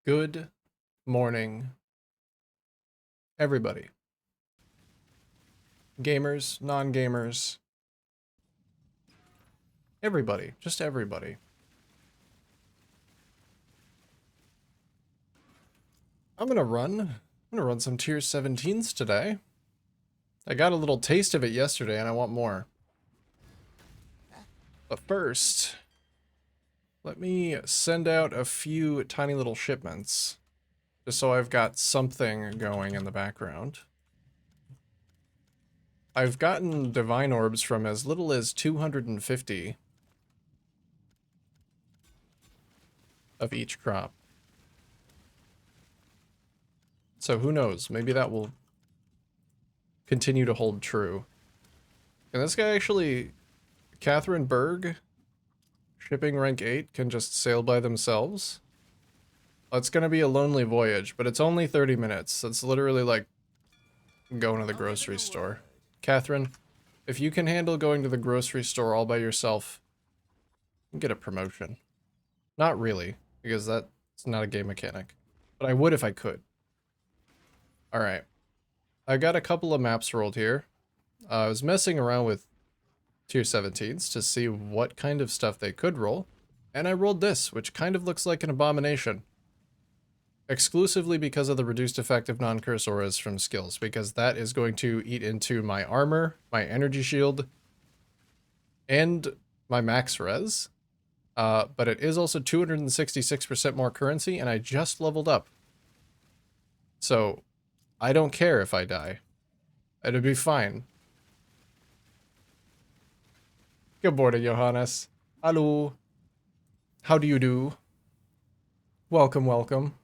Good morning, everybody. Gamers, non-gamers, everybody, just everybody. I'm gonna run some tier 17s today. I got a little taste of it yesterday and I want more. But first, let me send out a few tiny little shipments, just so I've got something going in the background. I've gotten divine orbs from as little as 250 of each crop. So who knows, maybe that will continue to hold true. And this guy actually, Catherine Berg, shipping rank 8, can just sail by themselves. It's gonna be a lonely voyage, but it's only 30 minutes. That's literally like going to the grocery store. Catherine, if you can handle going to the grocery store all by yourself, you can get a promotion. Not really, because that's not a game mechanic. But I would if I could. Alright. I got a couple of maps rolled here. I was messing around with tier 17s to see what kind of stuff they could roll, and I rolled this, which kind of looks like an abomination. Exclusively because of the reduced effect of non-curse auras from skills, because that is going to eat into my armor, my energy shield, and my max res. But it is also 266% more currency, and I just leveled up. So, I don't care if I die. It'll be fine. Good morning, Johannes. Hello. How do you do? Welcome, welcome.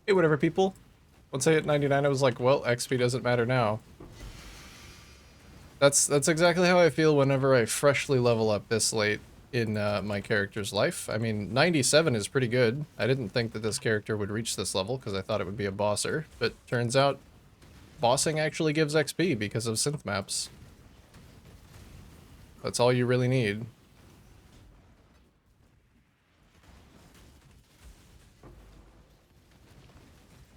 Hey, whatever, people. Once I hit 99, I was like, well, XP doesn't matter now. That's exactly how I feel whenever I freshly level up this late in my character's life. I mean, 97 is pretty good. I didn't think that this character would reach this level because I thought it would be a bosser, but turns out bossing actually gives XP because of synth maps. That's all you really need.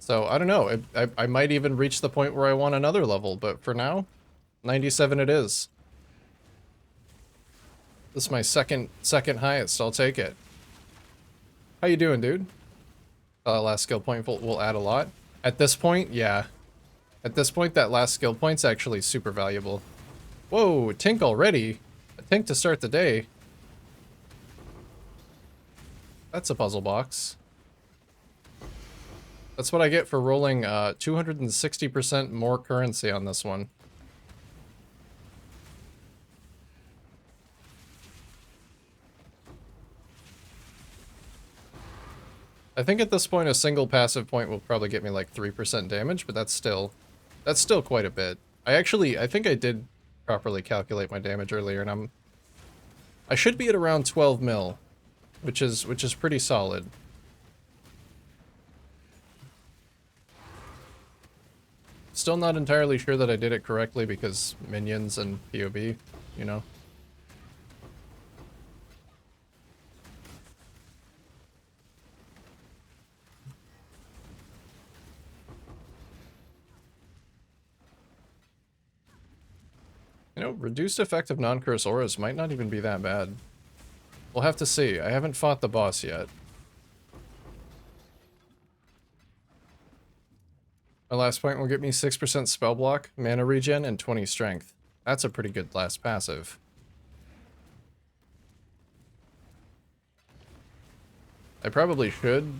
So, I don't know. I might even reach the point where I want another level, but for now, 97 it is. This is my second highest. I'll take it. How you doing, dude? Last skill point will add a lot. At this point, yeah. At this point, that last skill point's actually super valuable. Whoa, Tink already? A Tink to start the day. That's a puzzle box. That's what I get for rolling 260% more currency on this one. I think at this point a single passive point will probably get me like 3% damage, but that's still quite a bit. I think I did properly calculate my damage earlier, and I should be at around 12 mil, which is pretty solid. Still not entirely sure that I did it correctly because minions and POB, you know. You know, reduced effect of non-curse auras might not even be that bad. We'll have to see. I haven't fought the boss yet. My last point will get me 6% spell block, mana regen, and 20 strength. That's a pretty good last passive. I probably should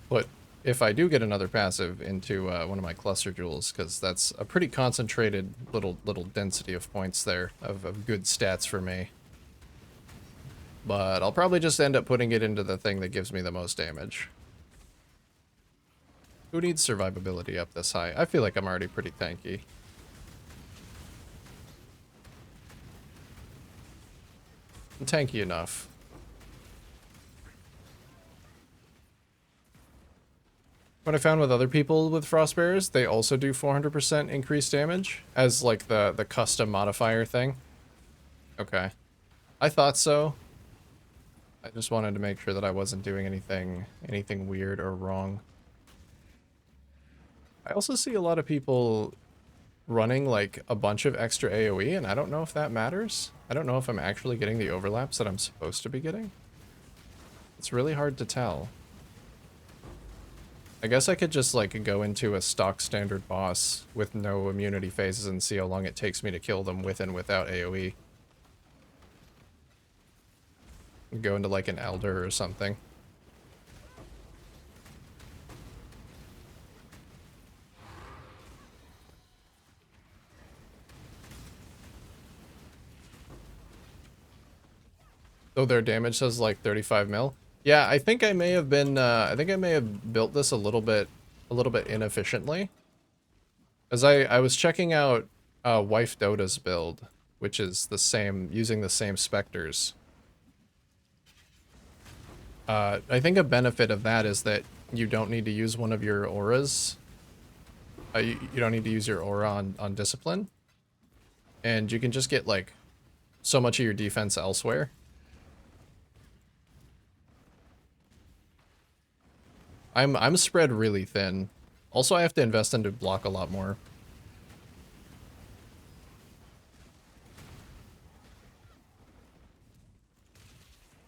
put, if I do get another passive, into one of my cluster jewels, because that's a pretty concentrated little density of points there, of good stats for me. But I'll probably just end up putting it into the thing that gives me the most damage. Who needs survivability up this high? I feel like I'm already pretty tanky. I'm tanky enough. What I found with other people with Frostbearers, they also do 400% increased damage as like the custom modifier thing. Okay. I thought so. I just wanted to make sure that I wasn't doing anything weird or wrong. I also see a lot of people running like a bunch of extra AoE, and I don't know if that matters. I don't know if I'm actually getting the overlaps that I'm supposed to be getting. It's really hard to tell. I guess I could just like go into a stock standard boss with no immunity phases and see how long it takes me to kill them with and without AoE. Go into like an Elder or something. Though their damage says like 35 mil. Yeah, I think I may have been, I think I may have built this a little bit inefficiently. As I was checking out Wife Dota's build, which is the same, using the same specters. I think a benefit of that is that you don't need to use one of your auras. You don't need to use your aura on Discipline. And you can just get like so much of your defense elsewhere. I'm spread really thin. Also, I have to invest into block a lot more.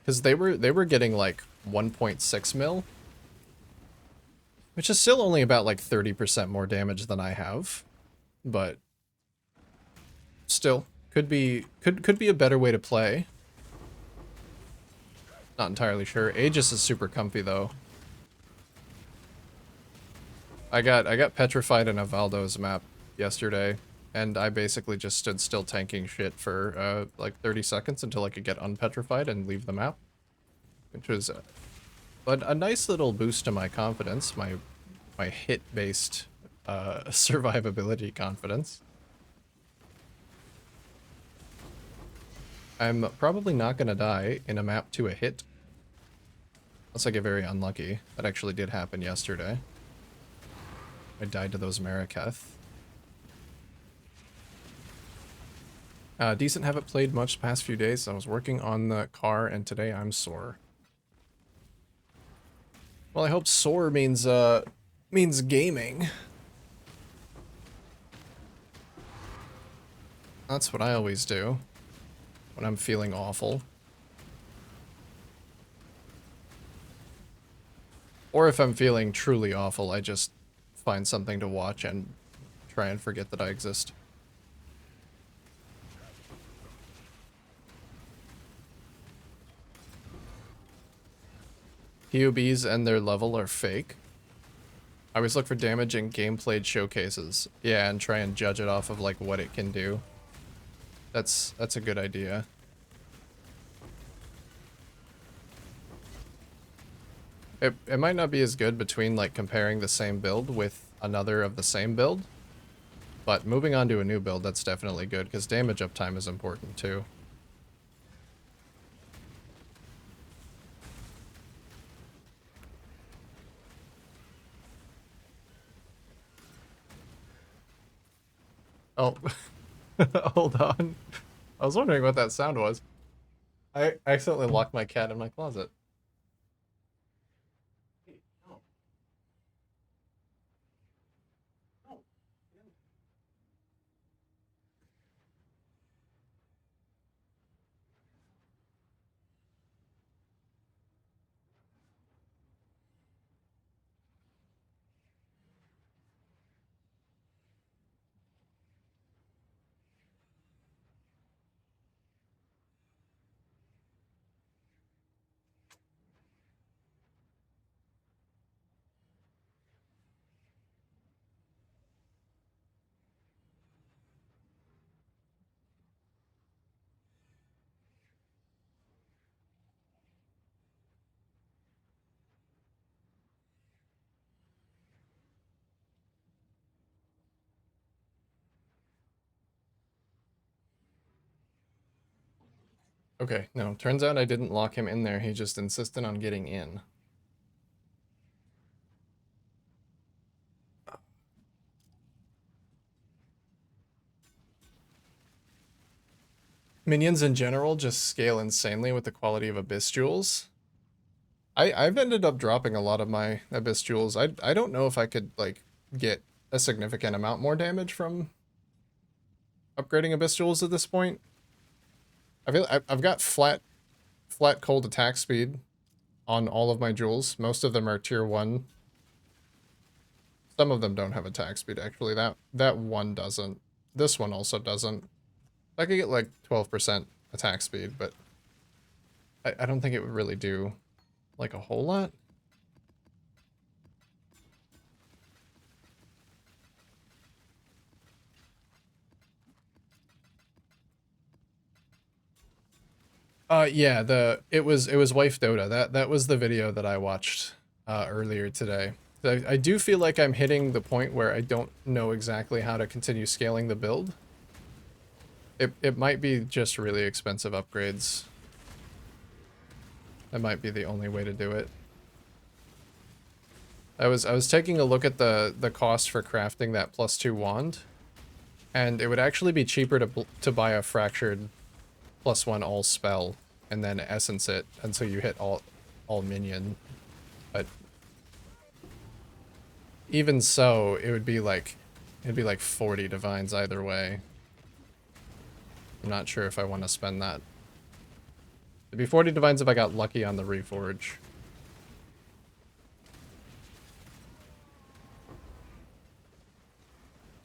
Because they were getting like 1.6 mil, which is still only about like 30% more damage than I have, but still could be a better way to play. Not entirely sure. Aegis is super comfy though. I got petrified in a Valdo's map yesterday, and I basically just stood still tanking shit for like 30 seconds until I could get unpetrified and leave the map, which was but a nice little boost to my confidence, my hit-based survivability confidence. I'm probably not gonna die in a map to a hit, unless I get very unlucky. That actually did happen yesterday. I died to those Mariketh. Decent, haven't played much the past few days. I was working on the car, and today I'm sore. Well, I hope sore means gaming. That's what I always do when I'm feeling awful. Or if I'm feeling truly awful, I just find something to watch and try and forget that I exist. POBs and their level are fake. I always look for damage in gameplayed showcases. Yeah, and try and judge it off of like what it can do. That's a good idea. It might not be as good between like comparing the same build with another of the same build, but moving on to a new build, that's definitely good because damage uptime is important too. Oh, hold on. I was wondering what that sound was. I accidentally locked my cat in my closet. Okay, no, turns out I didn't lock him in there, he just insisted on getting in. Minions in general just scale insanely with the quality of Abyss Jewels. I've ended up dropping a lot of my Abyss Jewels. I don't know if I could, like, get a significant amount more damage from upgrading Abyss Jewels at this point. I've got flat cold attack speed on all of my jewels. Most of them are tier 1. Some of them don't have attack speed, actually. That one doesn't. This one also doesn't. I could get like 12% attack speed, but I don't think it would really do like a whole lot. Yeah, it was Wife Dota. That was the video that I watched earlier today. I do feel like I'm hitting the point where I don't know exactly how to continue scaling the build. It might be just really expensive upgrades. That might be the only way to do it. I was taking a look at the cost for crafting that +2 wand, and it would actually be cheaper to buy a fractured +1 all spell and then essence it until you hit all minion. But even so, it'd be like 40 divines either way. I'm not sure if I want to spend that. It'd be 40 divines if I got lucky on the reforge.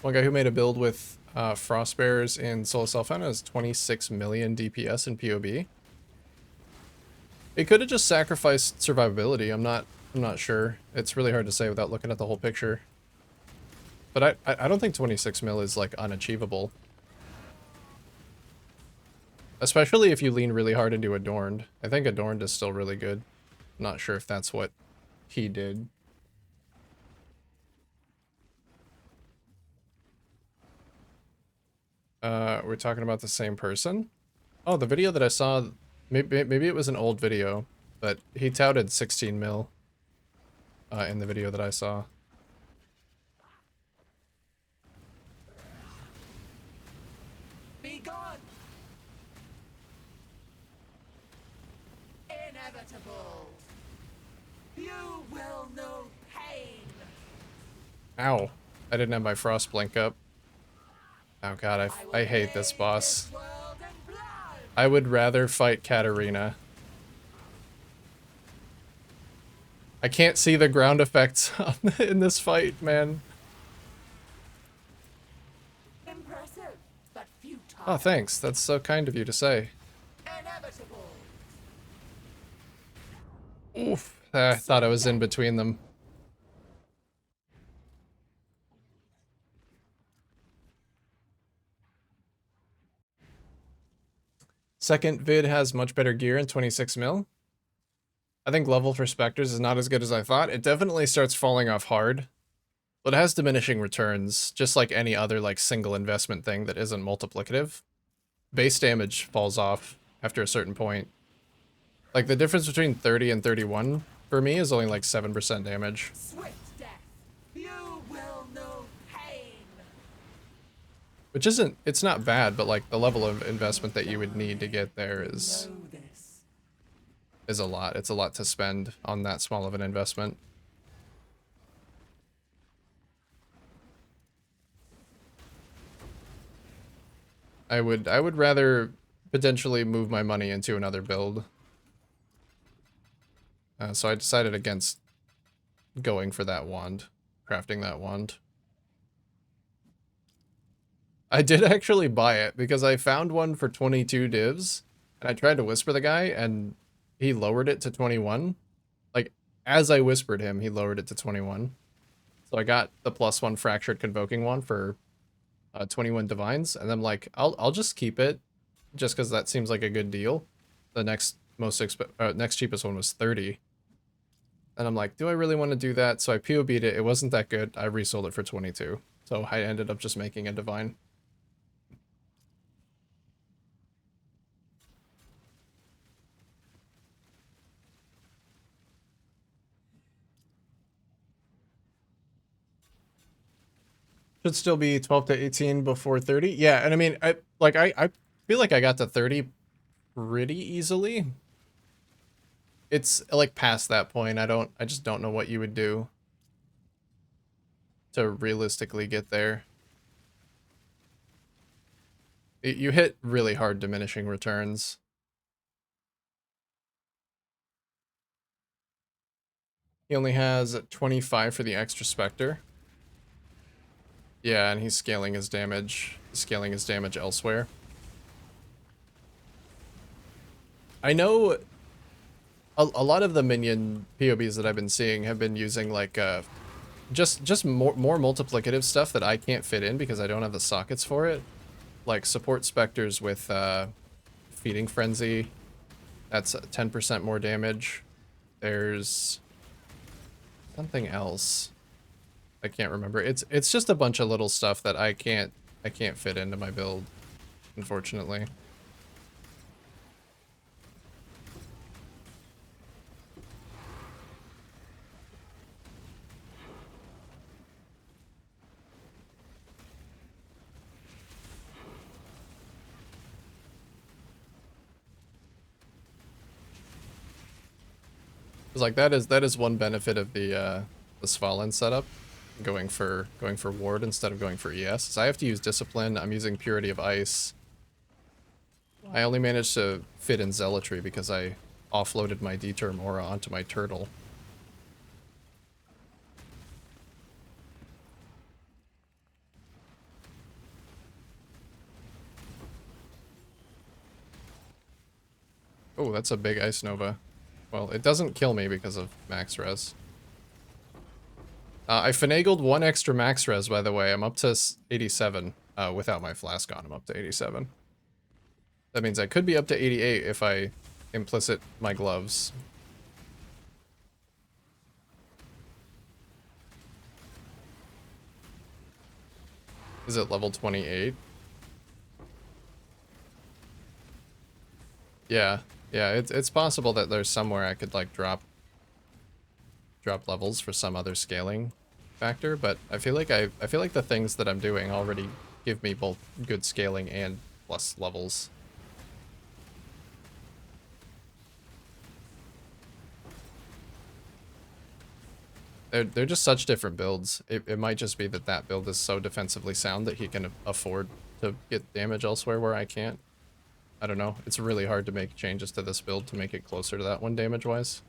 One guy who made a build with Frostbearers in Soul Self-Found has 26 million DPS in POB. It could have just sacrificed survivability. I'm not sure. It's really hard to say without looking at the whole picture. But I don't think 26 mil is like unachievable. Especially if you lean really hard into Adorned. I think Adorned is still really good. I'm not sure if that's what he did. We're talking about the same person? Oh, the video that I saw, maybe it was an old video, but he touted 16 mil in the video that I saw. Be gone. Inevitable. You will know pain. Ow. I didn't have my frost blink up. Oh god, I hate this boss. I would rather fight Katarina. I can't see the ground effects in this fight, man. Impressive, but futile. Oh, thanks. That's so kind of you to say. Inevitable. Oof. I thought I was in between them. Second vid has much better gear in 26 mil. I think level for Spectres is not as good as I thought. It definitely starts falling off hard, but it has diminishing returns, just like any other like single investment thing that isn't multiplicative. Base damage falls off after a certain point. Like the difference between 30 and 31 for me is only like 7% damage. Swift death. You will know pain. Which isn't, it's not bad, but like the level of investment that you would need to get there is a lot. It's a lot to spend on that small of an investment. I would rather potentially move my money into another build. So I decided against going for that wand, crafting that wand. I did actually buy it because I found one for 22 divs, and I tried to whisper the guy, and he lowered it to 21. Like, as I whispered him, he lowered it to 21. So I got the +1 Fractured Convoking one for 21 divines, and I'm like, I'll just keep it, just because that seems like a good deal. The next next cheapest one was 30. And I'm like, do I really want to do that? So I POB'd it. It wasn't that good. I resold it for 22. So I ended up just making a divine. Should still be 12 to 18 before 30. Yeah, and I mean, I feel like I got to 30 pretty easily. It's like past that point. I just don't know what you would do to realistically get there. You hit really hard diminishing returns. He only has 25 for the extra Spectre. Yeah, and he's scaling his damage. Scaling his damage elsewhere. I know a lot of the minion POBs that I've been seeing have been using like just more multiplicative stuff that I can't fit in because I don't have the sockets for it. Like support specters with feeding frenzy. That's 10% more damage. There's something else. I can't remember. It's just a bunch of little stuff that I can't fit into my build, unfortunately. It's like that is one benefit of the Svalin setup, going for ward instead of going for ES. So I have to use discipline. I'm using purity of ice. I only managed to fit in zealotry because I offloaded my D-term aura onto my turtle. Oh, that's a big ice nova. Well, it doesn't kill me because of max res. I finagled one extra max res, by the way. I'm up to 87. Without my flask on, I'm up to 87. That means I could be up to 88 if I implicit my gloves. Is it level 28? Yeah. Yeah, it's possible that there's somewhere I could like drop levels for some other scaling factor, but I feel like the things that I'm doing already give me both good scaling and plus levels. They're just such different builds. It might just be that that build is so defensively sound that he can afford to get damage elsewhere where I can't. I don't know. It's really hard to make changes to this build to make it closer to that one damage-wise.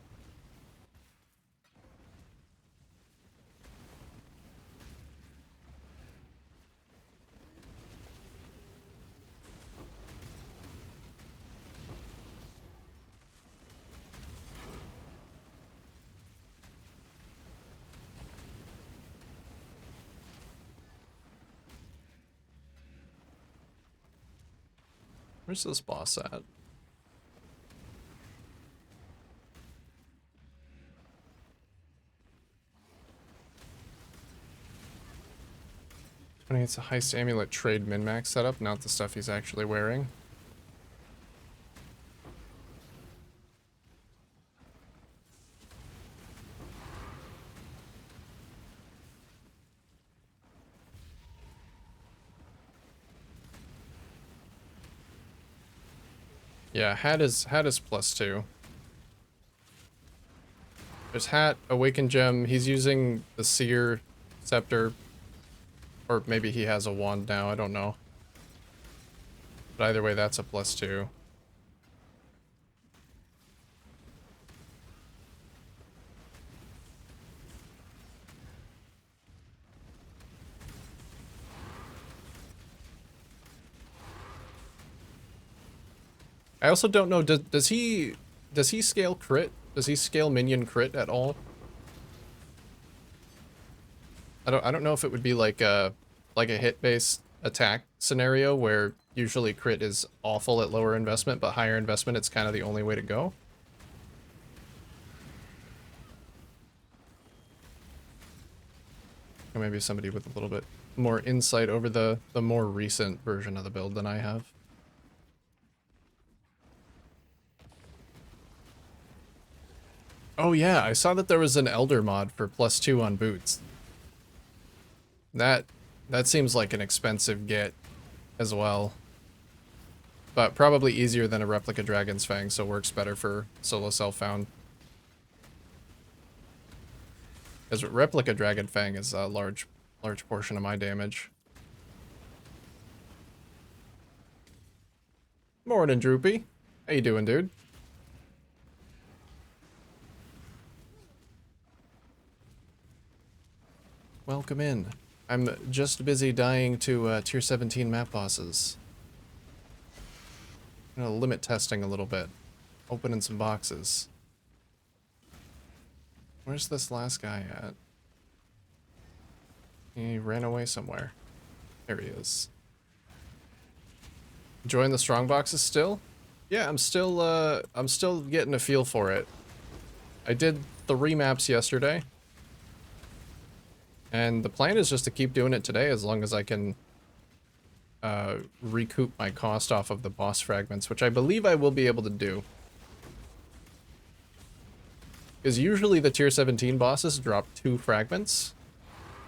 Where's this boss at? It's a heist amulet trade min-max setup, not the stuff he's actually wearing. Yeah, hat is +2. There's hat, awakened gem. He's using the seer scepter, or maybe he has a wand now. I don't know. But either way, that's a +2. I also don't know. Does he scale crit? Does he scale minion crit at all? I don't know if it would be like a hit-based attack scenario where usually crit is awful at lower investment, but higher investment it's kind of the only way to go. Or maybe somebody with a little bit more insight over the more recent version of the build than I have. Oh yeah, I saw that there was an Elder mod for +2 on boots. That seems like an expensive get as well. But probably easier than a replica Dragon's Fang, so works better for solo self-found. Because replica Dragon Fang is a large portion of my damage. Morning, Droopy. How you doing, dude? Welcome in. I'm just busy dying to tier 17 map bosses. I'm gonna limit testing a little bit. Opening some boxes. Where's this last guy at? He ran away somewhere. There he is. Enjoying the strong boxes still? Yeah, I'm still getting a feel for it. I did 3 maps yesterday. And the plan is just to keep doing it today as long as I can recoup my cost off of the boss fragments, which I believe I will be able to do. Because usually the tier 17 bosses drop 2 fragments.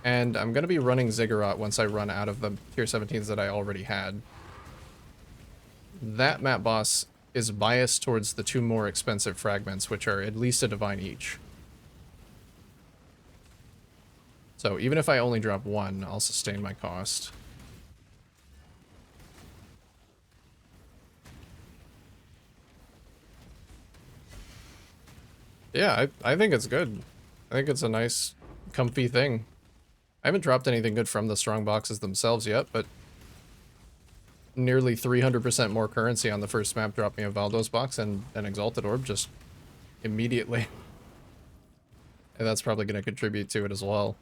And I'm going to be running Ziggurat once I run out of the tier 17s that I already had. That map boss is biased towards the 2 more expensive fragments, which are at least a divine each. So even if I only drop 1, I'll sustain my cost. Yeah, I think it's good. I think it's a nice, comfy thing. I haven't dropped anything good from the strong boxes themselves yet, but nearly 300% more currency on the first map dropped me a Valdos box and an Exalted Orb just immediately. And that's probably going to contribute to it as well.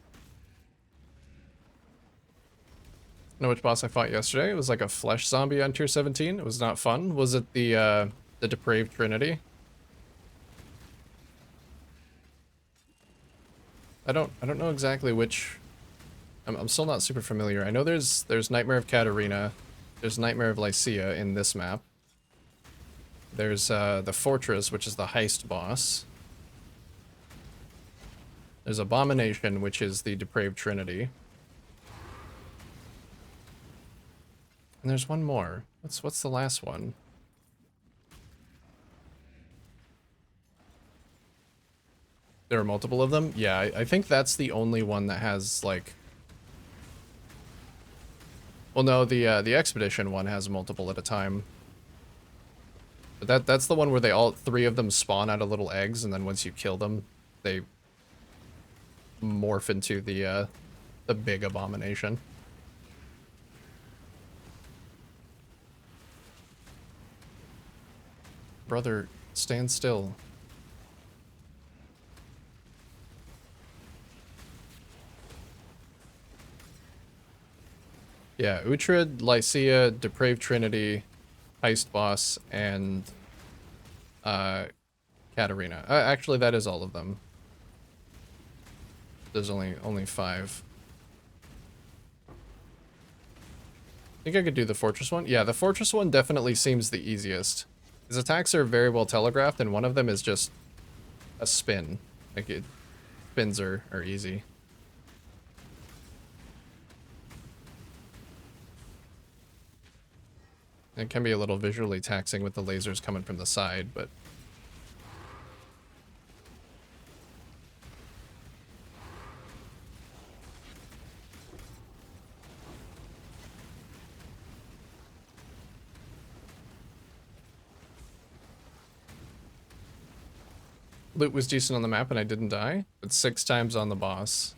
Know which boss I fought yesterday? It was like a flesh zombie on tier 17. It was not fun. Was it the Depraved Trinity? I don't know exactly which. I'm still not super familiar. I know there's Nightmare of Katarina, there's Nightmare of Lycia in this map. There's the Fortress, which is the heist boss. There's Abomination, which is the Depraved Trinity. And there's one more. What's the last one? There are multiple of them? Yeah, I think that's the only one that has, like... Well, no, the Expedition one has multiple at a time. But that's the one where they all 3 of them spawn out of little eggs, and then once you kill them, they morph into the big Abomination. Brother, stand still. Yeah, Uhtred, Lycia, Depraved Trinity, Heist Boss, and Katarina. Actually, that is all of them. There's only 5. I think I could do the Fortress one. Yeah, the Fortress one definitely seems the easiest. His attacks are very well telegraphed, and one of them is just a spin. Like, spins are easy. It can be a little visually taxing with the lasers coming from the side, but... Loot was decent on the map and I didn't die, but 6 times on the boss.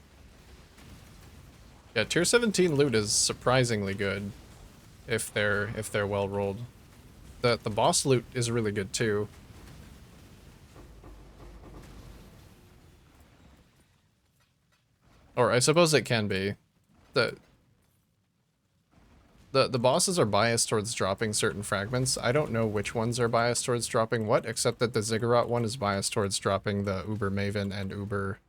Yeah, tier 17 loot is surprisingly good if they're well rolled. The boss loot is really good too. Or I suppose it can be. The bosses are biased towards dropping certain fragments. I don't know which ones are biased towards dropping what, except that the Ziggurat one is biased towards dropping the Uber Maven and Uber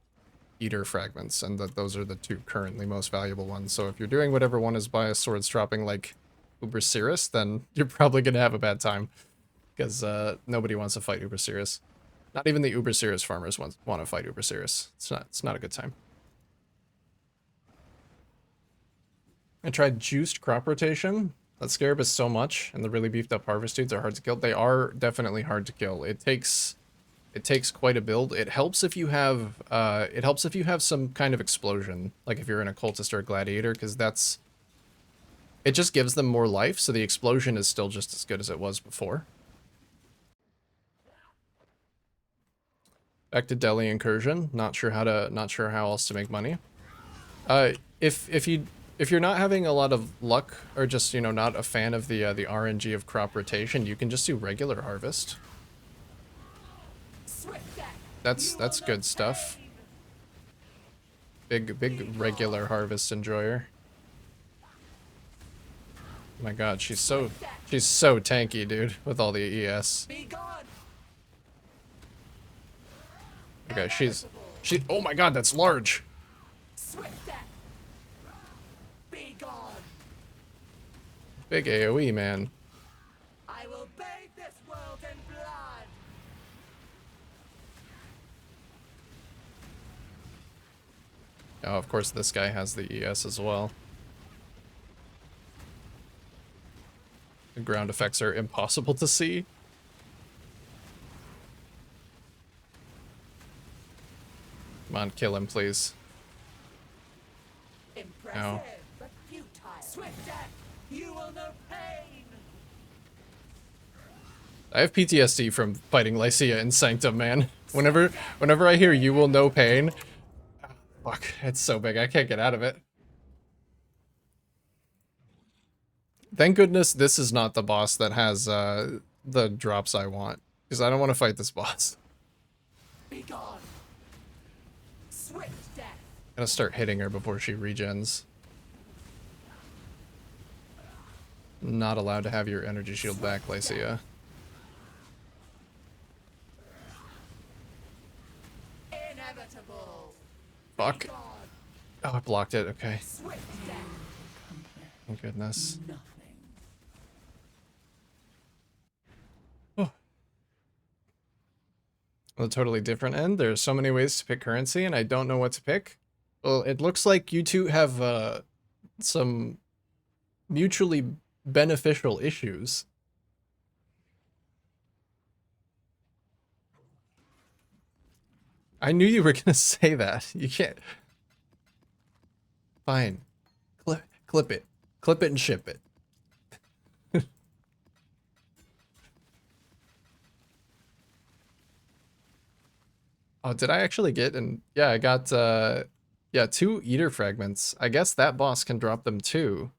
Eater fragments, and that those are the 2 currently most valuable ones. So if you're doing whatever one is biased towards dropping, like Uber Cirrus, then you're probably going to have a bad time, because nobody wants to fight Uber Cirrus. Not even the Uber Cirrus farmers want to fight Uber Cirrus. It's not a good time. I tried juiced crop rotation. That Scarab is so much, and the really beefed up Harvest dudes are hard to kill. They are definitely hard to kill. It takes quite a build. It helps if you have some kind of explosion, like if you're an occultist or a gladiator, because it just gives them more life, so the explosion is still just as good as it was before. Back to Delhi Incursion. Not sure how else to make money. If you're not having a lot of luck, or just, you know, not a fan of the RNG of crop rotation, you can just do regular harvest. That's good stuff. Big regular harvest enjoyer. Oh my god, she's so tanky, dude, with all the ES. Okay, oh my god, that's large. Big AoE, man. I will bathe this world in blood. Oh, of course this guy has the ES as well. The ground effects are impossible to see. Come on, kill him, please. Impressive, Ow. but futile. Swift death. You will know pain. I have PTSD from fighting Lycia in Sanctum, man. Whenever I hear "you will know pain," fuck, it's so big, I can't get out of it. Thank goodness this is not the boss that has the drops I want, because I don't want to fight this boss. Be gone. Swift death. I'm gonna start hitting her before she regens. Not allowed to have your energy shield back, Lycia. Inevitable. Fuck. Be gone. Oh, I blocked it, okay. Swift death. Thank goodness. Nothing. Oh. On a totally different end, there's so many ways to pick currency, and I don't know what to pick. Well, it looks like you two have some mutually beneficial issues. I knew you were gonna say that. You can't. Fine. Clip it. Clip it and ship it. Oh, did I actually get, and yeah, I got, yeah, 2 eater fragments. I guess that boss can drop them too.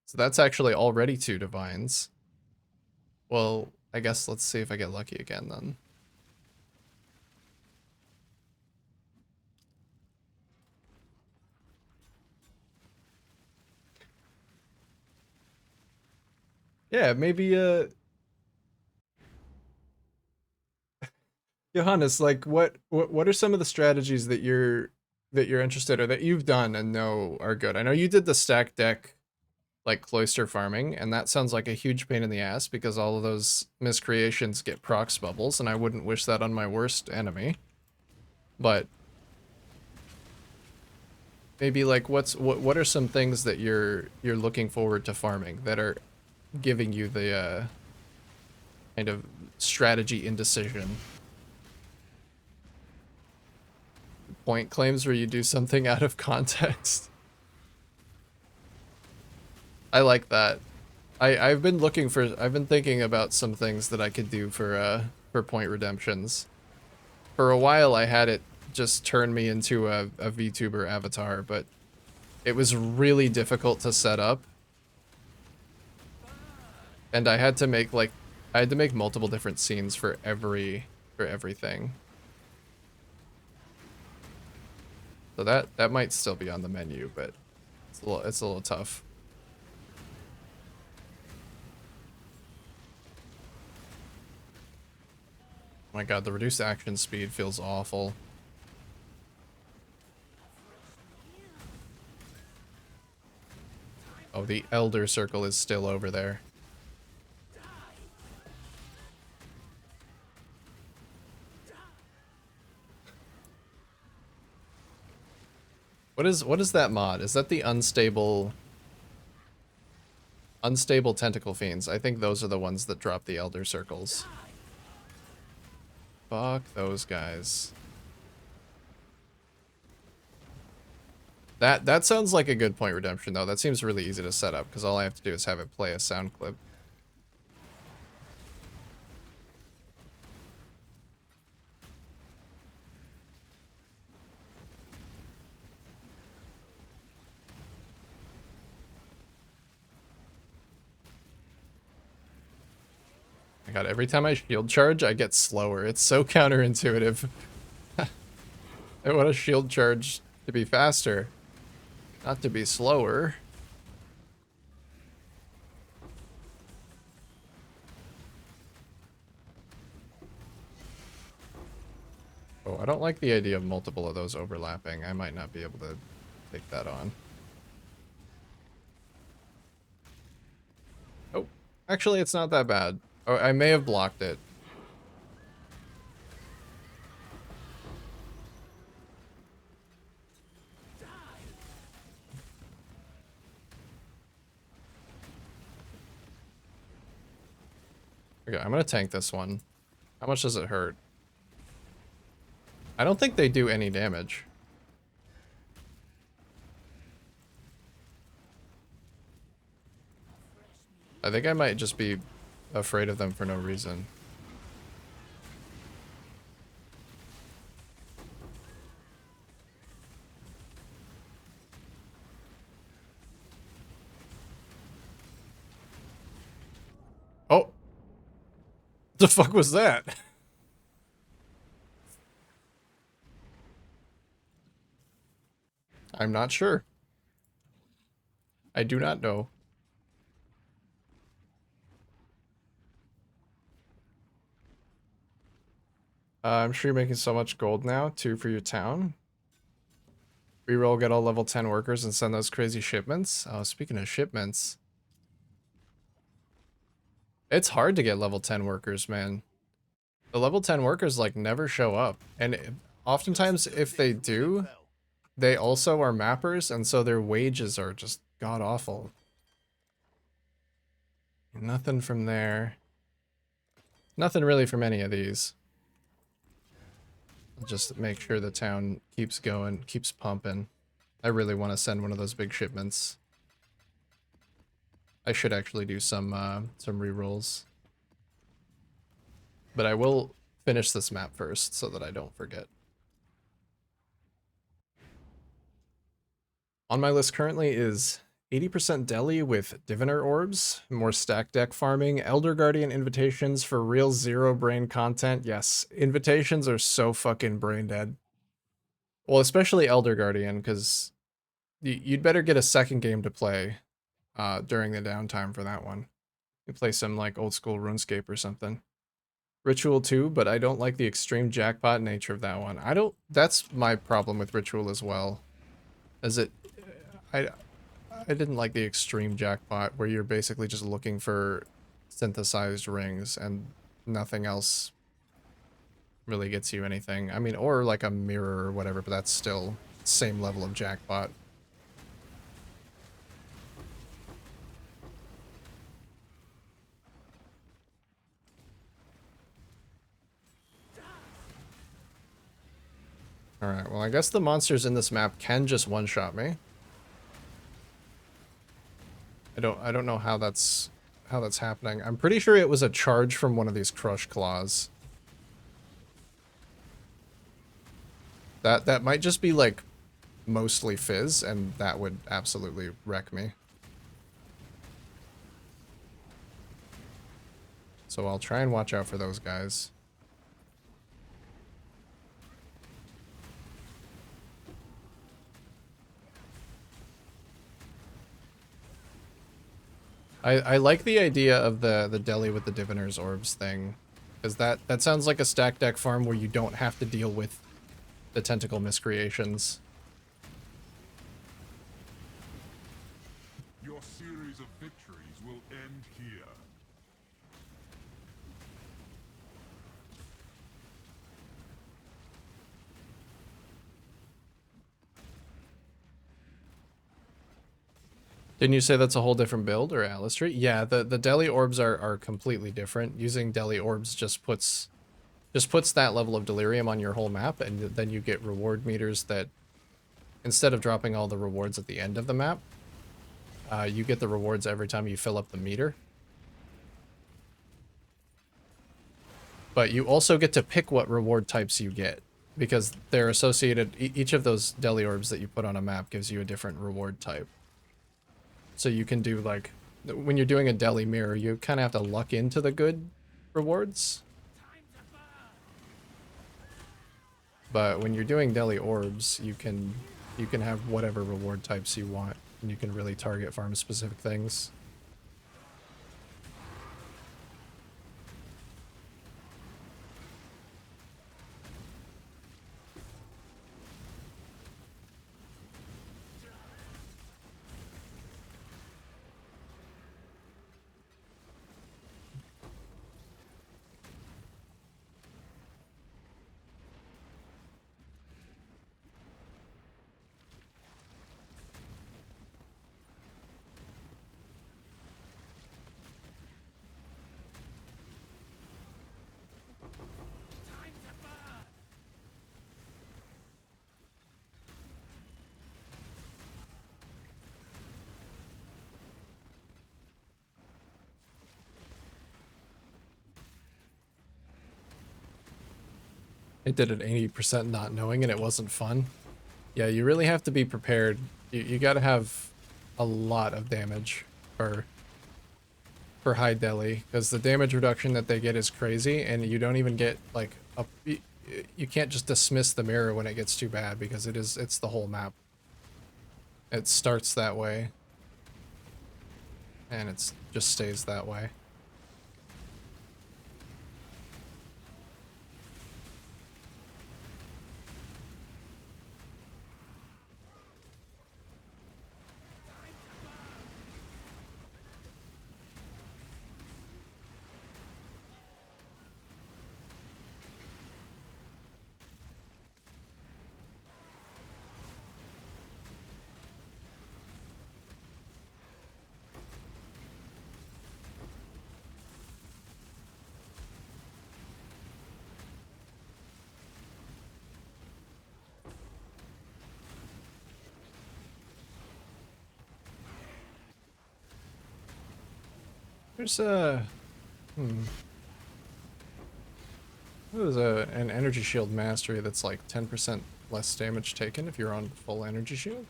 So that's actually already 2 divines. Well, I guess let's see if I get lucky again then. Yeah, maybe, Johannes, like what are some of the strategies that you're interested, or that you've done and know are good? I know you did the stack deck, like cloister farming, and that sounds like a huge pain in the ass because all of those miscreations get procs bubbles, and I wouldn't wish that on my worst enemy. But maybe like what are some things that you're looking forward to farming that are giving you the kind of strategy indecision? Point claims where you do something out of context. I like that. I've been thinking about some things that I could do for point redemptions. For a while I had it just turn me into a VTuber avatar, but it was really difficult to set up. And I had to make multiple different scenes for everything. So that might still be on the menu, but it's a little tough. Oh my god, the reduced action speed feels awful. Oh, the Elder Circle is still over there. What is that mod? Is that the unstable? Unstable tentacle fiends. I think those are the ones that drop the elder circles. Fuck those guys. That sounds like a good point redemption though. That seems really easy to set up because all I have to do is have it play a sound clip. My god, every time I shield charge, I get slower. It's so counterintuitive. I want a shield charge to be faster, not to be slower. Oh, I don't like the idea of multiple of those overlapping. I might not be able to take that on. Oh, actually, it's not that bad. Oh, I may have blocked it. Okay, I'm gonna tank this one. How much does it hurt? I don't think they do any damage. I think I might just be afraid of them for no reason. Oh! The fuck was that? I'm not sure. I do not know. I'm sure you're making so much gold now, too, for your town. Reroll, get all level 10 workers and send those crazy shipments. Oh, speaking of shipments. It's hard to get level 10 workers, man. The level 10 workers, like, never show up. And oftentimes, if they do, they also are mappers, and so their wages are just god-awful. Nothing from there. Nothing really from any of these. I'll just make sure the town keeps going, keeps pumping. I really want to send one of those big shipments. I should actually do some rerolls. But I will finish this map first so that I don't forget. On my list currently is 80% Deli with Diviner Orbs, more stack deck farming, Elder Guardian invitations for real zero brain content. Yes, invitations are so fucking brain dead. Well, especially Elder Guardian, because you'd better get a second game to play during the downtime for that one. You play some like old school RuneScape or something. Ritual too, but I don't like the extreme jackpot nature of that one. That's my problem with Ritual as well. I didn't like the extreme jackpot where you're basically just looking for synthesized rings and nothing else really gets you anything. I mean, or like a mirror or whatever, but that's still same level of jackpot. Alright, well I guess the monsters in this map can just one-shot me. I don't know how that's happening. I'm pretty sure it was a charge from one of these crush claws. That might just be like mostly fizz, and that would absolutely wreck me. So I'll try and watch out for those guys. I like the idea of the deli with the Diviner's Orbs thing, because that sounds like a stack deck farm where you don't have to deal with the tentacle miscreations. Your series of victories will end here. Didn't you say that's a whole different build or Atlas tree? Yeah, the deli orbs are completely different. Using deli orbs just puts that level of delirium on your whole map, and then you get reward meters that, instead of dropping all the rewards at the end of the map, you get the rewards every time you fill up the meter. But you also get to pick what reward types you get, because they're associated, each of those deli orbs that you put on a map gives you a different reward type. So you can do, like, when you're doing a deli mirror, you kind of have to luck into the good rewards. But when you're doing deli orbs, you can have whatever reward types you want, and you can really target farm specific things. It did it 80% not knowing, and it wasn't fun. Yeah, you really have to be prepared. You gotta have a lot of damage for high deli, because the damage reduction that they get is crazy, and you don't even get, like, you can't just dismiss the mirror when it gets too bad, because it's the whole map. It starts that way, and it just stays that way. There's an energy shield mastery that's like 10% less damage taken if you're on full energy shield.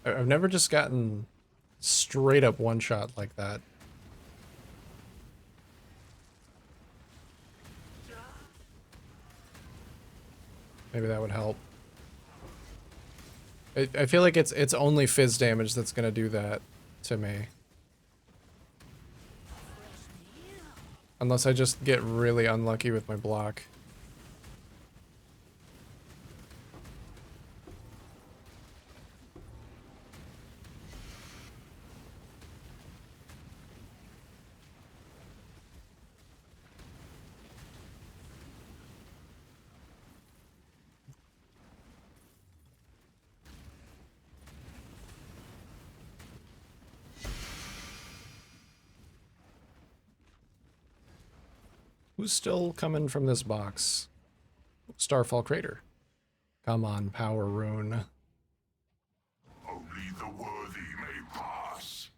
I've never just gotten straight up one shot like that. Maybe that would help. I feel like it's only fizz damage that's gonna do that to me. Unless I just get really unlucky with my block. Who's still coming from this box? Starfall Crater. Come on, Power Rune. Only the worthy may pass.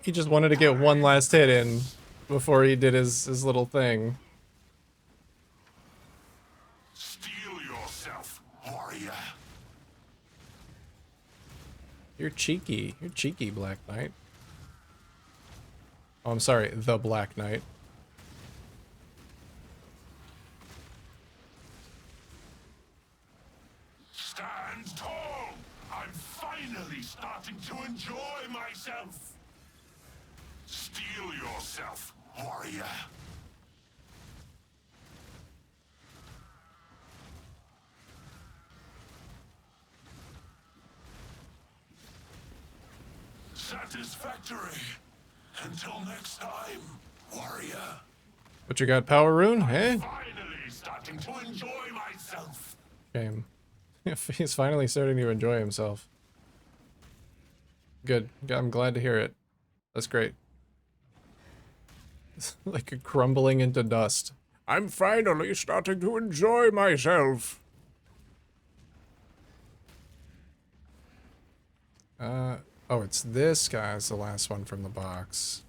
He just wanted to get one last hit in before he did his little thing. Steel yourself, warrior. You're cheeky. You're cheeky, Black Knight. Oh, I'm sorry, the Black Knight. Stand tall. I'm finally starting to enjoy myself. Steel yourself, warrior. Satisfactory. Until next time, warrior. What you got, power rune? Hey? Finally starting to enjoy myself. Shame. He's finally starting to enjoy himself. Good. I'm glad to hear it. That's great. Like crumbling into dust. I'm finally starting to enjoy myself. Oh, it's this guy's the last one from the box.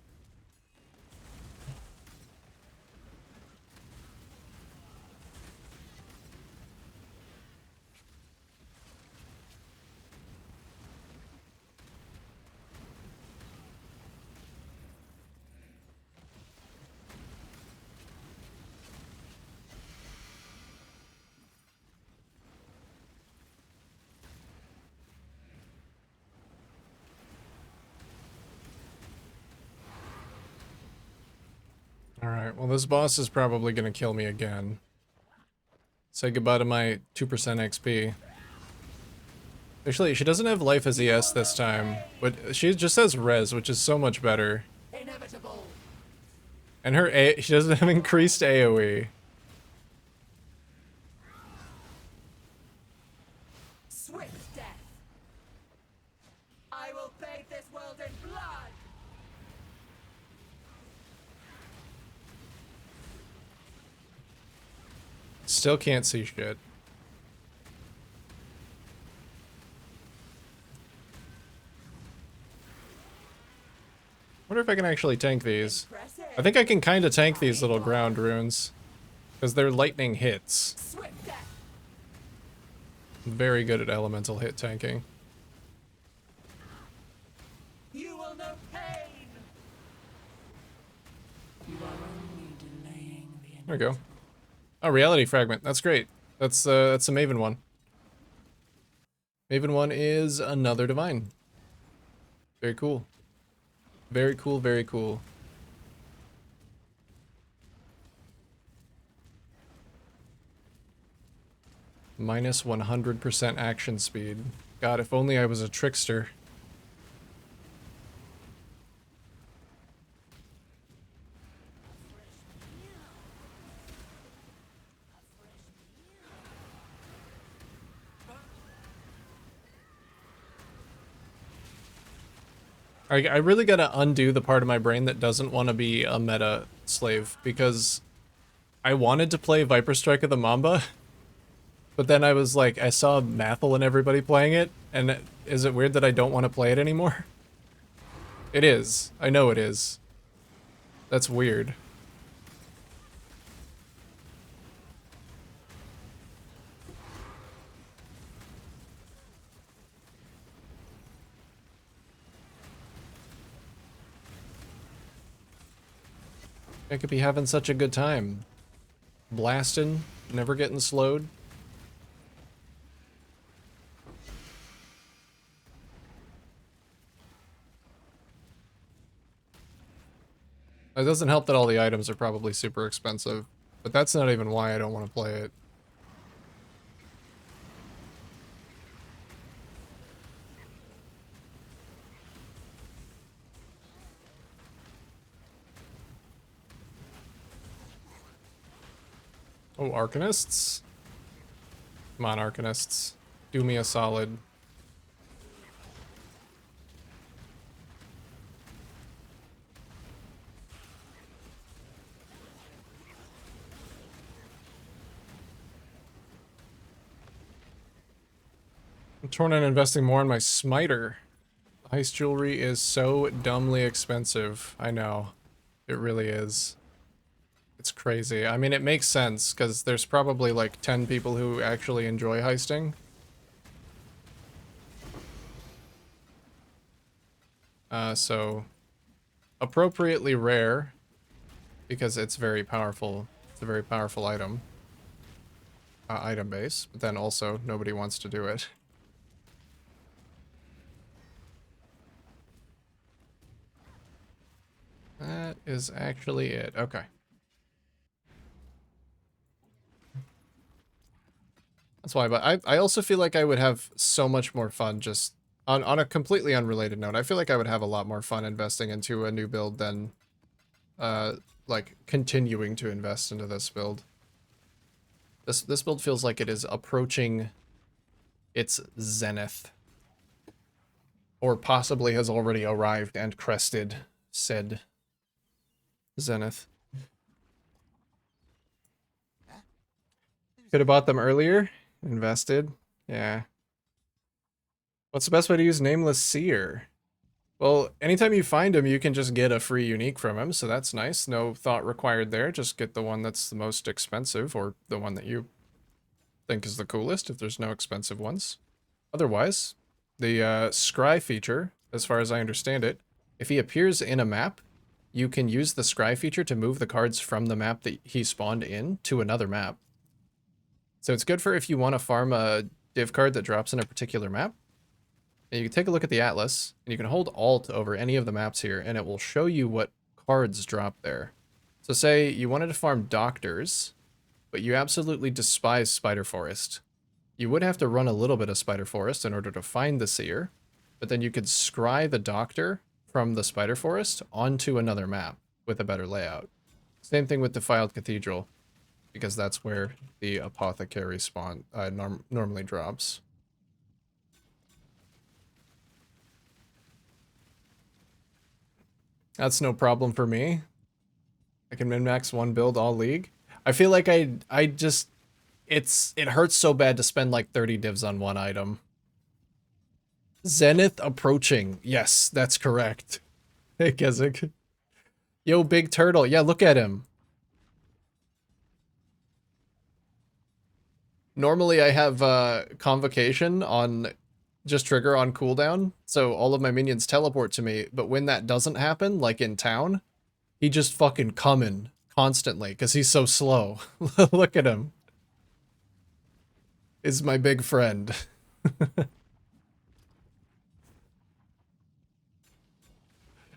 Alright, well this boss is probably gonna kill me again. Say goodbye to my 2% XP. Actually, she doesn't have life as ES this time, but she just has res, which is so much better. Inevitable. And her she doesn't have increased AoE. Swift death. I will bathe this world in blood. Still can't see shit. Wonder if I can actually tank these. Impressive. I think I can kind of tank these little ground runes. Because they're lightning hits. Swift death. Very good at elemental hit tanking. You will know pain. You are only delaying the There we go. Oh, reality fragment. That's great. That's a Maven one. Maven one is another divine. Very cool. Very cool, very cool. Minus 100% action speed. God, if only I was a trickster. I really gotta undo the part of my brain that doesn't want to be a meta slave, because I wanted to play Viper Strike of the Mamba, but then I was like, I saw Mathel and everybody playing it, and is it weird that I don't want to play it anymore? It is. I know it is. That's weird. I could be having such a good time. Blasting, never getting slowed. It doesn't help that all the items are probably super expensive, but that's not even why I don't want to play it. Oh, Arcanists? Come on, Arcanists. Do me a solid. I'm torn on investing more in my smiter. Heist jewelry is so dumbly expensive. I know. It really is. It's crazy. I mean, it makes sense, because there's probably like 10 people who actually enjoy heisting. So, appropriately rare, because it's very powerful. It's a very powerful item. Item base, but then also nobody wants to do it. That is actually it. Okay. That's why, but I also feel like I would have so much more fun just On a completely unrelated note, I feel like I would have a lot more fun investing into a new build than like continuing to invest into this build. This build feels like it is approaching its zenith, or possibly has already arrived and crested said zenith. Could have bought them earlier, invested. Yeah. What's the best way to use Nameless Seer? Well, anytime you find him, you can just get a free unique from him, so that's nice. No thought required there. Just get the one that's the most expensive, or the one that you think is the coolest, if there's no expensive ones. Otherwise, the scry feature, as far as I understand it, if he appears in a map, you can use the scry feature to move the cards from the map that he spawned in to another map. So it's good for if you want to farm a div card that drops in a particular map. And you can take a look at the atlas, and you can hold Alt over any of the maps here, and it will show you what cards drop there. So say you wanted to farm Doctors, but you absolutely despise Spider Forest. You would have to run a little bit of Spider Forest in order to find the Seer, but then you could scry the Doctor from the Spider Forest onto another map with a better layout. Same thing with Defiled Cathedral, because that's where the Apothecary spawn normally drops. That's no problem for me. I can min-max one build all league. I feel like I just it hurts so bad to spend like 30 divs on one item. Zenith approaching. Yes, that's correct. Hey Kezik. Yo, Big Turtle. Yeah, look at him. Normally I have Convocation on just trigger on cooldown, so all of my minions teleport to me, but when that doesn't happen, like in town, he just fucking coming constantly, because he's so slow. Look at him. Is my big friend.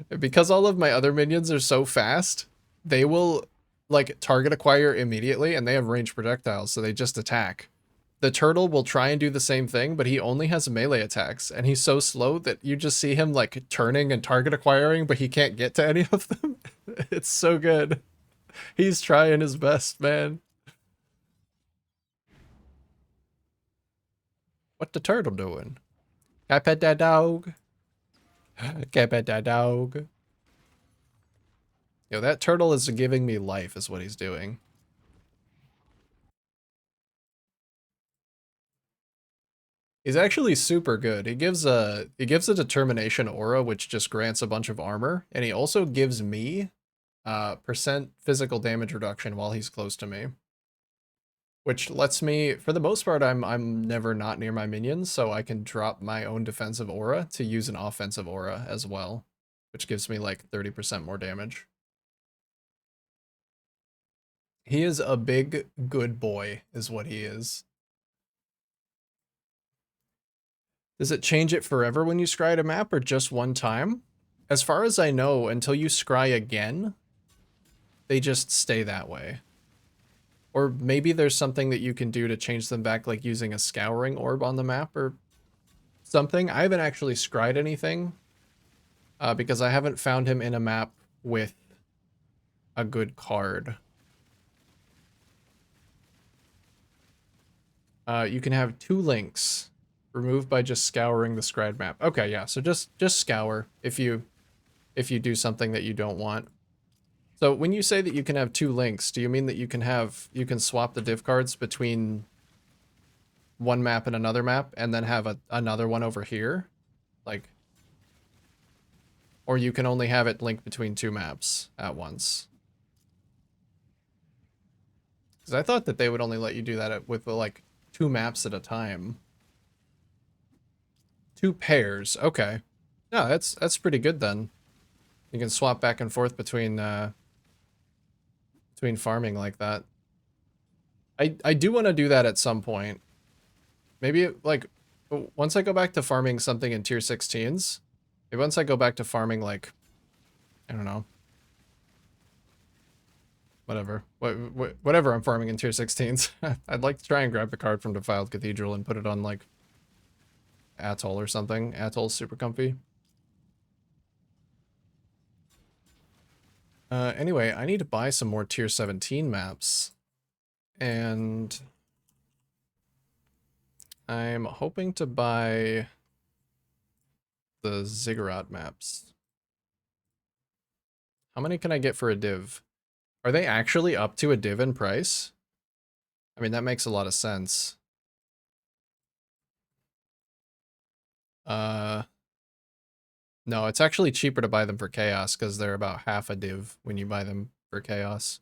Because all of my other minions are so fast, they will, like, target acquire immediately, and they have ranged projectiles, so they just attack. The turtle will try and do the same thing, but he only has melee attacks, and he's so slow that you just see him, like, turning and target acquiring, but he can't get to any of them. It's so good. He's trying his best, man. What the turtle doing? Can I pet that dog? Can I pet that dog? Yo, that turtle is giving me life, is what he's doing. He's actually super good. He gives a determination aura, which just grants a bunch of armor, and he also gives me percent physical damage reduction while he's close to me, which lets me, for the most part, I'm never not near my minions, so I can drop my own defensive aura to use an offensive aura as well, which gives me like 30% more damage. He is a big good boy, is what he is. Does it change it forever when you scry a map, or just one time? As far as I know, until you scry again, they just stay that way. Or maybe there's something that you can do to change them back, like using a scouring orb on the map or something. I haven't actually scried anything because I haven't found him in a map with a good card. You can have 2 links removed by just scouring the scried map. Okay, yeah, so just scour if you do something that you don't want. So when you say that you can have 2 links, do you mean that you can swap the div cards between one map and another map and then have another one over here? Like, or you can only have it linked between 2 maps at once? Because I thought that they would only let you do that with like 2 maps at a time. 2 pairs, okay. No, that's pretty good then. You can swap back and forth between farming like that. I do want to do that at some point. Maybe like once I go back to farming something in tier 16s, maybe once I go back to farming like, I don't know, whatever I'm farming in tier 16s, I'd like to try and grab the card from Defiled Cathedral and put it on like Atoll or something. Atoll's super comfy. Anyway, I need to buy some more tier 17 maps. And I'm hoping to buy the Ziggurat maps. How many can I get for a div? Are they actually up to a div in price? I mean, that makes a lot of sense. No, it's actually cheaper to buy them for Chaos because they're about half a div when you buy them for Chaos.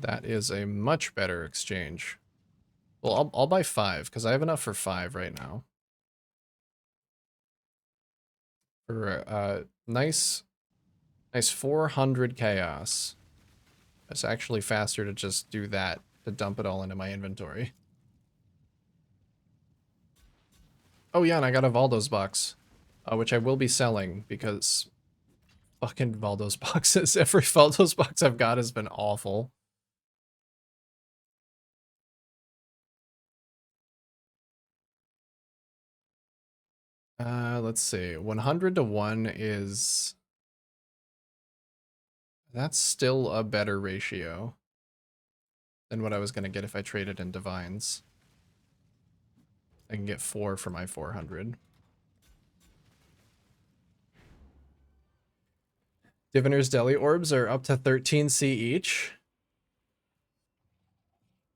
That is a much better exchange. Well, I'll buy 5 because I have enough for 5 right now. For nice 400 Chaos. It's actually faster to just do that, to dump it all into my inventory. Oh yeah, and I got a Valdo's box, which I will be selling because fucking Valdo's boxes. Every Valdo's box I've got has been awful. Let's see. 100 to 1 is... That's still a better ratio than what I was going to get if I traded in Divines. I can get 4 for my 400. Diviner's Deli Orbs are up to 13C each.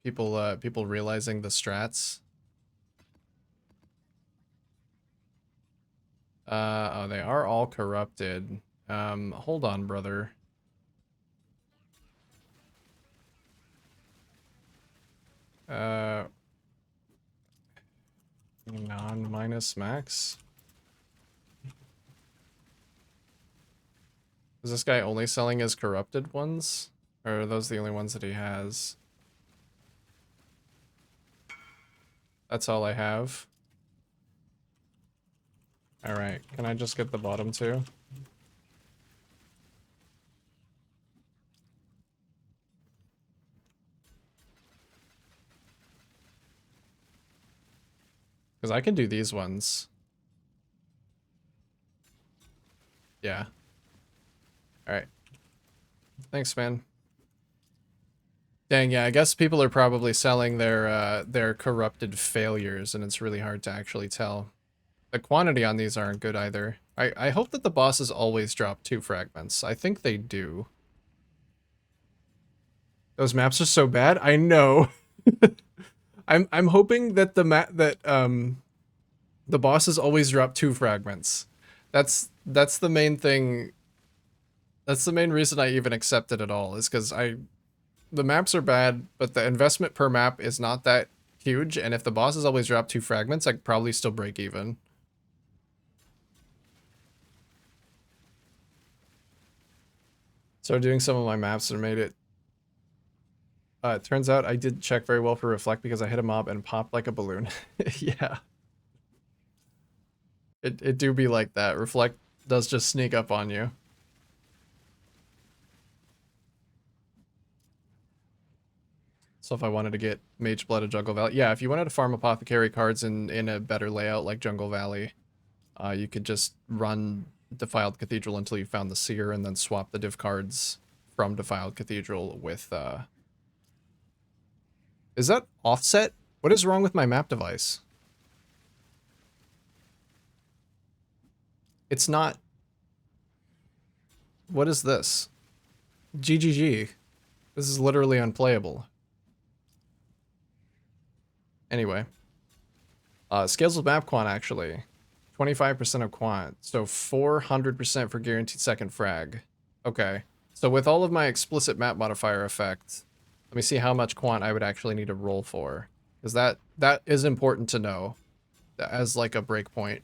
People realizing the strats. Oh, they are all corrupted. Hold on, brother. Non-minus max? Is this guy only selling his corrupted ones? Or are those the only ones that he has? That's all I have. Alright, can I just get the bottom two? Because I can do these ones. Yeah. Alright. Thanks, man. Dang, yeah, I guess people are probably selling their corrupted failures, and it's really hard to actually tell. The quantity on these aren't good either. I hope that the bosses always drop 2 fragments. I think they do. Those maps are so bad. I know. I'm hoping that the bosses always drop 2 fragments. That's the main thing. That's the main reason I even accept it at all, is because the maps are bad, but the investment per map is not that huge, and if the bosses always drop 2 fragments, I'd probably still break even. So doing some of my maps and made it. It turns out I did check very well for Reflect because I hit a mob and popped like a balloon. Yeah. It do be like that. Reflect does just sneak up on you. So if I wanted to get Mage Blood of Jungle Valley, yeah, if you wanted to farm Apothecary cards in a better layout like Jungle Valley, you could just run Defiled Cathedral until you found the Seer and then swap the div cards from Defiled Cathedral with, Is that offset? What is wrong with my map device? It's not... What is this? GGG. This is literally unplayable. Anyway. Scales with map quant, actually. 25% of quant. So 400% for guaranteed second frag. Okay. So with all of my explicit map modifier effect, let me see how much quant I would actually need to roll for. Because that is important to know as like a breakpoint.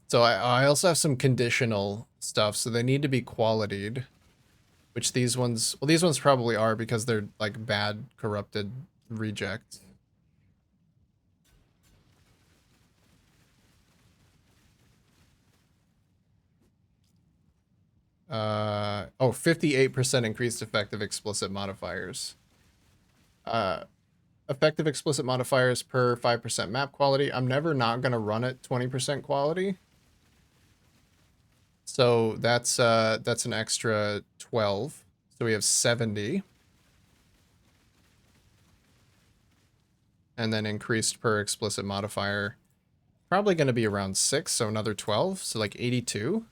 So I also have some conditional stuff, so they need to be qualitied. Which these ones, well, these ones probably are because they're like bad, corrupted reject. Oh, 58% increased effective explicit modifiers. Effective explicit modifiers per 5% map quality. I'm never not going to run at 20% quality. So that's an extra 12. So we have 70. And then increased per explicit modifier. Probably going to be around 6, so another 12. So like 82.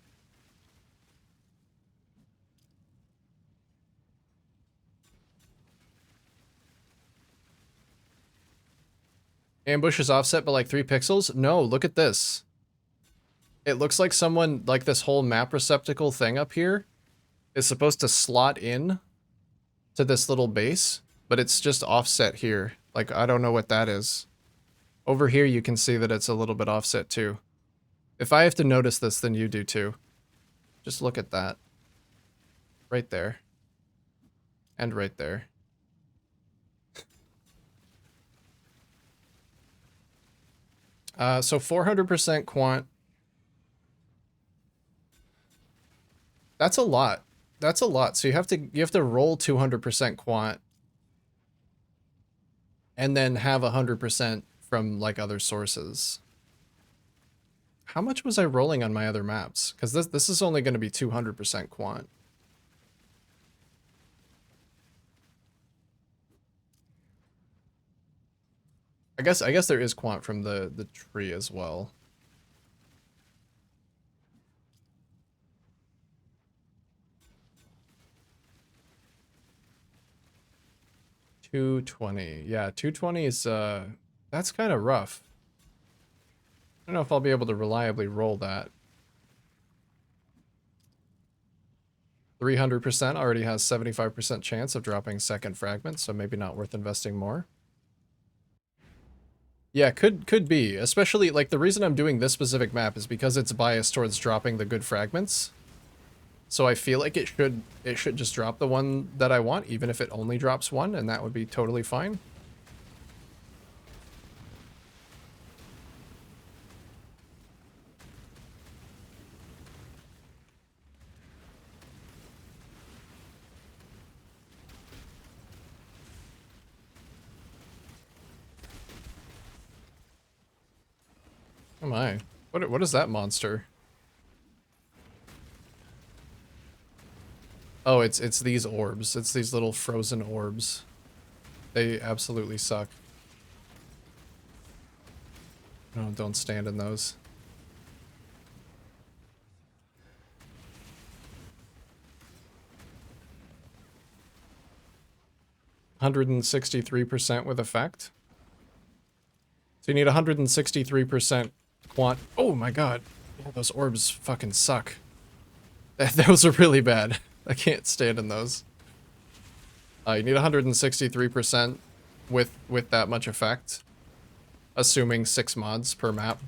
Ambush is offset by like 3 pixels? No, look at this. It looks like someone, like this whole map receptacle thing up here is supposed to slot in to this little base, but it's just offset here. Like, I don't know what that is. Over here, you can see that it's a little bit offset too. If I have to notice this, then you do too. Just look at that. Right there. And right there. So 400% quant. That's a lot. That's a lot. So you have to roll 200% quant and then have 100% from like other sources. How much was I rolling on my other maps? Because this is only going to be 200% quant. I guess there is quant from the tree as well. $220. Yeah, 220 is that's kind of rough. I don't know if I'll be able to reliably roll that. 300% already has 75% chance of dropping second fragment, so maybe not worth investing more. Yeah, could be. Especially, like, the reason I'm doing this specific map is because it's biased towards dropping the good fragments. So I feel like it should just drop the one that I want, even if it only drops one, and that would be totally fine. Oh my. What is that monster? Oh, it's these orbs. It's these little frozen orbs. They absolutely suck. No, don't stand in those. $163% with effect. So you need 163% quant. Oh my god. Yeah, those orbs fucking suck. Those are really bad. I can't stand in those. You need 163% with that much effect. Assuming 6 mods per map.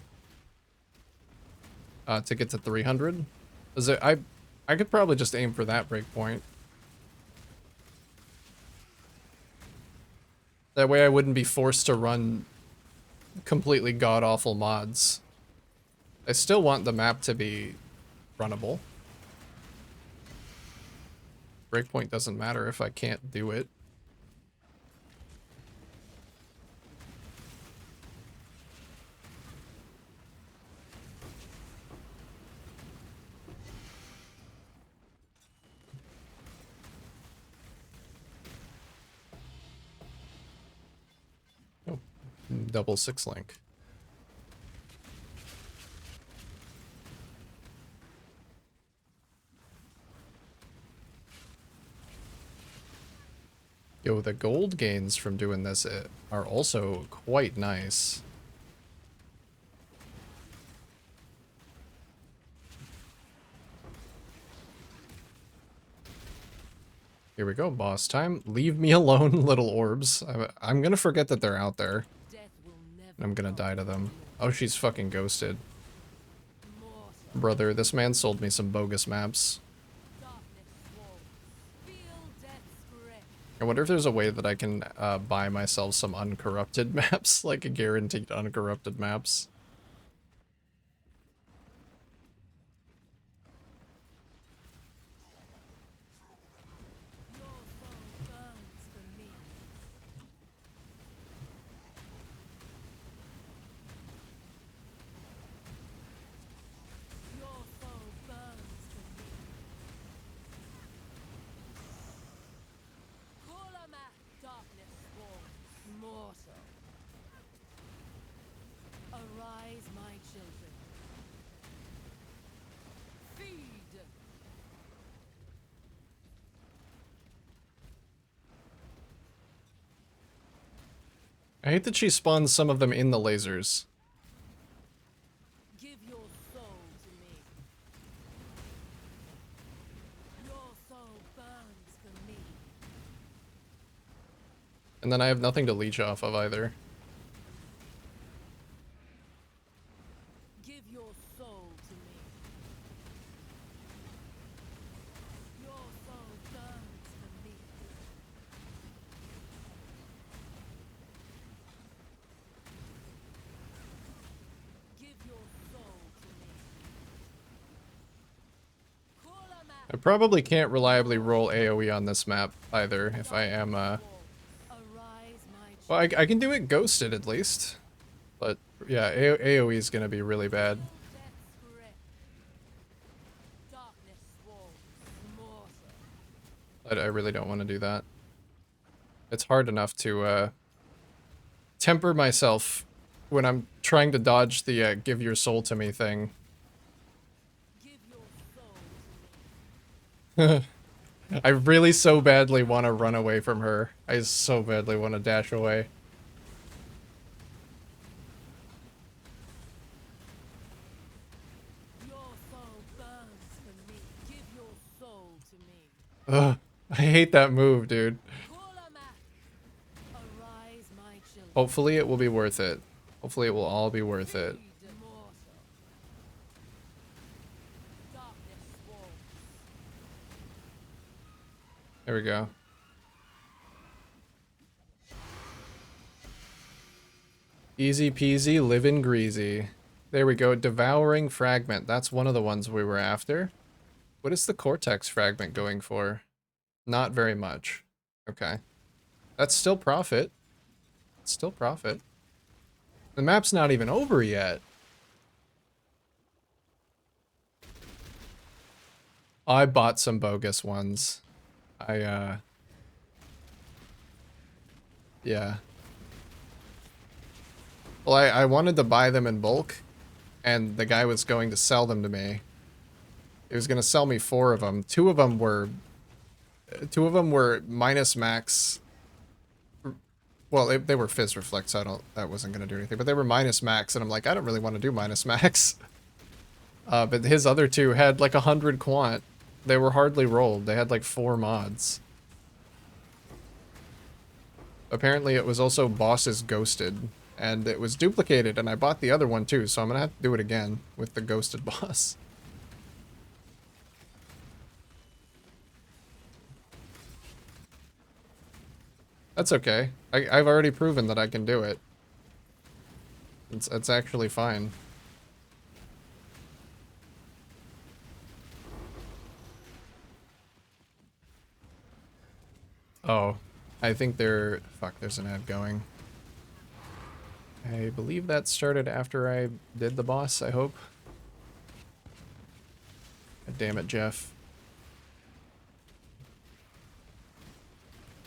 To get to 300. I could probably just aim for that breakpoint. That way I wouldn't be forced to run completely god-awful mods. I still want the map to be runnable. Breakpoint doesn't matter if I can't do it. Oh, double 6-link. Yo, the gold gains from doing this are also quite nice. Here we go, boss time. Leave me alone, little orbs. I'm gonna forget that they're out there. And I'm gonna die to them. Oh, she's fucking ghosted. Brother, this man sold me some bogus maps. I wonder if there's a way that I can buy myself some uncorrupted maps, like a guaranteed uncorrupted maps. Arise, my children. Feed. I hate that she spawns some of them in the lasers. Give your soul to me. Your soul burns for me. And then I have nothing to leech off of either. Give your soul to me. Your soul burns for me. Give your soul to me. Call a man. I probably can't reliably roll AoE on this map either if I am, Arise, my well, I can do it ghosted at least. But yeah, AoE is gonna be really bad. Death's grip. Darkness swarms. Mortal. I really don't want to do that. It's hard enough to temper myself when I'm trying to dodge the give your soul to me thing. Give your soul to me. I really so badly want to run away from her. I so badly want to dash away. Your soul burns for me. Give your soul to me. Ugh, I hate that move, dude. Call a man. Arise, my children. Hopefully it will be worth it. Hopefully it will all be worth it. Feed mortal. Darkness swarms. There we go. Easy peasy, living greasy. There we go, devouring fragment. That's one of the ones we were after. What is the cortex fragment going for? Not very much. Okay. That's still profit. It's still profit. The map's not even over yet. I bought some bogus ones. Yeah. Well, I wanted to buy them in bulk, and the guy was going to sell them to me. He was going to sell me 4 of them. Two of them were minus max. Well, they were Fizz Reflect, so that wasn't going to do anything. But they were minus max, and I'm like, I don't really want to do minus max. But his other 2 had like 100 quant. They were hardly rolled. They had like 4 mods. Apparently it was also bosses ghosted, and it was duplicated, and I bought the other one too, so I'm gonna have to do it again with the ghosted boss. That's okay. I've already proven that I can do it. It's actually fine. Oh, I think fuck, there's an ad going. I believe that started after I did the boss, I hope. God damn it, Jeff.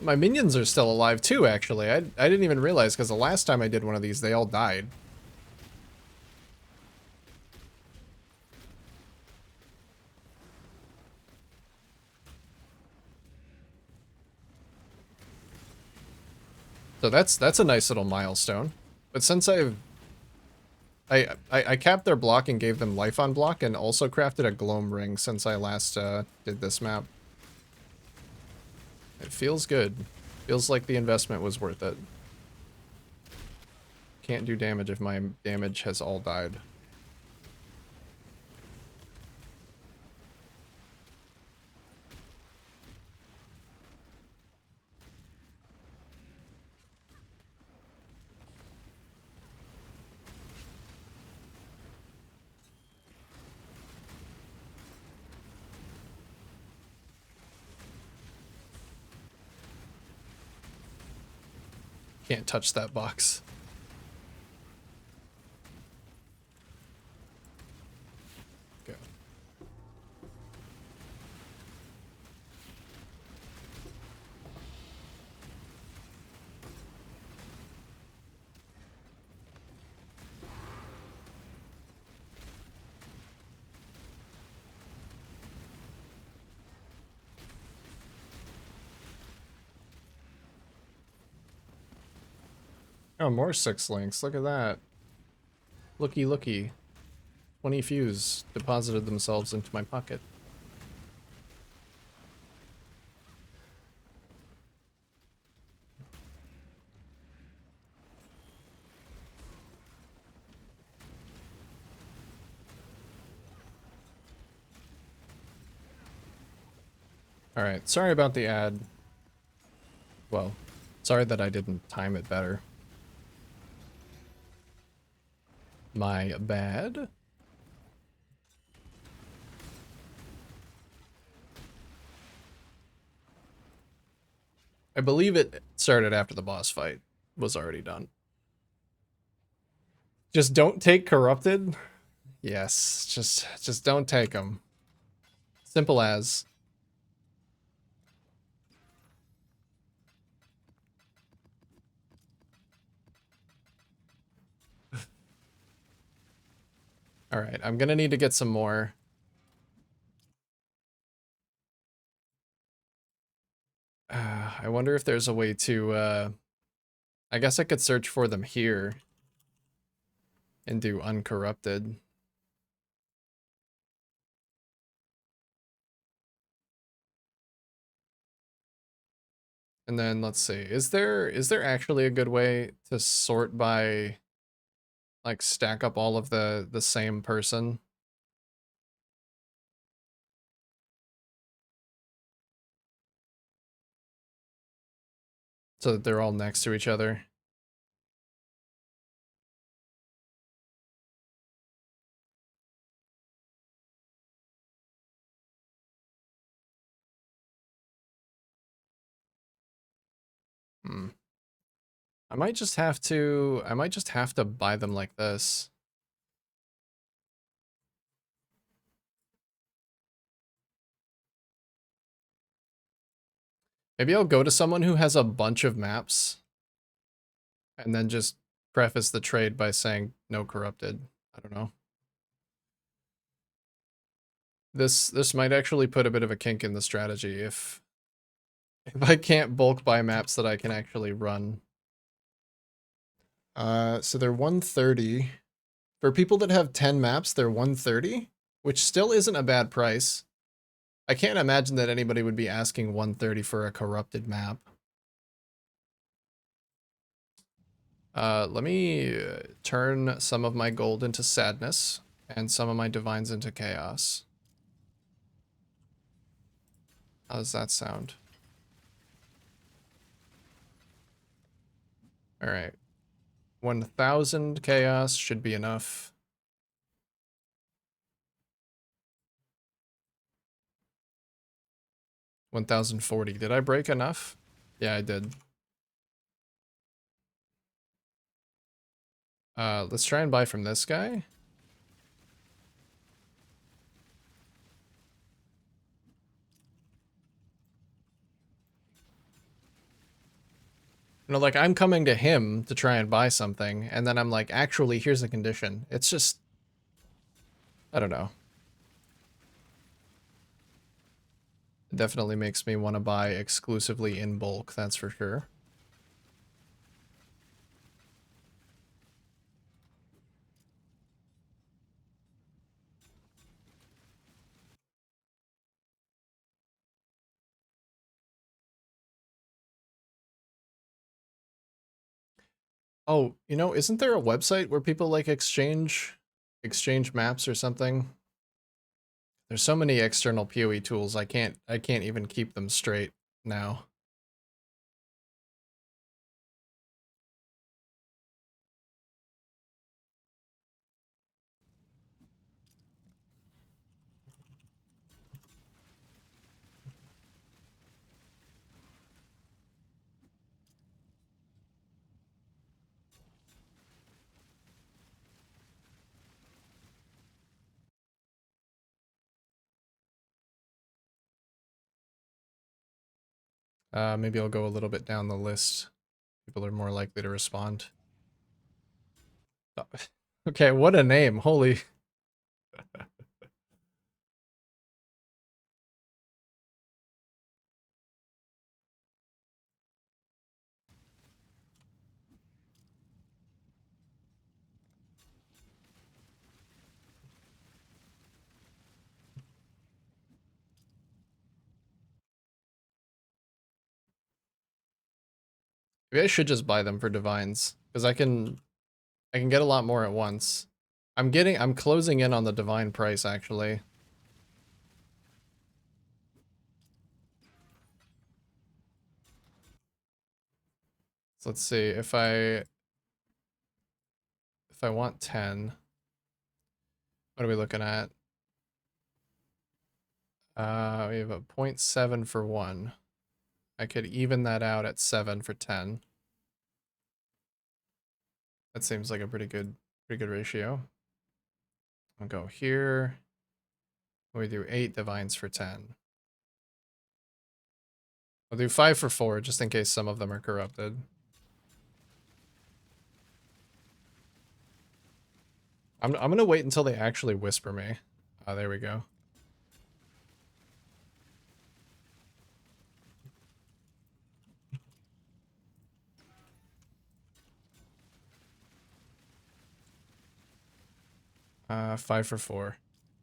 My minions are still alive too, actually. I didn't even realize, because the last time I did one of these, they all died. So that's a nice little milestone. But since I capped their block and gave them life on block, and also crafted a gloam ring since I last did this map. It feels good. Feels like the investment was worth it. Can't do damage if my damage has all died. Can't touch that box. Go. Oh, more 6 links. Look at that. Looky, looky. 20 fuse deposited themselves into my pocket. Alright, sorry about the ad. Well, sorry that I didn't time it better. My bad. I believe it started after the boss fight was already done. Just don't take corrupted. Yes, just don't take them. Simple as. All right, I'm gonna need to get some more. I wonder if there's a way to. I guess I could search for them here and do uncorrupted. And then let's see, is there actually a good way to sort by like stack up all of the same person? So that they're all next to each other. Hmm. I might just have to buy them like this. Maybe I'll go to someone who has a bunch of maps and then just preface the trade by saying no corrupted. I don't know. This might actually put a bit of a kink in the strategy if I can't bulk buy maps that I can actually run. So they're 130. For people that have 10 maps, they're 130, which still isn't a bad price. I can't imagine that anybody would be asking 130 for a corrupted map. Let me turn some of my gold into sadness and some of my divines into chaos. How does that sound? All right. 1,000 chaos should be enough. 1,040. Did I break enough? Yeah, I did. Let's try and buy from this guy. You know, like, I'm coming to him to try and buy something, and then I'm like, actually, here's the condition. It's just... I don't know. It definitely makes me want to buy exclusively in bulk, that's for sure. Oh, you know, isn't there a website where people, like, exchange maps or something? There's so many external PoE tools, I can't even keep them straight now. Maybe I'll go a little bit down the list. People are more likely to respond. Oh, okay, what a name. Holy. Maybe I should just buy them for divines, because I can get a lot more at once. I'm closing in on the divine price actually. So let's see if I want 10. What are we looking at? We have a 0.7 for 1. I could even that out at 7 for 10. That seems like a pretty good ratio. I'll go here. We do 8 divines for 10. I'll do 5 for 4 just in case some of them are corrupted. I'm gonna wait until they actually whisper me. There we go. Uh, 5 for 4.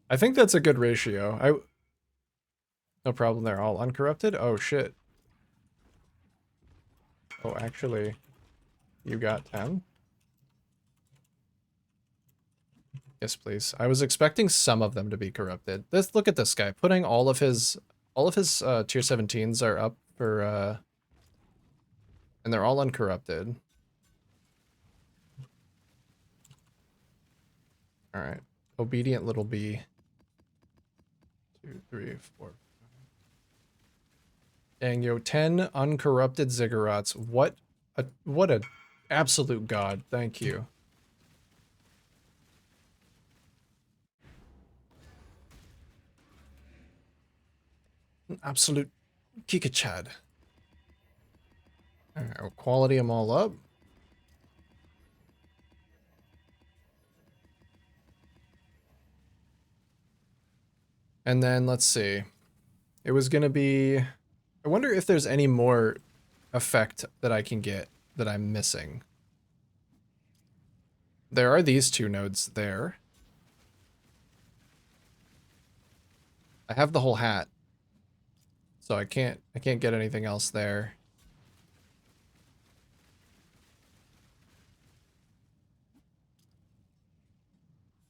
I think that's a good ratio. No problem, they're all uncorrupted? Oh shit. Oh, actually, you got 10? Yes, please. I was expecting some of them to be corrupted. Look at this guy, putting all of his tier 17s are up for and they're all uncorrupted. All right. Obedient little bee. 2, 3, 4. Dang, yo, 10 uncorrupted ziggurats. What a absolute god. Thank you. An absolute kikachad. All right, we'll quality them all up. And then let's see. It was going to be... I wonder if there's any more effect that I can get that I'm missing. There are these 2 nodes there. I have the whole hat. So I can't get anything else there.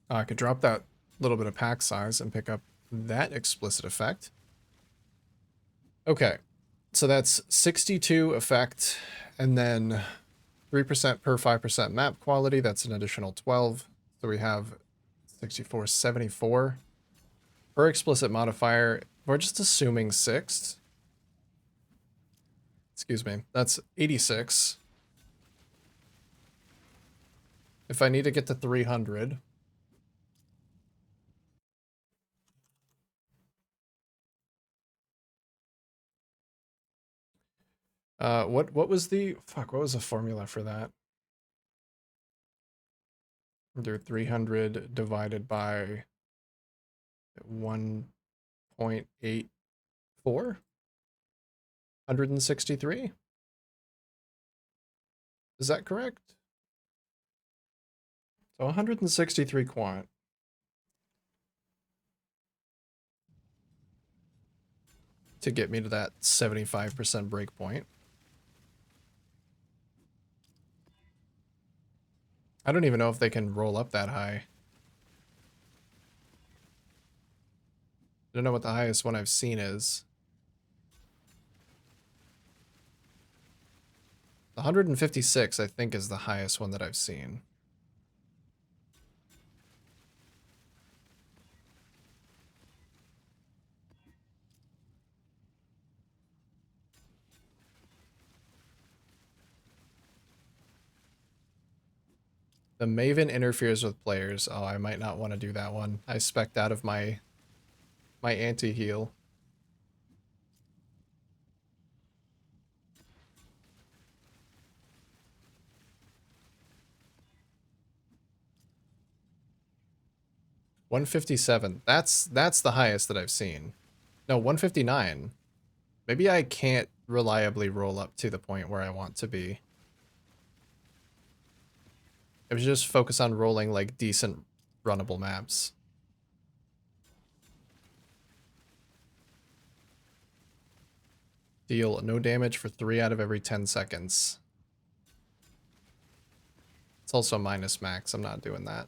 I could drop that little bit of pack size and pick up that explicit effect. Okay, so that's 62 effect, and then 3% per 5% map quality. That's an additional 12. So we have 64, 74. Per explicit modifier, we're just assuming 6. Excuse me, that's 86. If I need to get to 300... what was the what was the formula for that? Do 300 divided by 1.84? 163? Is that correct? So 163 quant. To get me to that 75% breakpoint. I don't even know if they can roll up that high. I don't know what the highest one I've seen is. 156, I think, is the highest one that I've seen. The Maven interferes with players. Oh, I might not want to do that one. I spec'd out of my anti-heal. $157. That's the highest that I've seen. No, 159. Maybe I can't reliably roll up to the point where I want to be. I was just focus on rolling like decent runnable maps. Deal no damage for 3 out of every 10 seconds. It's also minus max. I'm not doing that.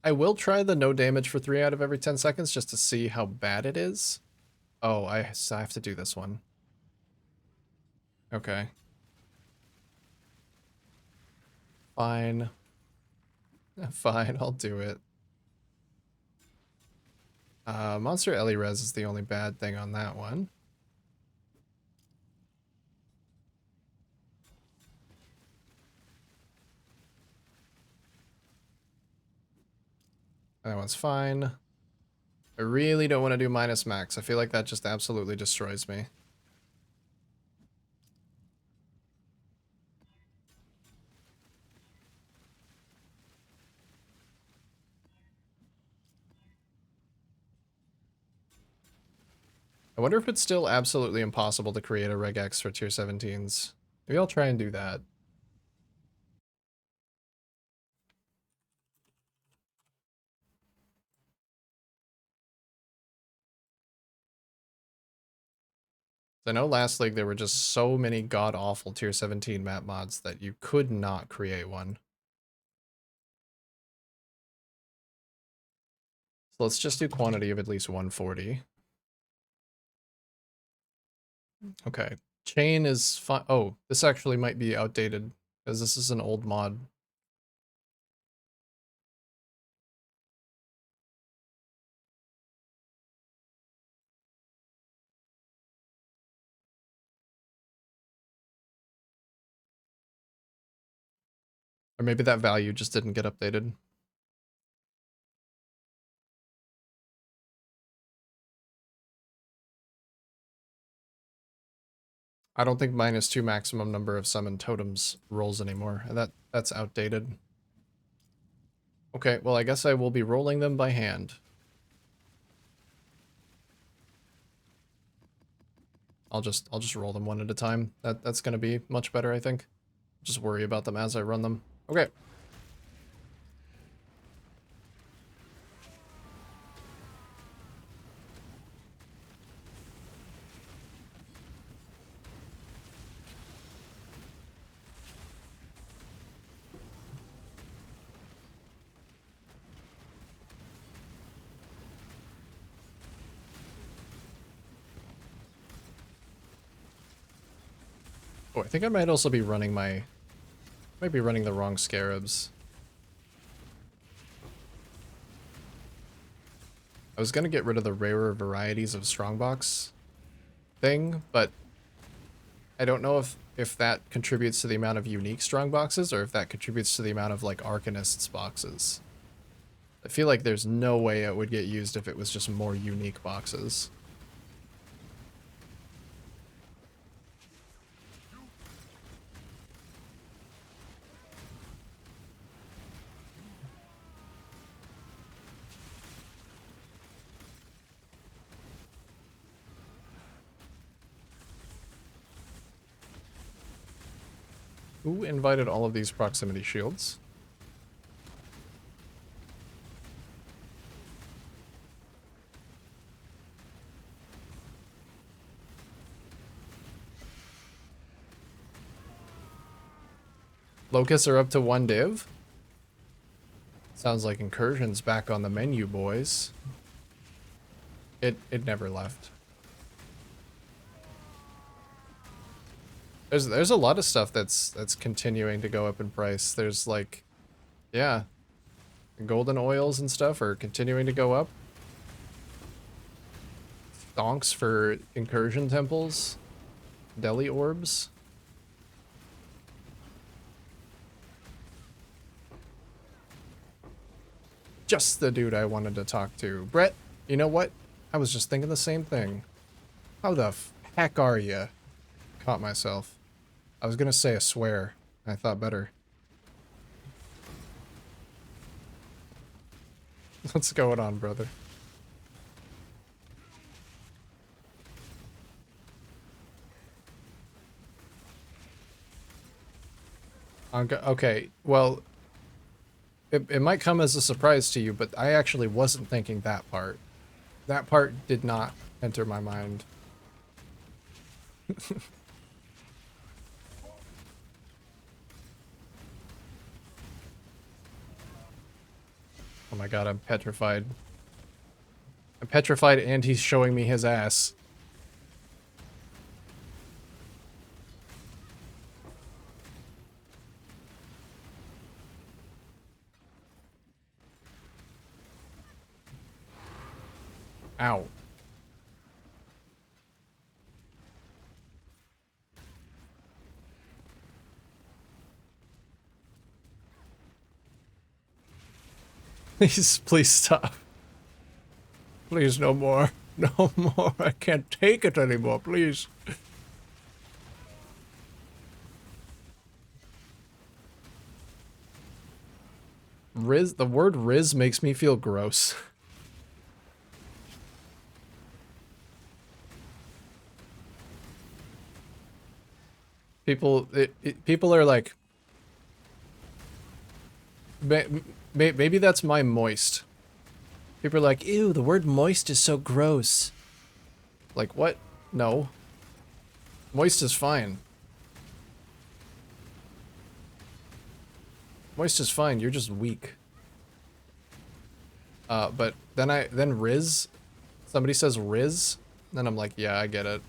I will try the no damage for 3 out of every 10 seconds just to see how bad it is. Oh, I have to do this one. Okay. Fine. Fine, I'll do it. Monster Ellie Res is the only bad thing on that one. That one's fine. I really don't want to do minus max. I feel like that just absolutely destroys me. I wonder if it's still absolutely impossible to create a regex for tier 17s. Maybe I'll try and do that. I know last league there were just so many god-awful tier 17 map mods that you could not create one. So let's just do quantity of at least 140. Okay. Chain is fine. Oh, this actually might be outdated because this is an old mod. Or maybe that value just didn't get updated. I don't think -2 maximum number of summon totems rolls anymore. That's outdated. Okay, well I guess I will be rolling them by hand. I'll just roll them one at a time. That's gonna be much better, I think. Just worry about them as I run them. Okay. Oh, I think I might also be running might be running the wrong scarabs. I was gonna get rid of the rarer varieties of strongbox thing, but I don't know if that contributes to the amount of unique strongboxes or if that contributes to the amount of like Arcanists boxes. I feel like there's no way it would get used if it was just more unique boxes. Who invited all of these proximity shields? Locusts are up to 1 div? Sounds like incursion's back on the menu, boys. It never left. There's a lot of stuff that's continuing to go up in price. There's like, yeah, golden oils and stuff are continuing to go up. Donks for incursion temples, deli orbs. Just the dude I wanted to talk to. Brett, you know what? I was just thinking the same thing. How the heck are you? Caught myself. I was gonna say a swear. I thought better. What's going on, brother? Okay, well, it might come as a surprise to you, but I actually wasn't thinking that part. That part did not enter my mind. Oh my god, I'm petrified. I'm petrified and he's showing me his ass. Ow. Please stop. Please, no more. No more. I can't take it anymore, please. Riz, the word Riz makes me feel gross. People are like, maybe that's my moist. People are like, ew, the word moist is so gross. Like, what? No. Moist is fine. Moist is fine, you're just weak. But then Riz, somebody says Riz, then I'm like, yeah, I get it.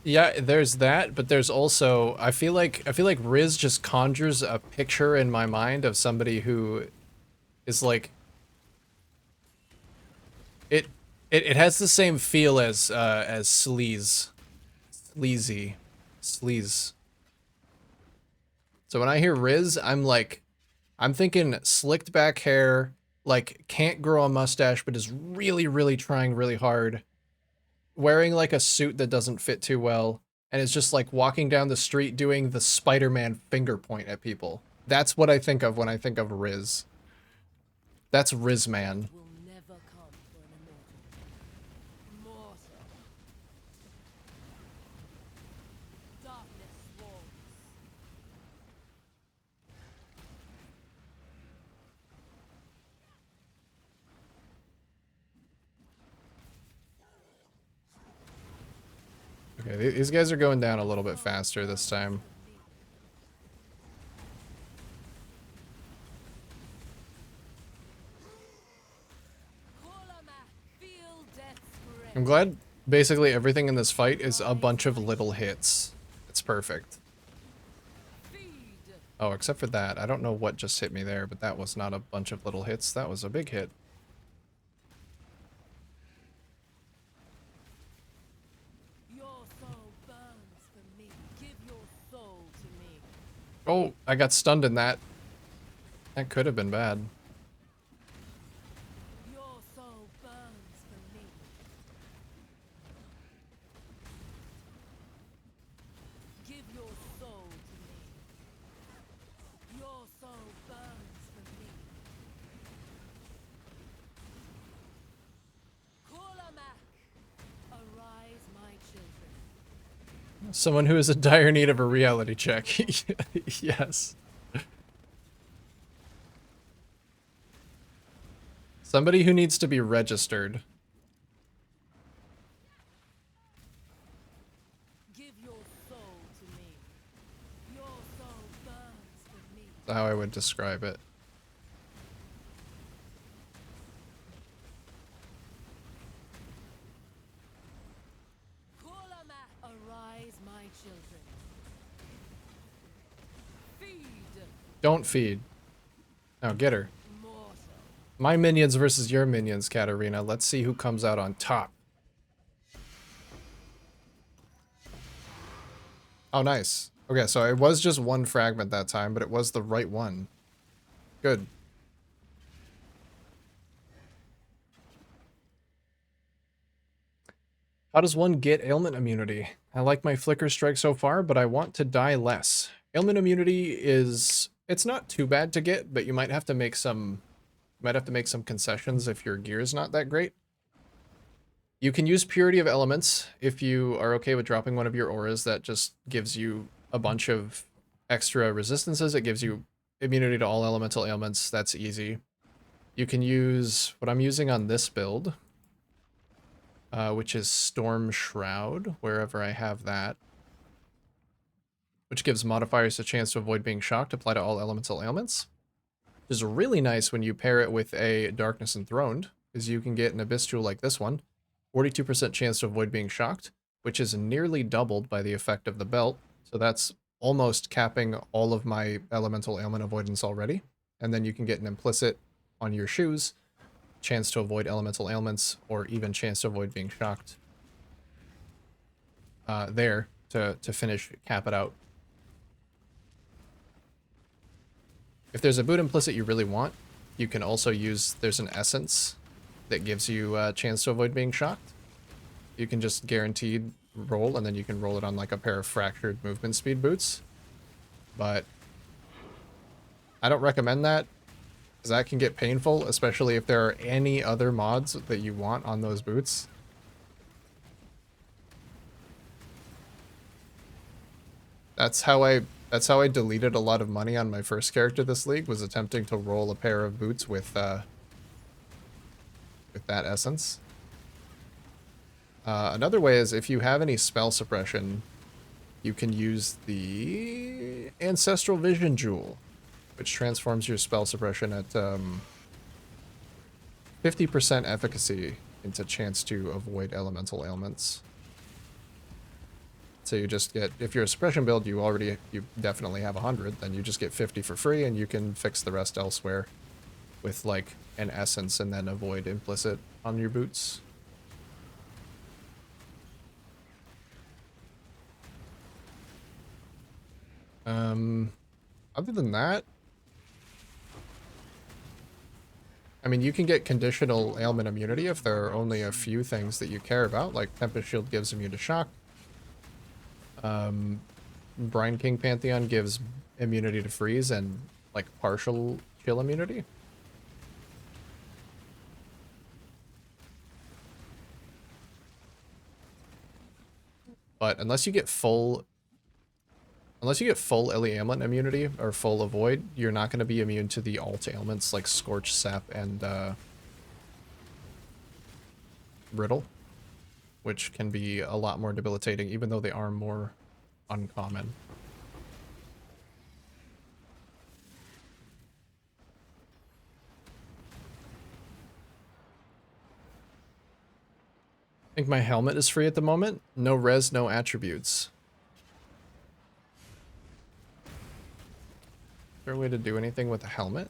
Yeah, there's that, but there's also I feel like Riz just conjures a picture in my mind of somebody who is like it has the same feel as sleaze. Sleazy. Sleaze. So when I hear Riz, I'm thinking slicked back hair, like can't grow a mustache but is really, really trying really hard. Wearing like a suit that doesn't fit too well, and is just like walking down the street doing the Spider-Man finger point at people. That's what I think of when I think of Riz. That's Riz Man. Will never come for an immortal. Mortal. Darkness walls. Okay, these guys are going down a little bit faster this time. I'm glad basically everything in this fight is a bunch of little hits. It's perfect. Oh, except for that. I don't know what just hit me there, but that was not a bunch of little hits. That was a big hit. Oh, I got stunned in that. That could have been bad. Your soul burns for me. Give your soul to me. Your soul burns for me. Kulamak, arise, my children. Someone who is in dire need of a reality check. Yes. Somebody who needs to be registered. Give your soul to me. Your soul burns for me. That's how I would describe it. Kulamak, arise, my children. Feed. Don't feed. Now get her. Mortal. My minions versus your minions, Katarina. Let's see who comes out on top. Oh, nice. Okay, so it was just one fragment that time, but it was the right one. Good. How does one get ailment immunity? I like my flicker strike so far, but I want to die less. Ailment immunity is... it's not too bad to get, but you might have to make some... concessions if your gear is not that great. You can use Purity of Elements if you are okay with dropping one of your auras. That just gives you a bunch of extra resistances. It gives you immunity to all elemental ailments. That's easy. You can use what I'm using on this build, which is Storm Shroud, wherever I have that, which gives modifiers a chance to avoid being shocked, apply to all elemental ailments. Which is really nice when you pair it with a Darkness Enthroned, because you can get an Abyss Jewel like this one, 42% chance to avoid being shocked, which is nearly doubled by the effect of the belt. So that's almost capping all of my elemental ailment avoidance already. And then you can get an implicit on your shoes, chance to avoid elemental ailments, or even chance to avoid being shocked. There to finish, cap it out. If there's a boot implicit you really want, you can also use, there's an essence that gives you a chance to avoid being shocked. You can just guaranteed roll, and then you can roll it on like a pair of fractured movement speed boots. But I don't recommend that, because that can get painful, especially if there are any other mods that you want on those boots. That's how I deleted a lot of money on my first character this league, was attempting to roll a pair of boots with that essence. Another way is if you have any spell suppression, you can use the Ancestral Vision Jewel, which transforms your spell suppression at 50% efficacy into chance to avoid elemental ailments. So you just get, if you're a suppression build, you definitely have 100, then you just get 50 for free, and you can fix the rest elsewhere with like an essence and then avoid implicit on your boots. Other than that, I mean, you can get conditional ailment immunity if there are only a few things that you care about, like Tempest Shield gives immune to shock. Brine King Pantheon gives immunity to freeze and like partial chill immunity. But unless you get full Illy Amulet immunity or full Avoid, you're not going to be immune to the alt ailments like Scorch, Sap, and Riddle, which can be a lot more debilitating, even though they are more uncommon. I think my helmet is free at the moment. No res, no attributes. Is there a way to do anything with the helmet?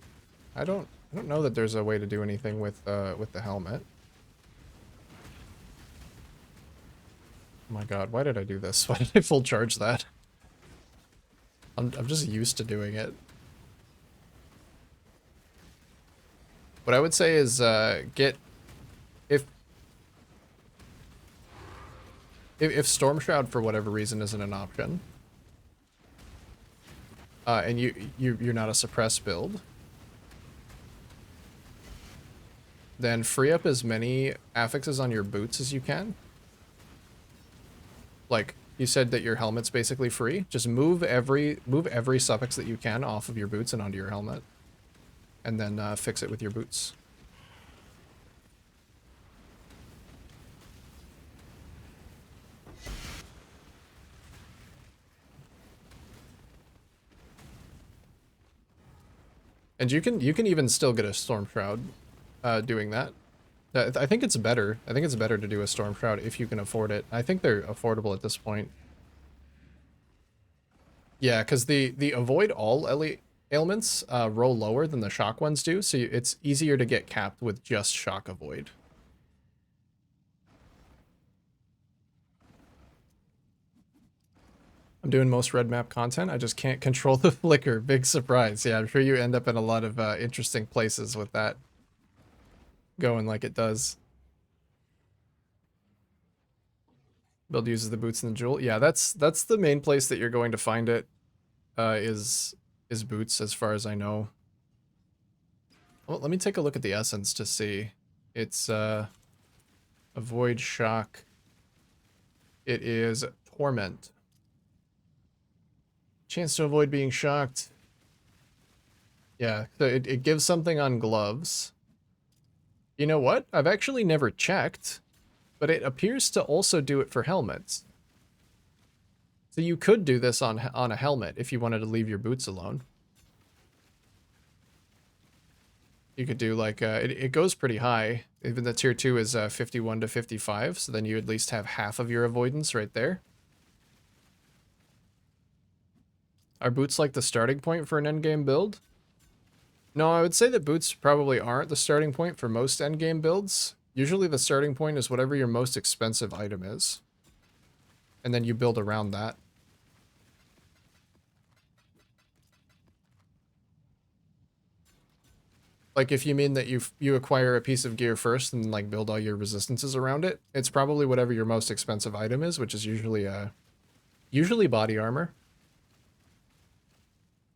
I don't know that there's a way to do anything with the helmet. Oh my god, why did I do this? Why did I full charge that? I'm just used to doing it. What I would say is get if Storm Shroud for whatever reason isn't an option, and you're not a suppressed build, then free up as many affixes on your boots as you can. Like you said that your helmet's basically free. Just move every suffix that you can off of your boots and onto your helmet, and then fix it with your boots. And you can even still get a Storm Shroud doing that. I think it's better. I think it's better to do a Storm Shroud if you can afford it. I think they're affordable at this point. Yeah, because the avoid all ailments roll lower than the shock ones do, so it's easier to get capped with just shock avoid. I'm doing most red map content. I just can't control the flicker. Big surprise. Yeah, I'm sure you end up in a lot of interesting places with that going like it does. Build uses the boots and the jewel. Yeah, that's the main place that you're going to find it. Is boots, as far as I know. Well, let me take a look at the essence to see. It's Avoid shock. It is torment. Chance to avoid being shocked. Yeah, so it gives something on gloves. You know what? I've actually never checked, but it appears to also do it for helmets. So you could do this on a helmet if you wanted to leave your boots alone. You could do like, it goes pretty high. Even the tier 2 is 51 to 55, so then you at least have half of your avoidance right there. Are boots like the starting point for an endgame build? No, I would say that boots probably aren't the starting point for most endgame builds. Usually the starting point is whatever your most expensive item is. And then you build around that. Like if you mean that you acquire a piece of gear first and like build all your resistances around it, it's probably whatever your most expensive item is, which is usually body armor.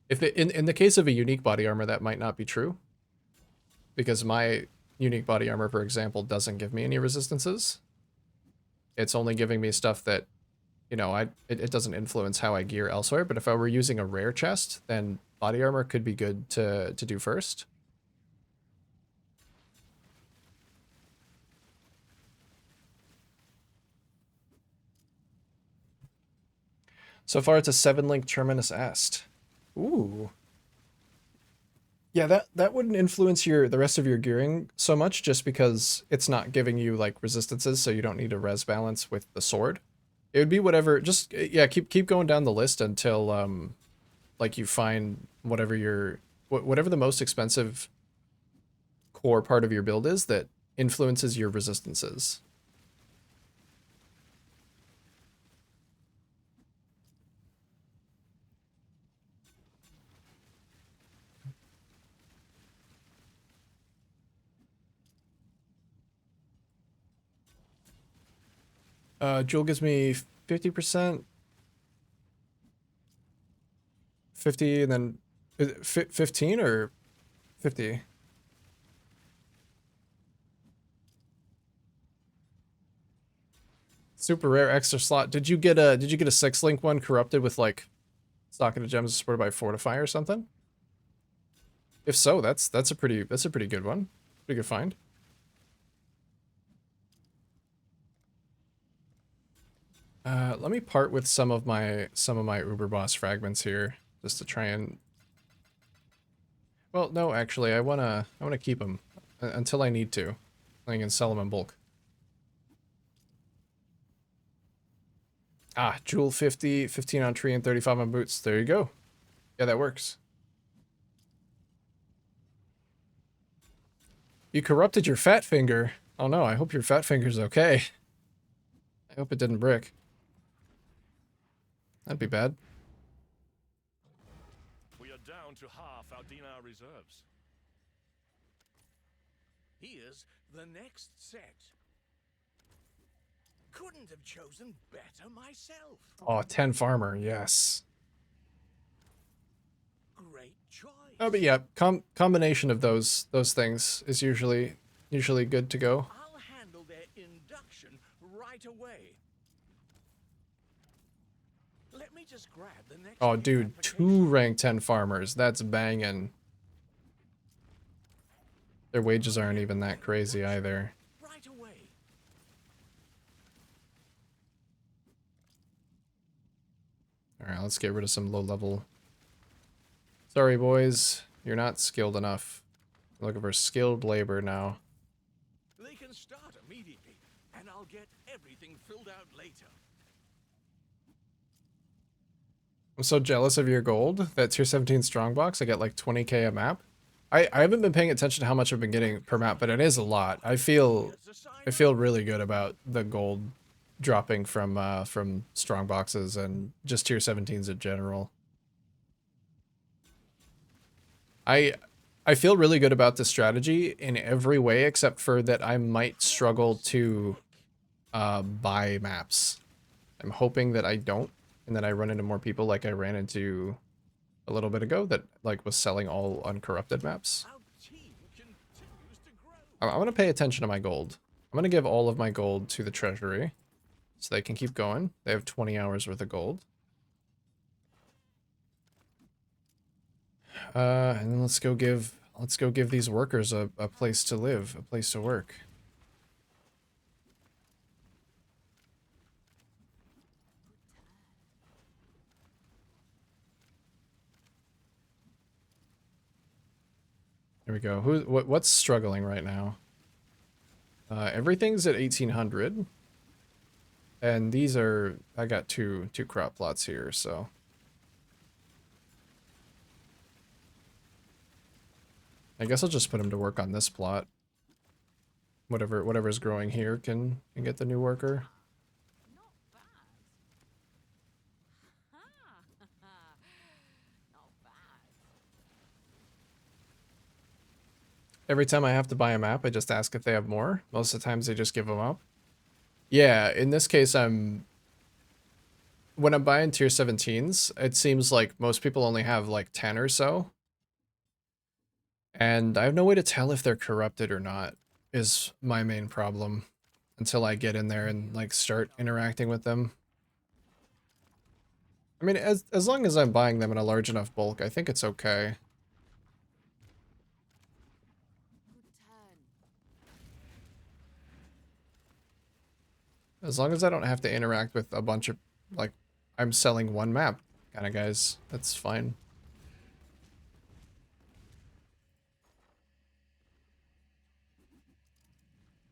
If it, in the case of a unique body armor, that might not be true. Because my unique body armor, for example, doesn't give me any resistances. It's only giving me stuff that, you know, it doesn't influence how I gear elsewhere. But if I were using a rare chest, then body armor could be good to do first. So far, it's a 7-link terminus est. Ooh. Yeah, that wouldn't influence the rest of your gearing so much, just because it's not giving you like resistances, so you don't need a res balance with the sword. It would be whatever. Just yeah, keep going down the list until like you find whatever the most expensive core part of your build is that influences your resistances. Jewel gives me 50%, 50, and then 15 or 50? Super rare extra slot. Did you get a 6-link one corrupted with like socket of gems supported by Fortify or something? If so, that's a pretty good one. Pretty good find. Let me part with some of my Uber Boss fragments here just to try and. Well, no, actually, I wanna keep them until I need to. I can sell them in bulk. Ah, Jewel 50, 15 on tree, and 35 on boots. There you go. Yeah, that works. You corrupted your fat finger. Oh no, I hope your fat finger's okay. I hope it didn't brick. That'd be bad. We are down to half our dinar reserves. Here's the next set. Couldn't have chosen better myself. Oh, 10 farmer, yes. Great choice. Oh, but yeah, combination of those things is usually good to go. I'll handle their induction right away. Let me just grab the next. Oh, dude, 2 rank 10 farmers. That's banging. Their wages aren't even that crazy either. Right away. All right, let's get rid of some low level. Sorry, boys, you're not skilled enough. I'm looking for skilled labor now. They can start immediately, and I'll get everything filled out later. I'm so jealous of your gold. That tier 17 strongbox, I get like 20k a map. I haven't been paying attention to how much I've been getting per map, but it is a lot. I feel really good about the gold dropping from strong boxes and just tier 17s in general. I feel really good about this strategy in every way except for that I might struggle to buy maps. I'm hoping that I don't, and that I run into more people like I ran into a little bit ago that like was selling all uncorrupted maps. Our team continues to grow. I want to pay attention to my gold. I'm gonna give all of my gold to the treasury so they can keep going. They have 20 hours worth of gold. And then let's go give these workers a place to live, a place to work. There we go. What's struggling right now? Everything's at 1800. And these are, I got two crop plots here, so. I guess I'll just put him to work on this plot. Whatever's growing here can get the new worker. Not bad. Not bad. Every time I have to buy a map, I just ask if they have more. Most of the times they just give them up. Yeah, in this case, when I'm buying tier 17s, it seems like most people only have like 10 or so. And I have no way to tell if they're corrupted or not, is my main problem. Until I get in there and like start interacting with them. I mean, as long as I'm buying them in a large enough bulk, I think it's okay. Good turn. As long as I don't have to interact with a bunch of, like, I'm selling one map kind of guys, that's fine.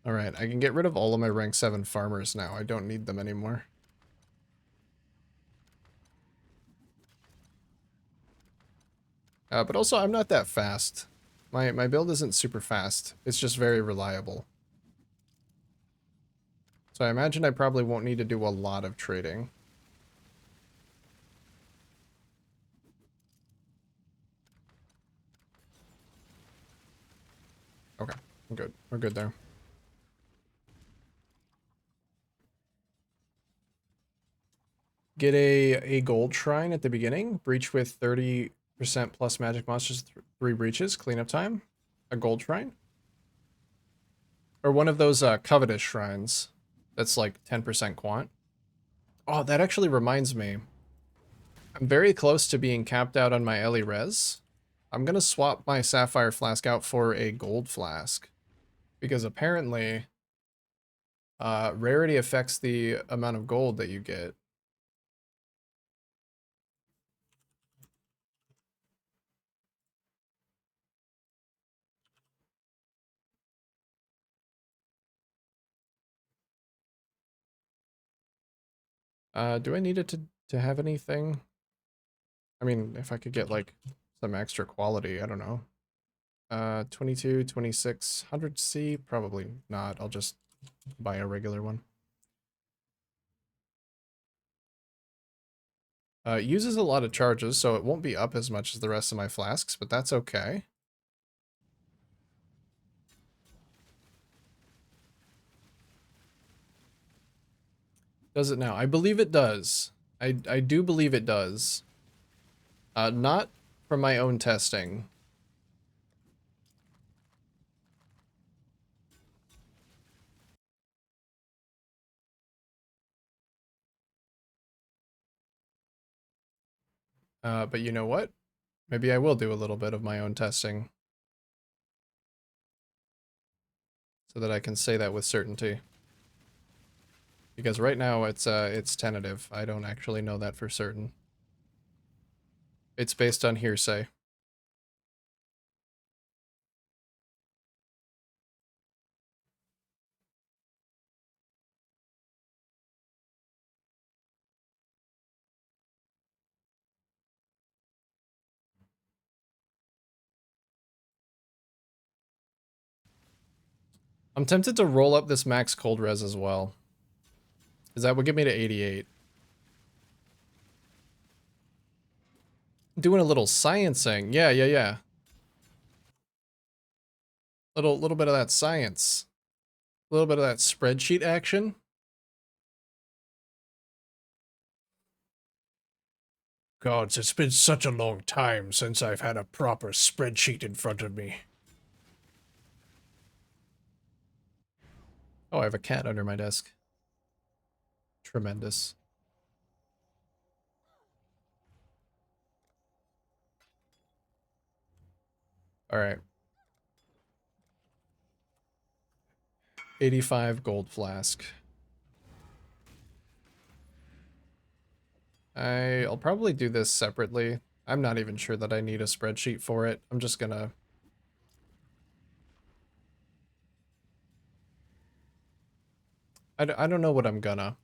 Alright, I can get rid of all of my rank 7 farmers now. I don't need them anymore. But also, I'm not that fast. My build isn't super fast. It's just very reliable. So I imagine I probably won't need to do a lot of trading. Okay, I'm good. We're good there. Get a gold shrine at the beginning. Breach with 30% plus magic monsters, 3 breaches, cleanup time. A gold shrine. Or one of those covetous shrines that's like 10% quant. Oh, that actually reminds me. I'm very close to being capped out on my Ellie res. I'm going to swap my sapphire flask out for a gold flask. Because apparently, rarity affects the amount of gold that you get. Do I need it to have anything? I mean, if I could get like some extra quality, I don't know. 22, 26, 100C, probably not. I'll just buy a regular one. It uses a lot of charges, so it won't be up as much as the rest of my flasks, but that's okay. Does it now? I believe it does. I do believe it does. Not from my own testing. But you know what? Maybe I will do a little bit of my own testing. So that I can say that with certainty. Because right now it's tentative. I don't actually know that for certain. It's based on hearsay. I'm tempted to roll up this max cold res as well. Because that would get me to 88. Doing a little sciencing. Yeah. Little bit of that science. A little bit of that spreadsheet action. God, it's been such a long time since I've had a proper spreadsheet in front of me. Oh, I have a cat under my desk. Tremendous. All right. 85 gold flask. I'll probably do this separately. I'm not even sure that I need a spreadsheet for it. I'm just gonna... I don't know what I'm gonna.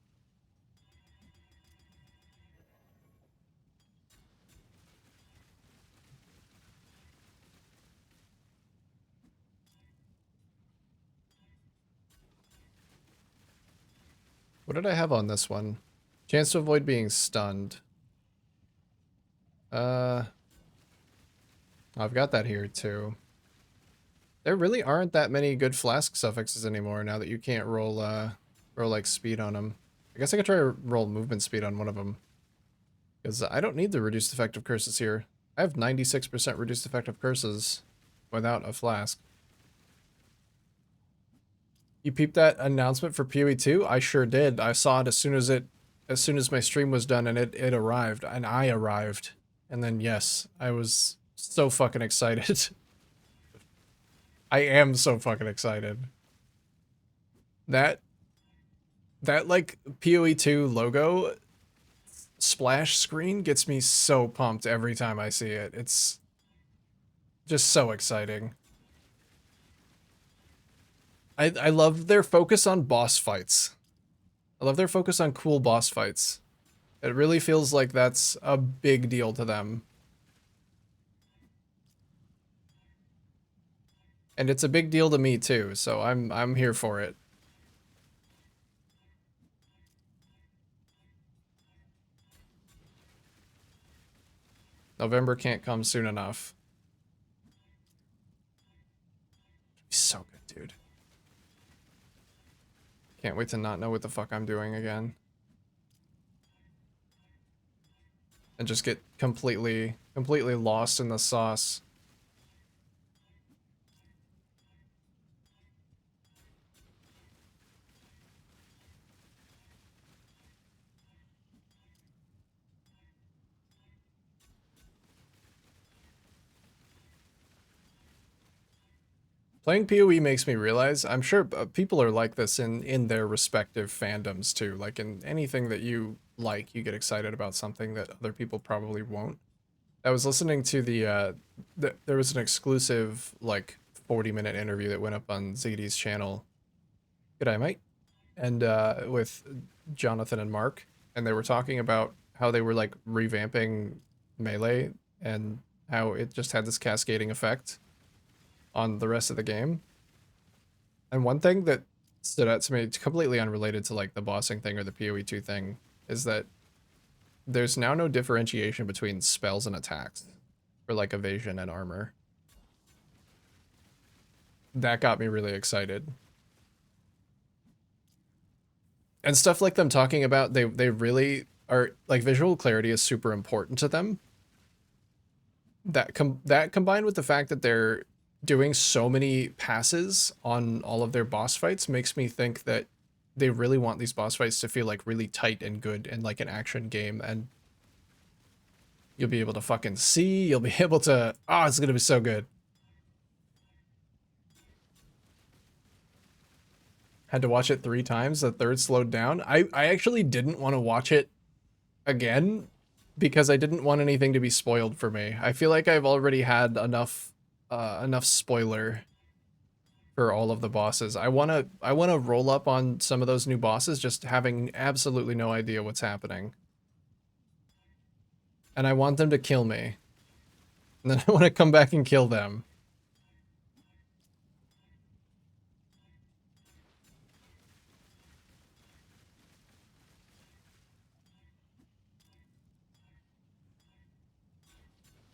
What did I have on this one? Chance to avoid being stunned. I've got that here too. There really aren't that many good flask suffixes anymore now that you can't roll like speed on them. I guess I could try to roll movement speed on one of them. Because I don't need the reduced effective curses here. I have 96% reduced effective curses without a flask. You peeped that announcement for PoE 2? I sure did. I saw it as soon as my stream was done and it arrived and I arrived. And then yes, I was so fucking excited. I am so fucking excited. That like PoE 2 logo splash screen gets me so pumped every time I see it. It's just so exciting. I love their focus on boss fights. I love their focus on cool boss fights. It really feels like that's a big deal to them. And it's a big deal to me too, so I'm here for it. November can't come soon enough. So good, dude. Can't wait to not know what the fuck I'm doing again. And just get completely lost in the sauce. Playing PoE makes me realize, I'm sure people are like this in their respective fandoms too. Like in anything that you like, you get excited about something that other people probably won't. I was listening to there was an exclusive like 40-minute interview that went up on ZD's channel. G'day, mate. And with Jonathan and Mark, and they were talking about how they were like revamping Melee and how it just had this cascading effect on the rest of the game. And one thing that stood out to me, completely unrelated to like the bossing thing or the PoE 2 thing, is that there's now no differentiation between spells and attacks for like evasion and armor. That got me really excited. And stuff like them talking about they really are like visual clarity is super important to them. That combined with the fact that they're doing so many passes on all of their boss fights makes me think that they really want these boss fights to feel like really tight and good and like an action game, and you'll be able to fucking see, you'll be able to, oh, it's gonna be so good. Had to watch it 3 times, the third slowed down. I actually didn't want to watch it again because I didn't want anything to be spoiled for me. I feel like I've already had enough spoiler for all of the bosses. I wanna roll up on some of those new bosses just having absolutely no idea what's happening. And I want them to kill me. And then I want to come back and kill them.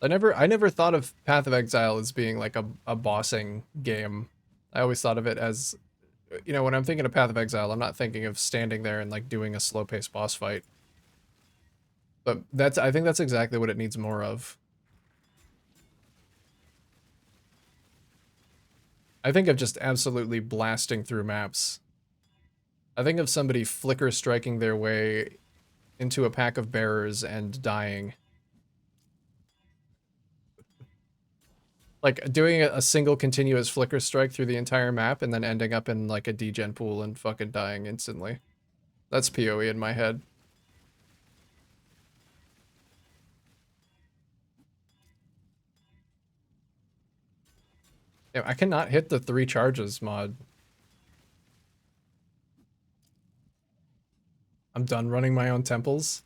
I never thought of Path of Exile as being like a bossing game. I always thought of it as, you know, when I'm thinking of Path of Exile, I'm not thinking of standing there and like doing a slow-paced boss fight. But I think that's exactly what it needs more of. I think of just absolutely blasting through maps I think of somebody flicker striking their way into a pack of bearers and dying. Like doing a single continuous flicker strike through the entire map and then ending up in like a degen pool and fucking dying instantly. That's PoE in my head. Yeah, I cannot hit the 3 charges mod. I'm done running my own temples.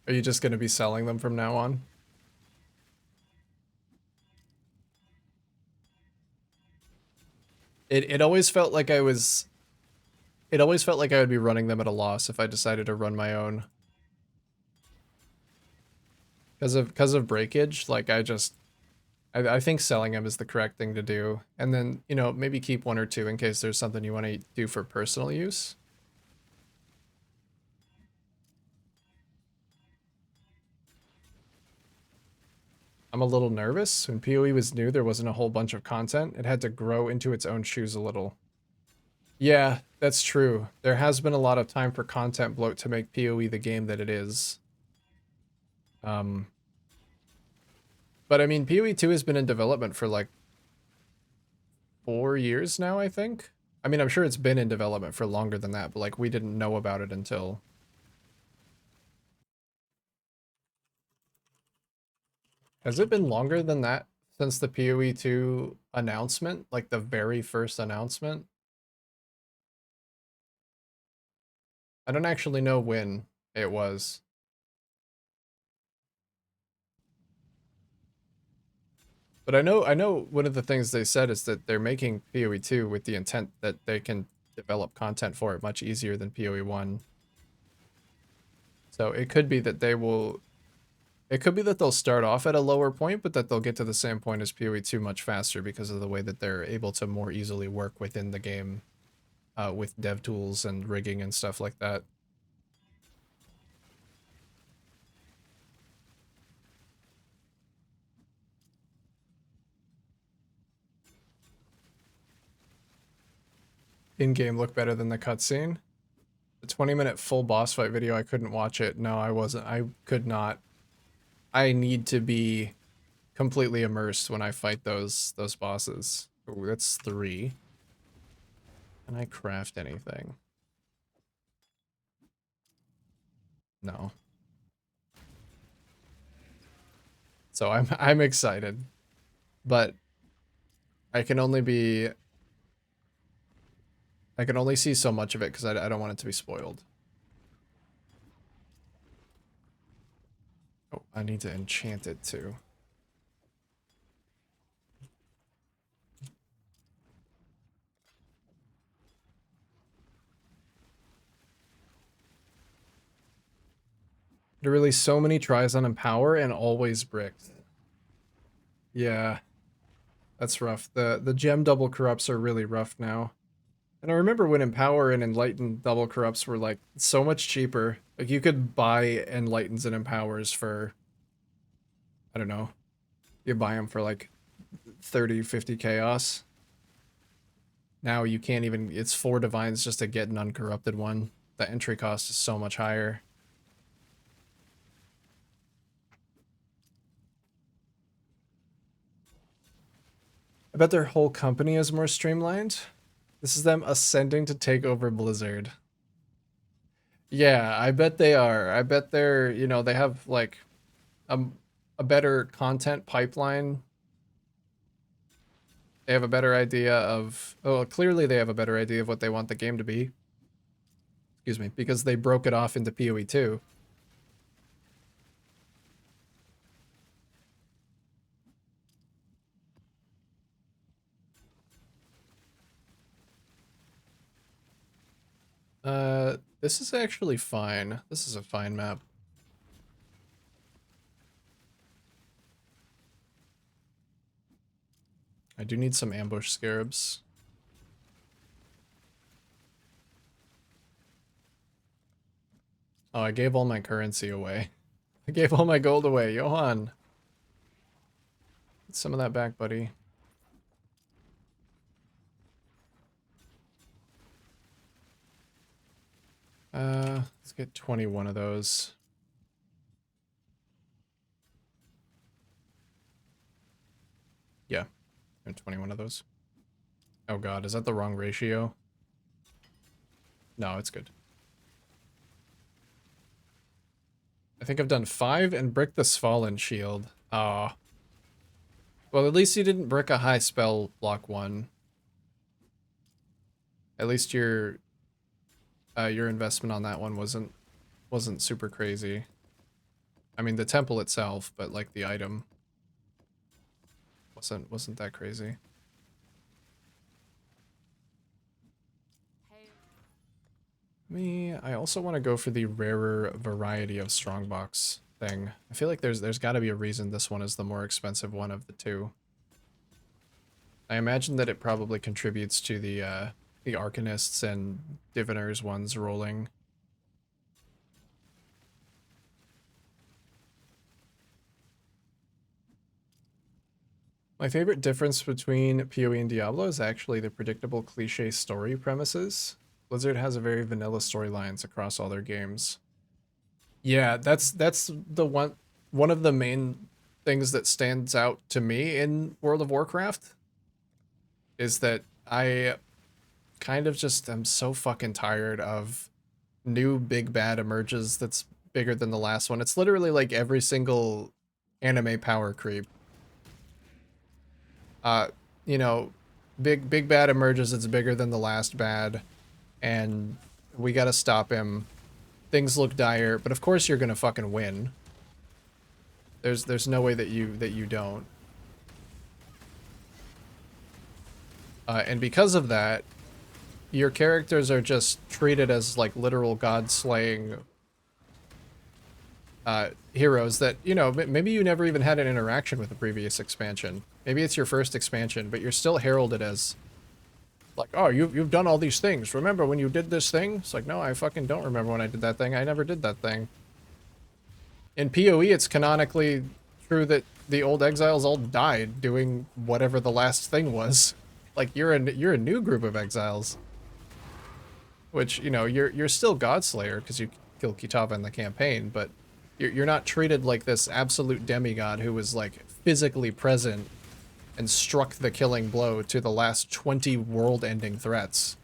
Are you just going to be selling them from now on? It always felt like I was... It always felt like I would be running them at a loss if I decided to run my own. Because of breakage, like I think selling them is the correct thing to do. And then, you know, maybe keep 1 or 2 in case there's something you want to do for personal use. I'm a little nervous. When PoE was new, there wasn't a whole bunch of content. It had to grow into its own shoes a little. Yeah, that's true. There has been a lot of time for content bloat to make PoE the game that it is. But I mean, PoE 2 has been in development for like 4 years now, I think. I mean, I'm sure it's been in development for longer than that, but like we didn't know about it until... Has it been longer than that since the PoE 2 announcement? Like the very first announcement? I don't actually know when it was. But I know one of the things they said is that they're making PoE 2 with the intent that they can develop content for it much easier than PoE 1. So it could be that they will... It could be that they'll start off at a lower point, but that they'll get to the same point as PoE 2 much faster because of the way that they're able to more easily work within the game with dev tools and rigging and stuff like that. In-game look better than the cutscene. The 20-minute full boss fight video, I couldn't watch it. No, I wasn't. I could not. I need to be completely immersed when I fight those bosses. Ooh, that's 3. Can I craft anything? No. So I'm excited, but I can only see so much of it because I don't want it to be spoiled. Oh, I need to enchant it too. There really so many tries on Empower and always bricked. Yeah, that's rough. The gem double corrupts are really rough now. And I remember when Empower and Enlightened double corrupts were like so much cheaper. Like you could buy Enlightens and Empowers for, I don't know, you buy them for like 30, 50 chaos. Now you can't even, it's 4 divines just to get an uncorrupted one. The entry cost is so much higher. I bet their whole company is more streamlined. This is them ascending to take over Blizzard. Yeah, I bet they are. I bet they're, you know, they have like a better content pipeline. They have a better idea of, oh, clearly they have a better idea of what they want the game to be. Excuse me, because they broke it off into PoE 2. This is actually fine. This is a fine map. I do need some ambush scarabs. Oh, I gave all my currency away. I gave all my gold away. Johan. Get some of that back, buddy. Let's get 21 of those. Yeah, and 21 of those. Oh god, is that the wrong ratio? No, it's good. I think I've done 5 and brick this fallen shield. Ah. Well, at least you didn't brick a high spell block one. At least your investment on that one wasn't super crazy. I mean, the temple itself, but like the item wasn't that crazy. I also want to go for the rarer variety of strongbox thing. I feel like there's got to be a reason this one is the more expensive one of the two. I imagine that it probably contributes to the Arcanists and Diviners ones rolling. My favorite difference between PoE and Diablo is actually the predictable cliche story premises. Blizzard has a very vanilla storylines across all their games. Yeah, that's the one of the main things that stands out to me in World of Warcraft is that I kind of just am so fucking tired of new big bad emerges that's bigger than the last one. It's literally like every single anime power creep. You know, big bad emerges that's bigger than the last bad, and we gotta stop him. Things look dire, but of course you're gonna fucking win. There's no way that you don't. And because of that, your characters are just treated as like literal god-slaying heroes that, you know, maybe you never even had an interaction with the previous expansion. Maybe it's your first expansion, but you're still heralded as like, oh, you've done all these things. Remember when you did this thing? It's like, no, I fucking don't remember when I did that thing. I never did that thing. In PoE, it's canonically true that the old exiles all died doing whatever the last thing was. Like, you're a new group of exiles. Which, you know, you're still Godslayer because you kill Kitava in the campaign, but you're not treated like this absolute demigod who was like physically present and struck the killing blow to the last 20 world-ending threats.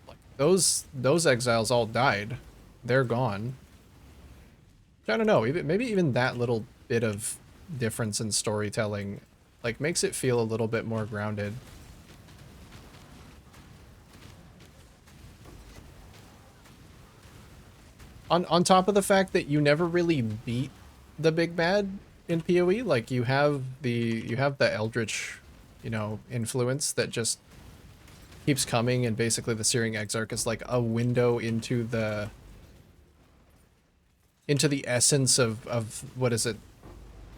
Like, those exiles all died. They're gone. I don't know, maybe even that little bit of difference in storytelling like makes it feel a little bit more grounded. On top of the fact that you never really beat the big bad in PoE, like you have the Eldritch, you know, influence that just keeps coming, and basically the Searing Exarch is like a window into the essence of what is it?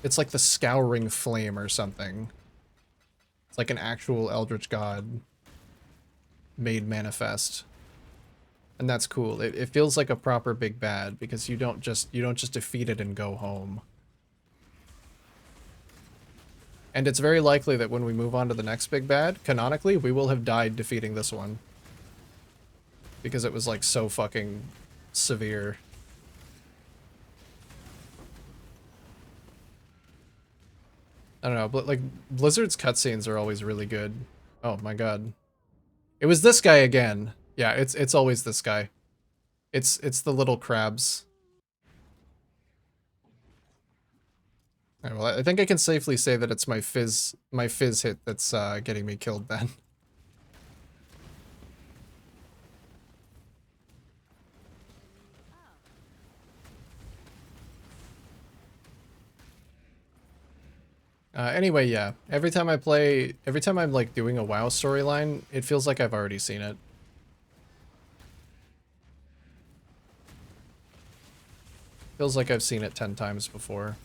It's like the Scouring Flame or something. It's like an actual Eldritch god made manifest. And that's cool. It feels like a proper big bad because you don't just defeat it and go home. And it's very likely that when we move on to the next big bad, canonically, we will have died defeating this one. Because it was like so fucking severe. I don't know, but like Blizzard's cutscenes are always really good. Oh my god. It was this guy again. Yeah, it's always this guy. It's the little crabs. Alright, well, I think I can safely say that it's my fizz hit that's getting me killed then. Anyway, yeah. Every time I'm like doing a WoW storyline, it feels like I've already seen it. Feels like I've seen it 10 times before.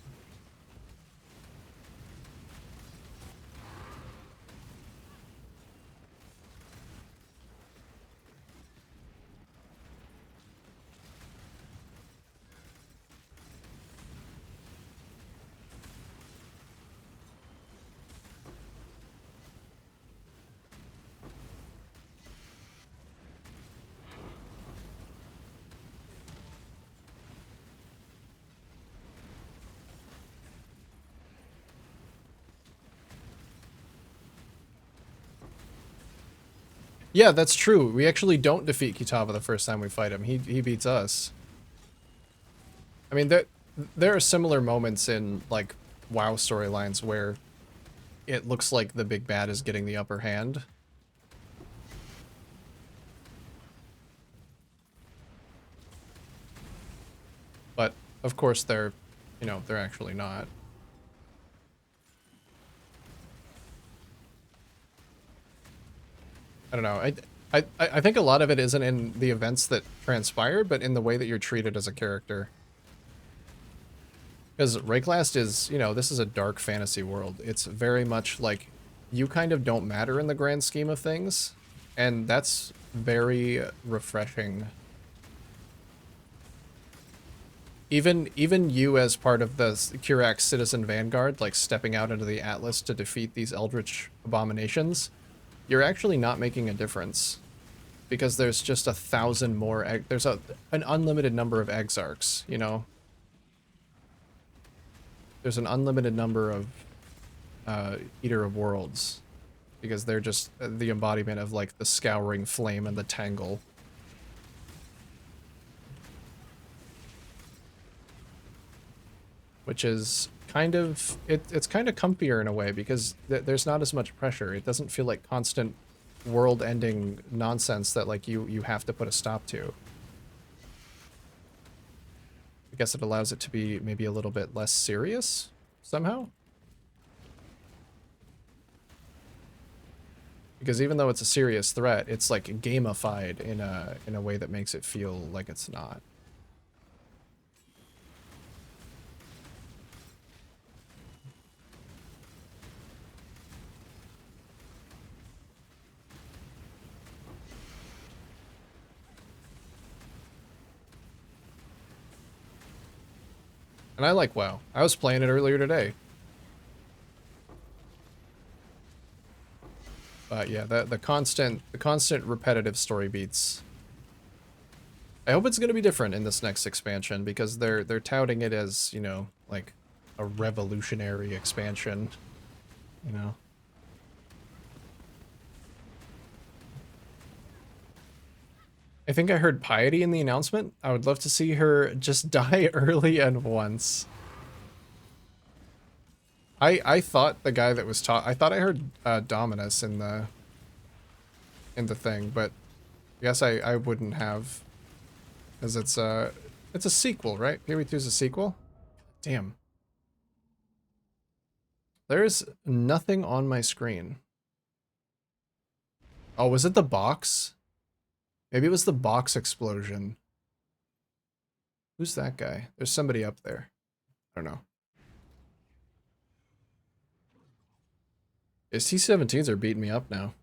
Yeah, that's true. We actually don't defeat Kitava the first time we fight him. He beats us. I mean, there are similar moments in, like, WoW storylines where it looks like the big bad is getting the upper hand. But, of course, they're actually not. I don't know. I think a lot of it isn't in the events that transpire, but in the way that you're treated as a character. Because Rayclast is, this is a dark fantasy world. It's very much like you kind of don't matter in the grand scheme of things, and that's very refreshing. Even you as part of the Kirax Citizen Vanguard, like stepping out into the Atlas to defeat these eldritch abominations, you're actually not making a difference. Because there's just 1,000 more, there's an unlimited number of Exarchs, There's an unlimited number of Eater of Worlds. Because they're just the embodiment of, like, the Scouring Flame and the Tangle. Which is kind of, it's kind of comfier in a way, because there's not as much pressure. It doesn't feel like constant world-ending nonsense that, like, you have to put a stop to. I guess it allows it to be maybe a little bit less serious, somehow? Because even though it's a serious threat, it's, like, gamified in a way that makes it feel like it's not. And I like WoW. I was playing it earlier today. But yeah, the constant repetitive story beats. I hope it's gonna be different in this next expansion, because they're touting it as, like a revolutionary expansion. I think I heard Piety in the announcement. I would love to see her just die early and once. I thought the guy that was I thought I heard Dominus in the thing, but I guess I wouldn't have, because it's a sequel, right? PoE2 is a sequel. Damn. There's nothing on my screen. Oh, was it the box? Maybe it was the box explosion. Who's that guy? There's somebody up there. I don't know. His T17s are beating me up now.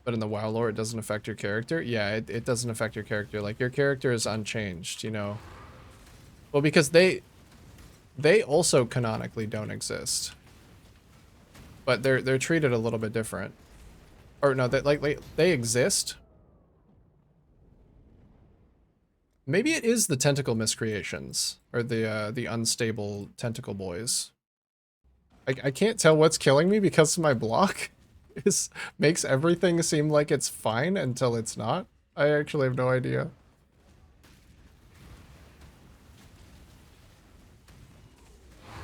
But in the WoW lore, it doesn't affect your character? Yeah, it doesn't affect your character. Like, your character is unchanged, Well, because they also canonically don't exist. But they're treated a little bit different. Or no, they exist. Maybe it is the tentacle miscreations, or the unstable tentacle boys. I can't tell what's killing me because my block makes everything seem like it's fine until it's not. I actually have no idea.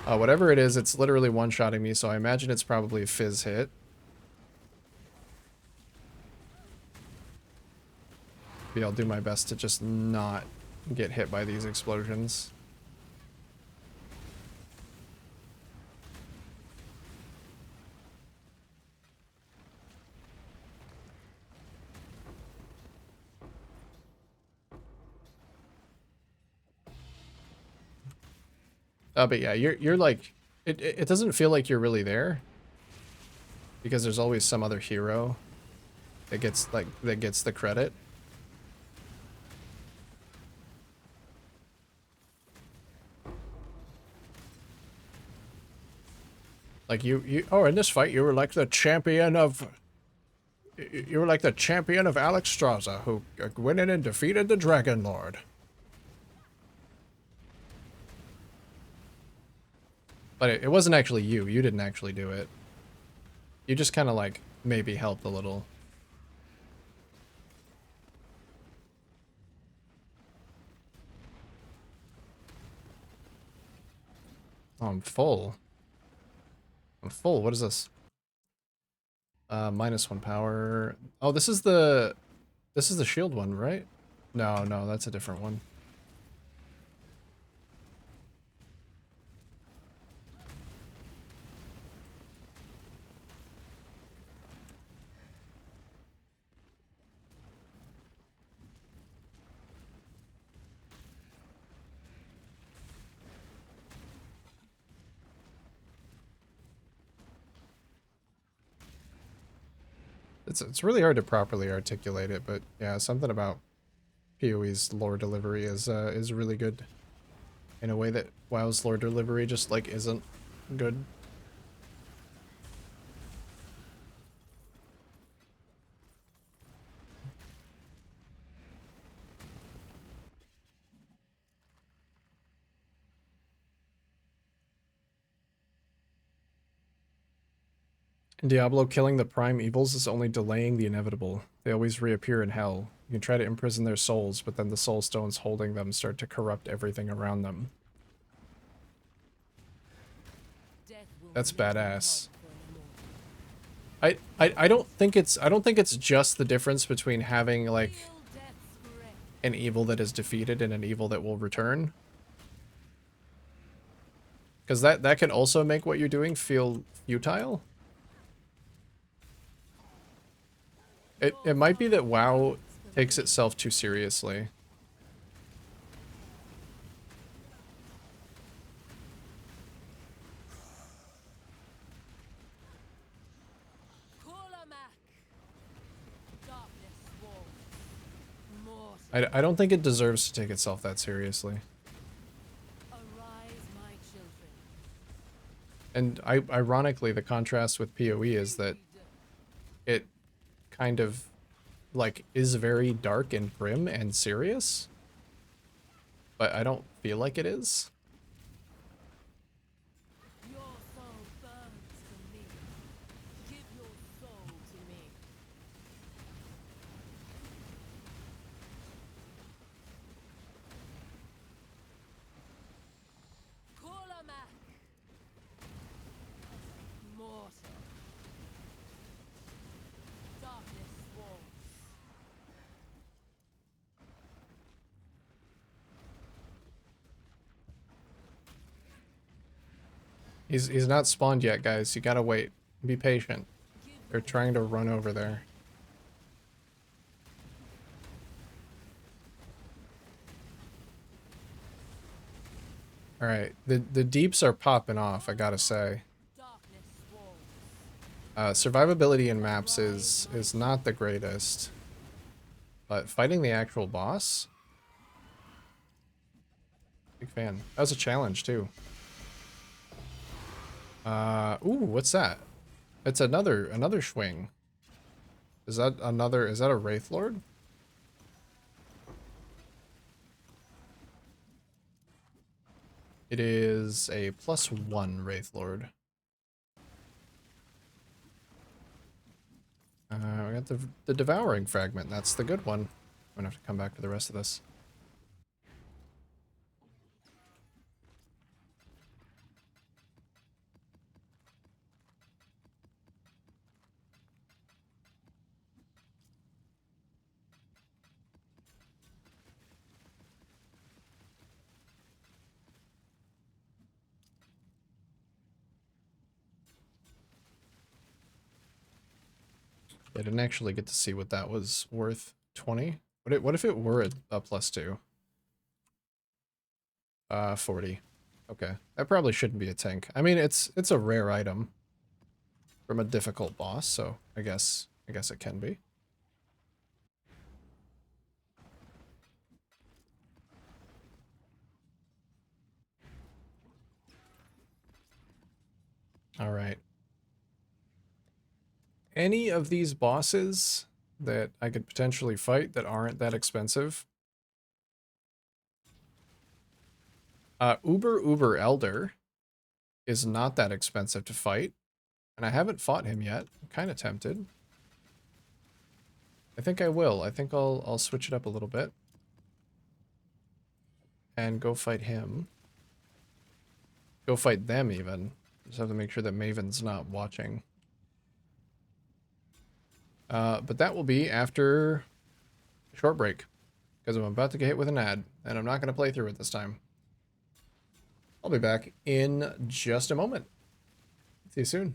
Whatever it is, it's literally one-shotting me, so I imagine it's probably a fizz hit. Maybe I'll do my best to just not get hit by these explosions. But yeah, you're like, it doesn't feel like you're really there, because there's always some other hero that gets the credit. Like oh, in this fight you were like the champion of Alexstrasza, who went in and defeated the Dragon Lord. But it wasn't actually you. You didn't actually do it. You just kind of like maybe helped a little. Oh, I'm full. I'm full. What is this? -1 power. Oh, this is the shield one, right? No, no, that's a different one. It's really hard to properly articulate it, but yeah, something about PoE's lore delivery is really good in a way that WoW's lore delivery just like isn't good. In Diablo, killing the prime evils is only delaying the inevitable. They always reappear in hell. You can try to imprison their souls, but then the soul stones holding them start to corrupt everything around them. Death will That's never badass. come for an immortal. I don't think it's just the difference between having like Feel death's grip. an evil that is defeated and an evil that will return. Because that can also make what you're doing feel futile. It might be that WoW takes itself too seriously. I don't think it deserves to take itself that seriously. And ironically, the contrast with PoE is that it kind of like is very dark and grim and serious, but I don't feel like it is. Your soul burns for me. Give your soul to me. Kolamak. Mortal. Darkness walls. He's not spawned yet, guys. You gotta wait. Be patient. They're trying to run over there. Alright, the deeps are popping off, I gotta say. Darkness walls. Survivability in maps is not the greatest. But fighting the actual boss? Big fan. That was a challenge, too. Ooh, what's that? It's another swing. Is that a Wraith Lord? It is a +1 Wraith Lord. We got the Devouring Fragment. That's the good one. I'm gonna have to come back for the rest of this. I didn't actually get to see what that was worth. 20? What if it were a +2? 40. Okay. That probably shouldn't be a tank. I mean, it's a rare item from a difficult boss, so I guess it can be. All right. Any of these bosses that I could potentially fight that aren't that expensive? Uber Elder. is not that expensive to fight. And I haven't fought him yet. I'm kind of tempted. I think I will. I think I'll switch it up a little bit. And go fight him. Go fight them even. Just have to make sure that Maven's not watching. But that will be after a short break. Because I'm about to get hit with an ad. And I'm not going to play through it this time. I'll be back in just a moment. See you soon.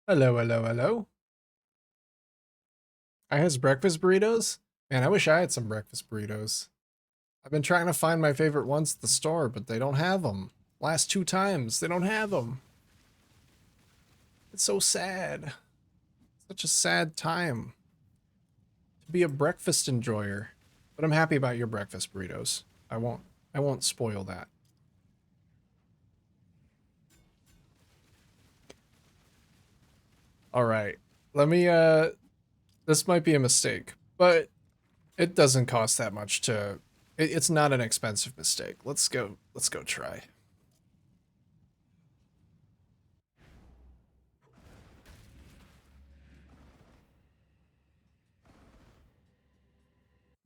Hello, hello, hello. I has breakfast burritos? Man, I wish I had some breakfast burritos. I've been trying to find my favorite ones at the store, but they don't have them. Last 2 times, they don't have them. It's so sad. Such a sad time to be a breakfast enjoyer. But I'm happy about your breakfast burritos. I won't spoil that. All right. Let me this might be a mistake, but it doesn't cost that much to it's not an expensive mistake. Let's go try.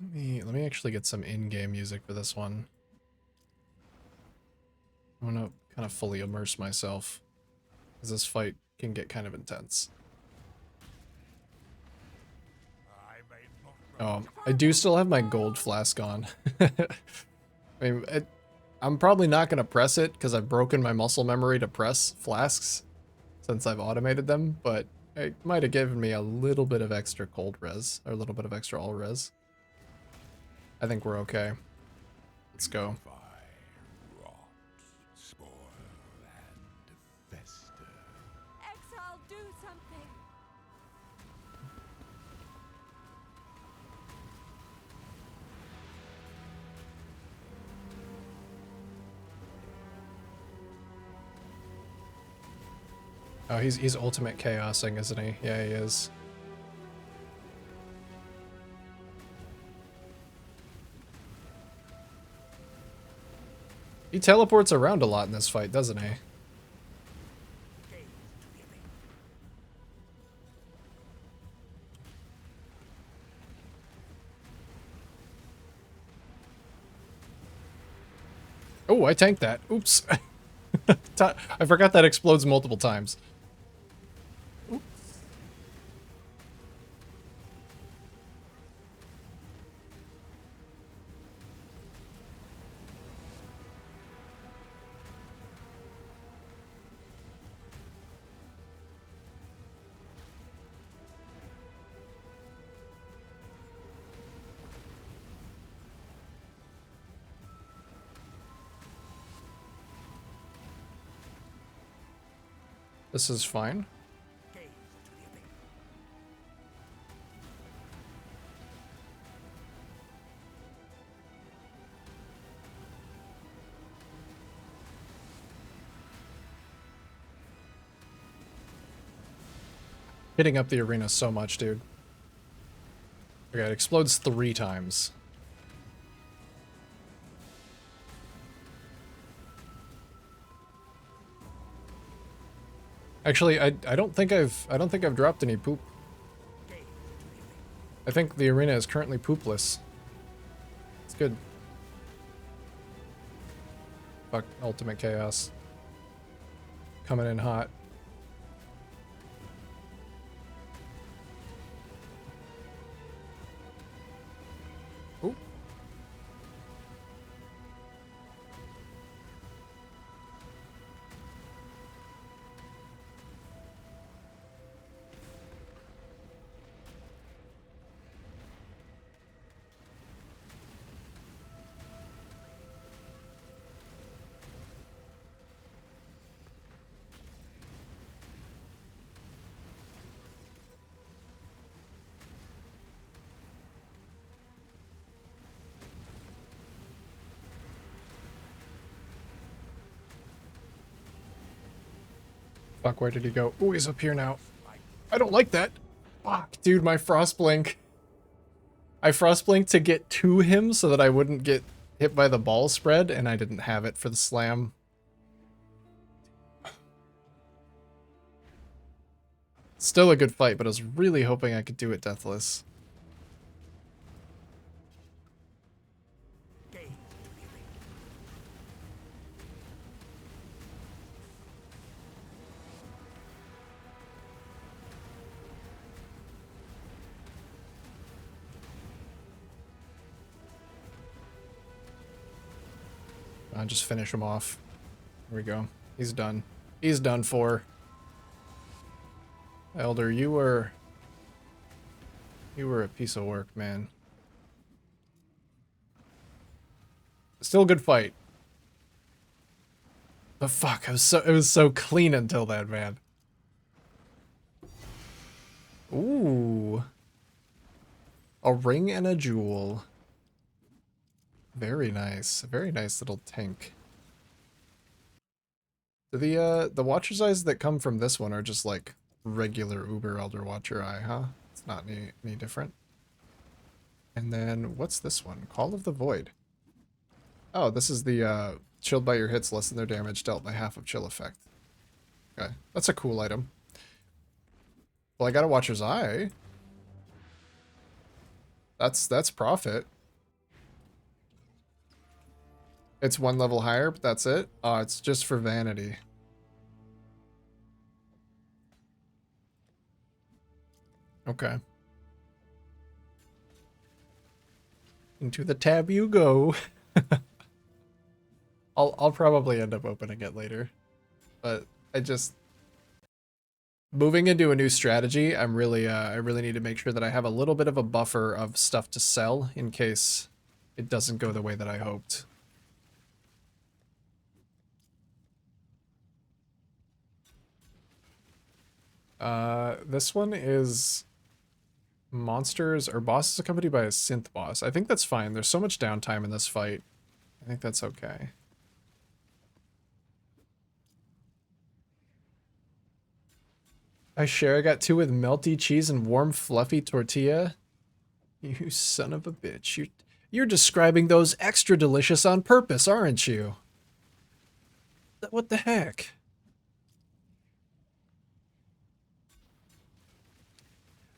Let me actually get some in-game music for this one. I want to kind of fully immerse myself, because this fight can get kind of intense. Oh, I do still have my gold flask on. I mean, I'm probably not going to press it because I've broken my muscle memory to press flasks since I've automated them, but it might have given me a little bit of extra cold res, or a little bit of extra all res. I think we're okay. Let's go. Exile, do something. Oh, he's ultimate chaosing, isn't he? Yeah, he is. He teleports around a lot in this fight, doesn't he? Oh, I tanked that. Oops. I forgot that explodes multiple times. Oops. This is fine. Hitting up the arena so much, dude. Okay, it explodes 3 times. Actually, I don't think I've dropped any poop. I think the arena is currently poopless. It's good. Fuck, ultimate chaos. Coming in hot. Ooh. Fuck, where did he go? Oh, he's up here now. I don't like that. Fuck, dude, my Frostblink. I Frostblinked to get to him so that I wouldn't get hit by the ball spread, and I didn't have it for the slam. Still a good fight, but I was really hoping I could do it deathless. I'll just finish him off. There we go. He's done. He's done for. Elder, you were a piece of work, man. Still a good fight. But fuck, it was so clean until then, man. Ooh. A ring and a jewel. Very nice. A very nice little tank. The Watcher's Eyes that come from this one are just like regular Uber Elder Watcher Eye, huh? It's not any different. And then what's this one? Call of the Void. Oh, this is the chilled by your hits, lessen their damage dealt by half of chill effect. Okay, that's a cool item. Well, I got a Watcher's Eye. That's profit. It's one level higher, but that's it? Oh, it's just for vanity. Okay. Into the tab you go. I'll probably end up opening it later. But I just moving into a new strategy, I really need to make sure that I have a little bit of a buffer of stuff to sell in case it doesn't go the way that I hoped. This one is monsters or bosses accompanied by a synth boss. I think that's fine. There's so much downtime in this fight. I think that's okay. I share. I got two with melty cheese and warm fluffy tortilla. You son of a bitch. You're describing those extra delicious on purpose, aren't you? What the heck?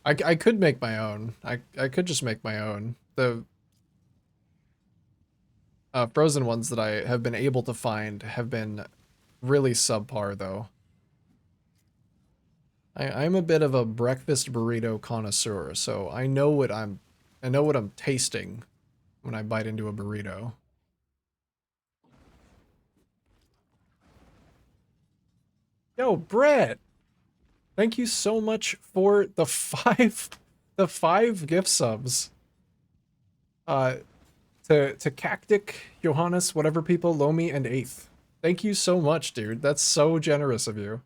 I could make my own. I could just make my own. The frozen ones that I have been able to find have been really subpar, though. I'm a bit of a breakfast burrito connoisseur, so I know what I'm tasting when I bite into a burrito. Yo, Brett! Thank you so much for the five gift subs. To Cactic, Johannes, whatever people, Lomi, and Eighth. Thank you so much, dude. That's so generous of you.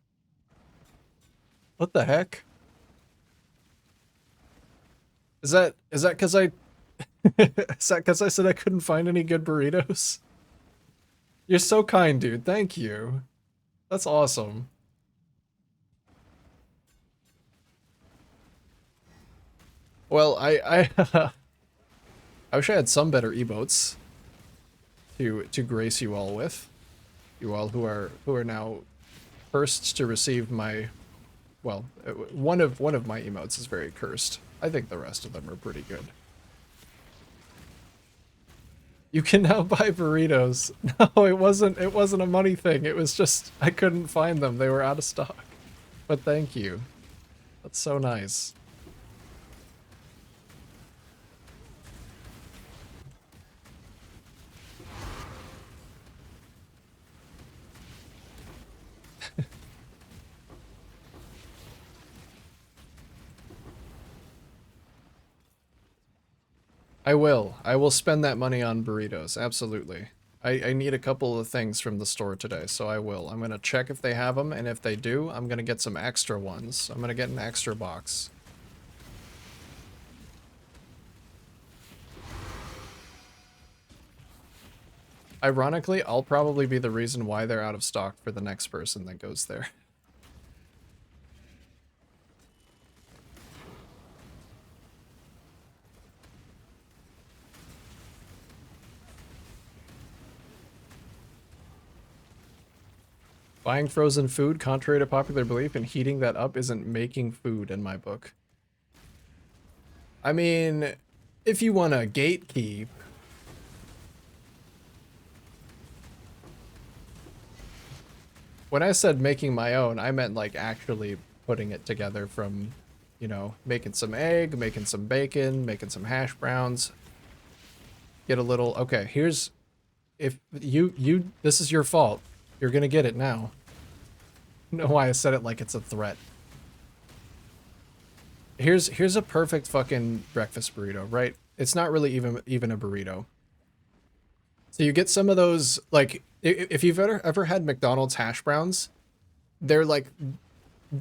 What the heck? Is that because I is that because I said I couldn't find any good burritos? You're so kind, dude. Thank you. That's awesome. Well, I I wish I had some better emotes to grace you all with. You all who are now first to receive my, well, one of my emotes is very cursed. I think the rest of them are pretty good. You can now buy burritos. No, it wasn't a money thing. It was just I couldn't find them. They were out of stock. But thank you. That's so nice. I will. I will spend that money on burritos. Absolutely. I need a couple of things from the store today, so I will. I'm going to check if they have them, and if they do, I'm going to get some extra ones. I'm going to get an extra box. Ironically, I'll probably be the reason why they're out of stock for the next person that goes there. Buying frozen food, contrary to popular belief, and heating that up isn't making food in my book. I mean, if you want to gatekeep. When I said making my own, I meant like actually putting it together from, you know, making some egg, making some bacon, making some hash browns. Get a little, okay, here's, if this is your fault. You're gonna get it now. I don't know why I said it like it's a threat. Here's a perfect fucking breakfast burrito, right? It's not really even a burrito. So you get some of those, like, if you've ever had McDonald's hash browns, they're like,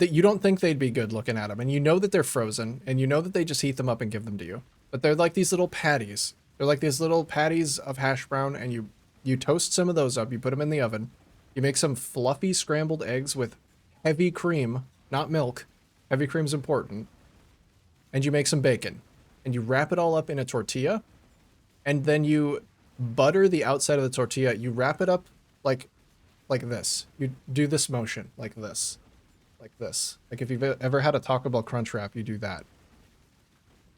you don't think they'd be good looking at them, and you know that they're frozen, and you know that they just heat them up and give them to you. But they're like these little patties. They're like these little patties of hash brown, and you toast some of those up, you put them in the oven, you make some fluffy scrambled eggs with heavy cream, not milk. Heavy cream's important. And you make some bacon. And you wrap it all up in a tortilla, and then you butter the outside of the tortilla. You wrap it up like this. You do this motion like this. Like this. Like if you've ever had a Taco Bell Crunch Wrap, you do that.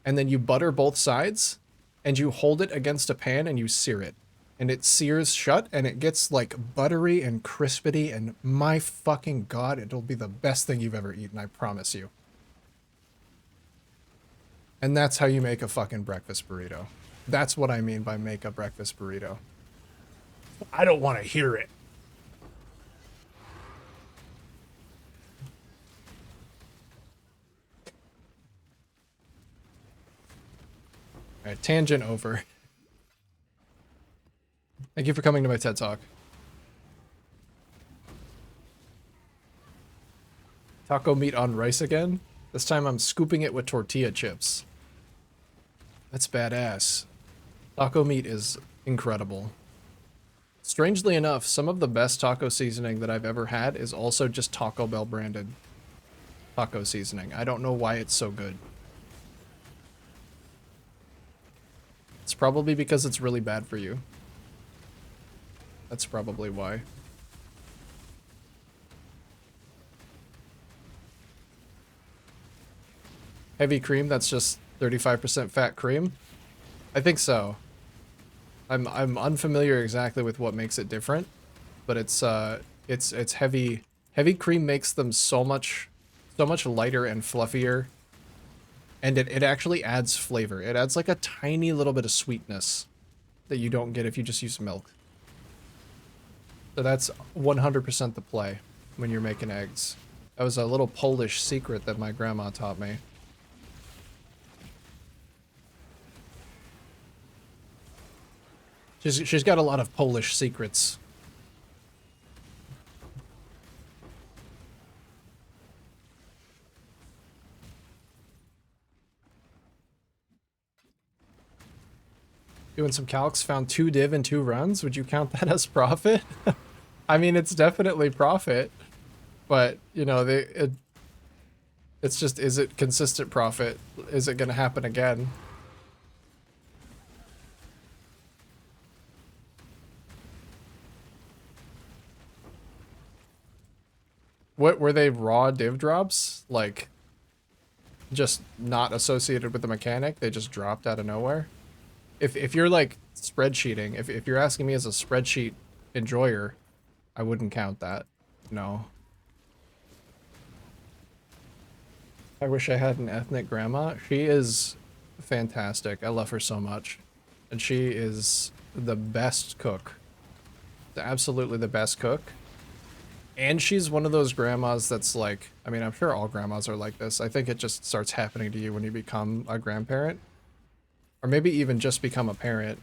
and then you butter both sides, and you hold it against a pan and you sear it. And it sears shut, and it gets like buttery and crispity, and my fucking god, it'll be the best thing you've ever eaten, I promise you. And that's how you make a fucking breakfast burrito. That's what I mean by make a breakfast burrito. I don't want to hear it. All right, tangent over. Thank you for coming to my TED Talk. Taco meat on rice again? This time I'm scooping it with tortilla chips. That's badass. Taco meat is incredible. Strangely enough, some of the best taco seasoning that I've ever had is also just Taco Bell branded taco seasoning. I don't know why it's so good. It's probably because it's really bad for you. That's probably why. Heavy cream, that's just 35% fat cream? I think so. I'm unfamiliar exactly with what makes it different, but it's heavy. Heavy cream makes them so much lighter and fluffier. And it actually adds flavor. It adds like a tiny little bit of sweetness that you don't get if you just use milk. So that's 100% the play when you're making eggs. That was a little Polish secret that my grandma taught me. She's got a lot of Polish secrets. Doing some calcs, found 2 div in 2 runs. Would you count that as profit? I mean, it's definitely profit, but you know, it's just, is it consistent profit? Is it going to happen again? What were they, raw div drops? Like, just not associated with the mechanic? They just dropped out of nowhere? If you're like spreadsheeting, if you're asking me as a spreadsheet enjoyer, I wouldn't count that. No. I wish I had an ethnic grandma. She is fantastic. I love her so much. And she is the best cook. Absolutely the best cook. And she's one of those grandmas that's like, I mean, I'm sure all grandmas are like this. I think it just starts happening to you when you become a grandparent. Or maybe even just become a parent.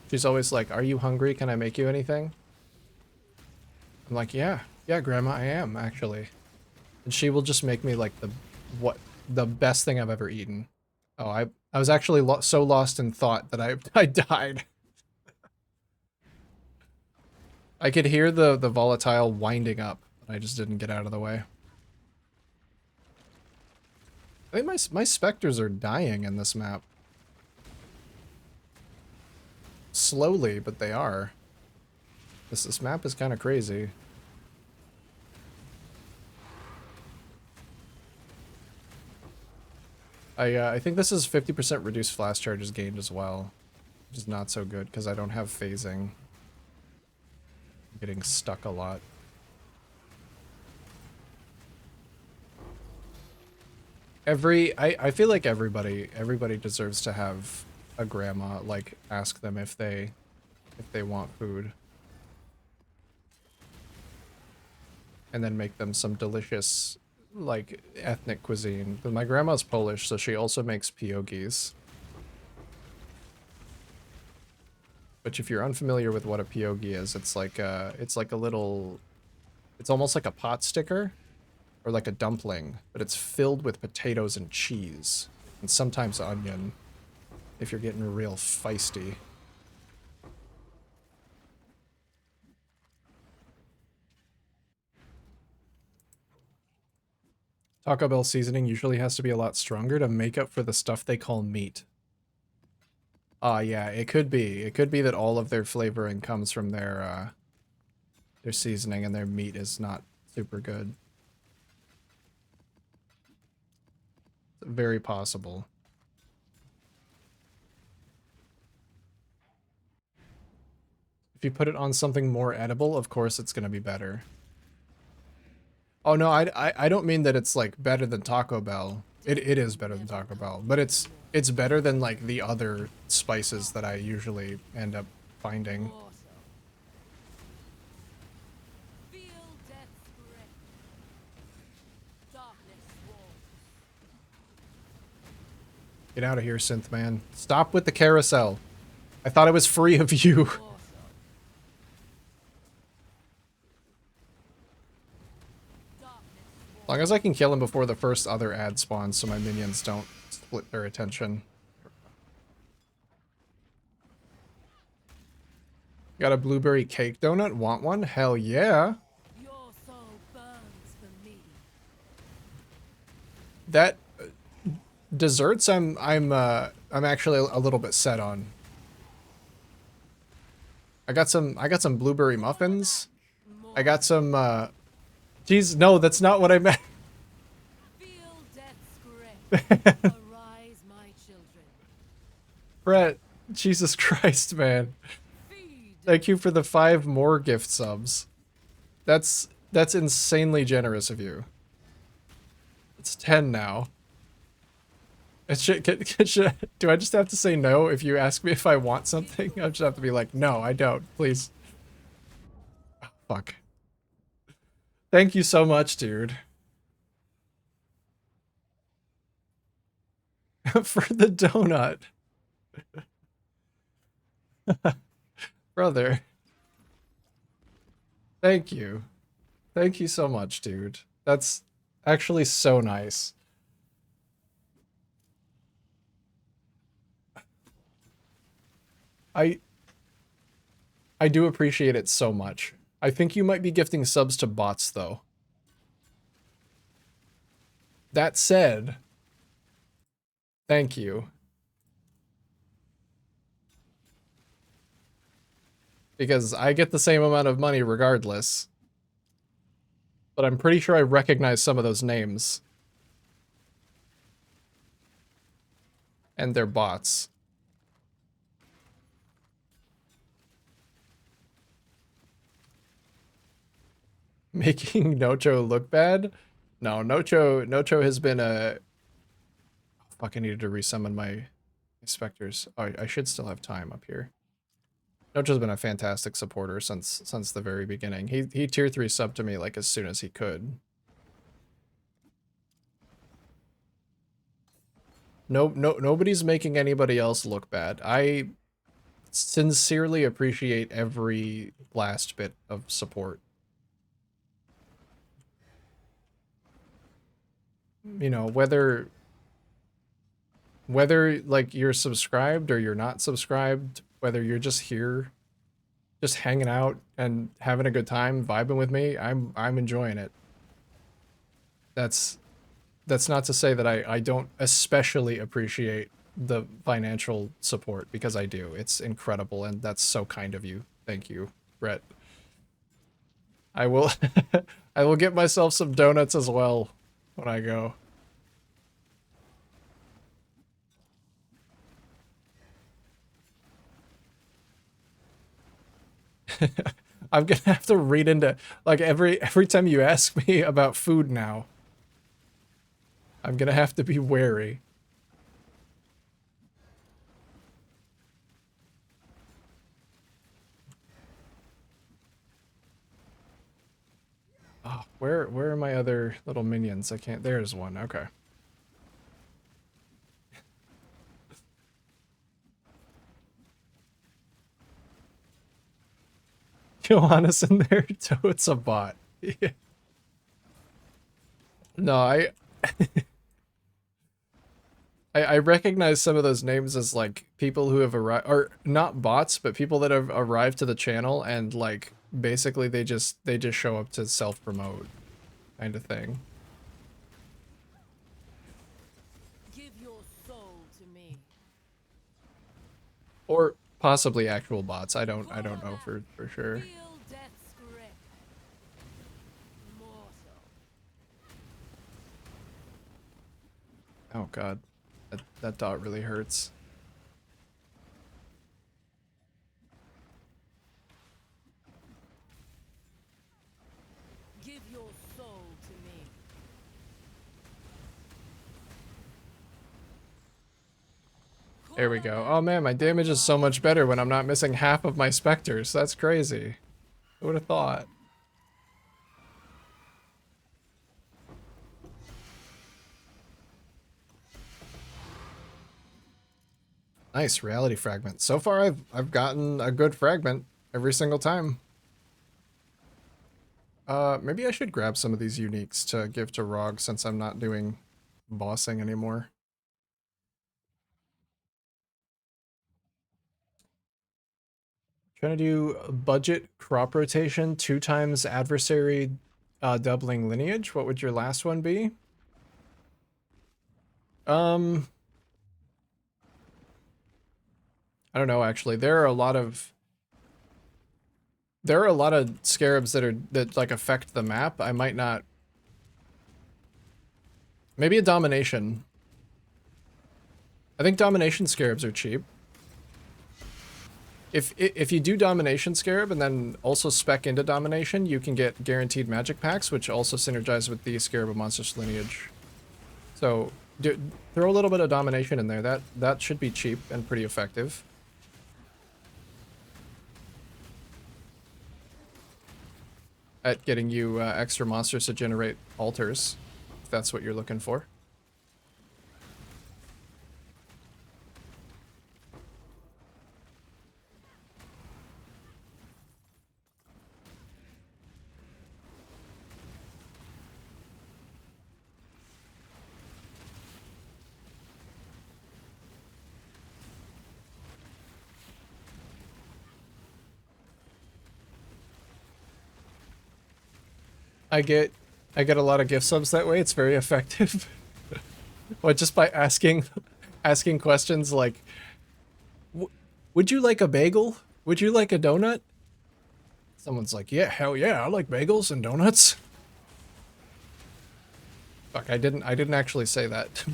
She's always like, are you hungry? Can I make you anything? I'm like, yeah, grandma, I am actually. And she will just make me like the best thing I've ever eaten. Oh, I was actually so lost in thought that I died. I could hear the volatile winding up, but I just didn't get out of the way. I think my specters are dying in this map. Slowly, but they are. This map is kind of crazy. I think this is 50% reduced flash charges gained as well, which is not so good because I don't have phasing. I'm getting stuck a lot. I feel like everybody deserves to have a grandma, like, ask them if they want food. And then make them some delicious, like, ethnic cuisine. But my grandma's Polish, so she also makes pierogies. Which, if you're unfamiliar with what a pierogi is, it's like a little, it's almost like a pot sticker, or like a dumpling, but it's filled with potatoes and cheese, and sometimes onion, if you're getting real feisty. Taco Bell seasoning usually has to be a lot stronger to make up for the stuff they call meat. Yeah, it could be. It could be that all of their flavoring comes from their seasoning and their meat is not super good. Very possible. you put it on something more edible, of course it's gonna be better. Oh no, I don't mean that it's like better than Taco Bell. It is better than Taco Bell, but it's better than like the other spices that I usually end up finding. Mortal. Feel death's grip. Darkness walls. Get out of here, Synth Man. Stop with the carousel. I thought it was free of you. Mortal. As long as I can kill him before the first other ad spawns so my minions don't split their attention. Got a blueberry cake donut? Want one? Hell yeah. Your soul burns for me. That desserts I'm actually a little bit set on. I got some blueberry muffins. I got some Jeez, no, that's not what I meant. Feel death's grip. Arise, my children. Brett, Jesus Christ, man. Feed. Thank you for the 5 more gift subs. That's insanely generous of you. It's 10 now. It do I just have to say no if you ask me if I want something? I just have to be like, no, I don't, please. Oh, fuck. Thank you so much, dude. For the donut. Brother. Thank you. Thank you so much, dude. That's actually so nice. I do appreciate it so much. I think you might be gifting subs to bots, though. That said, thank you. Because I get the same amount of money regardless. But I'm pretty sure I recognize some of those names. And they're bots. Making Nocho look bad? No, Nocho has been a... Fuck, I needed to resummon my specters. Oh, I should still have time up here. Nocho's been a fantastic supporter since the very beginning. He tier 3 subbed to me like as soon as he could. Nobody's making anybody else look bad. I sincerely appreciate every last bit of support. You know, whether like you're subscribed or you're not subscribed, whether you're just here, just hanging out and having a good time, vibing with me, I'm enjoying it. That's not to say that I don't especially appreciate the financial support, because I do. It's incredible, and that's so kind of you. Thank you, Brett. I will I will get myself some donuts as well when I go. I'm gonna have to read into, like, every time you ask me about food now. I'm gonna have to be wary. Oh, where are my other little minions? I can't. There's one. Okay. Johannes in there, so it's a bot. Yeah. No, I recognize some of those names as like people who have arrived, or not bots, but people that have arrived to the channel and like basically they just show up to self-promote kind of thing. Give your soul to me. Or possibly actual bots. I don't know for sure. Feel death's grip. Mortal. Oh god. That dot really hurts. your soul to me. There we go. Oh man, my damage is so much better when I'm not missing half of my specters. That's crazy. Who would have thought? Nice reality fragment. So far I've gotten a good fragment every single time. Maybe I should grab some of these uniques to give to Rog since I'm not doing bossing anymore. Trying to do budget crop rotation 2 times adversary doubling lineage. What would your last one be? I don't know actually. There are a lot of scarabs that like affect the map. I might not. Maybe a domination. I think domination scarabs are cheap. If you do domination scarab and then also spec into domination, you can get guaranteed magic packs, which also synergize with the scarab of monstrous lineage. So throw a little bit of domination in there. That should be cheap and pretty effective. At getting you extra monsters to generate altars, if that's what you're looking for. I get a lot of gift subs that way. It's very effective. Or just by asking questions like, would you like a bagel? Would you like a donut? Someone's like, yeah, hell yeah, I like bagels and donuts. Fuck, I didn't actually say that.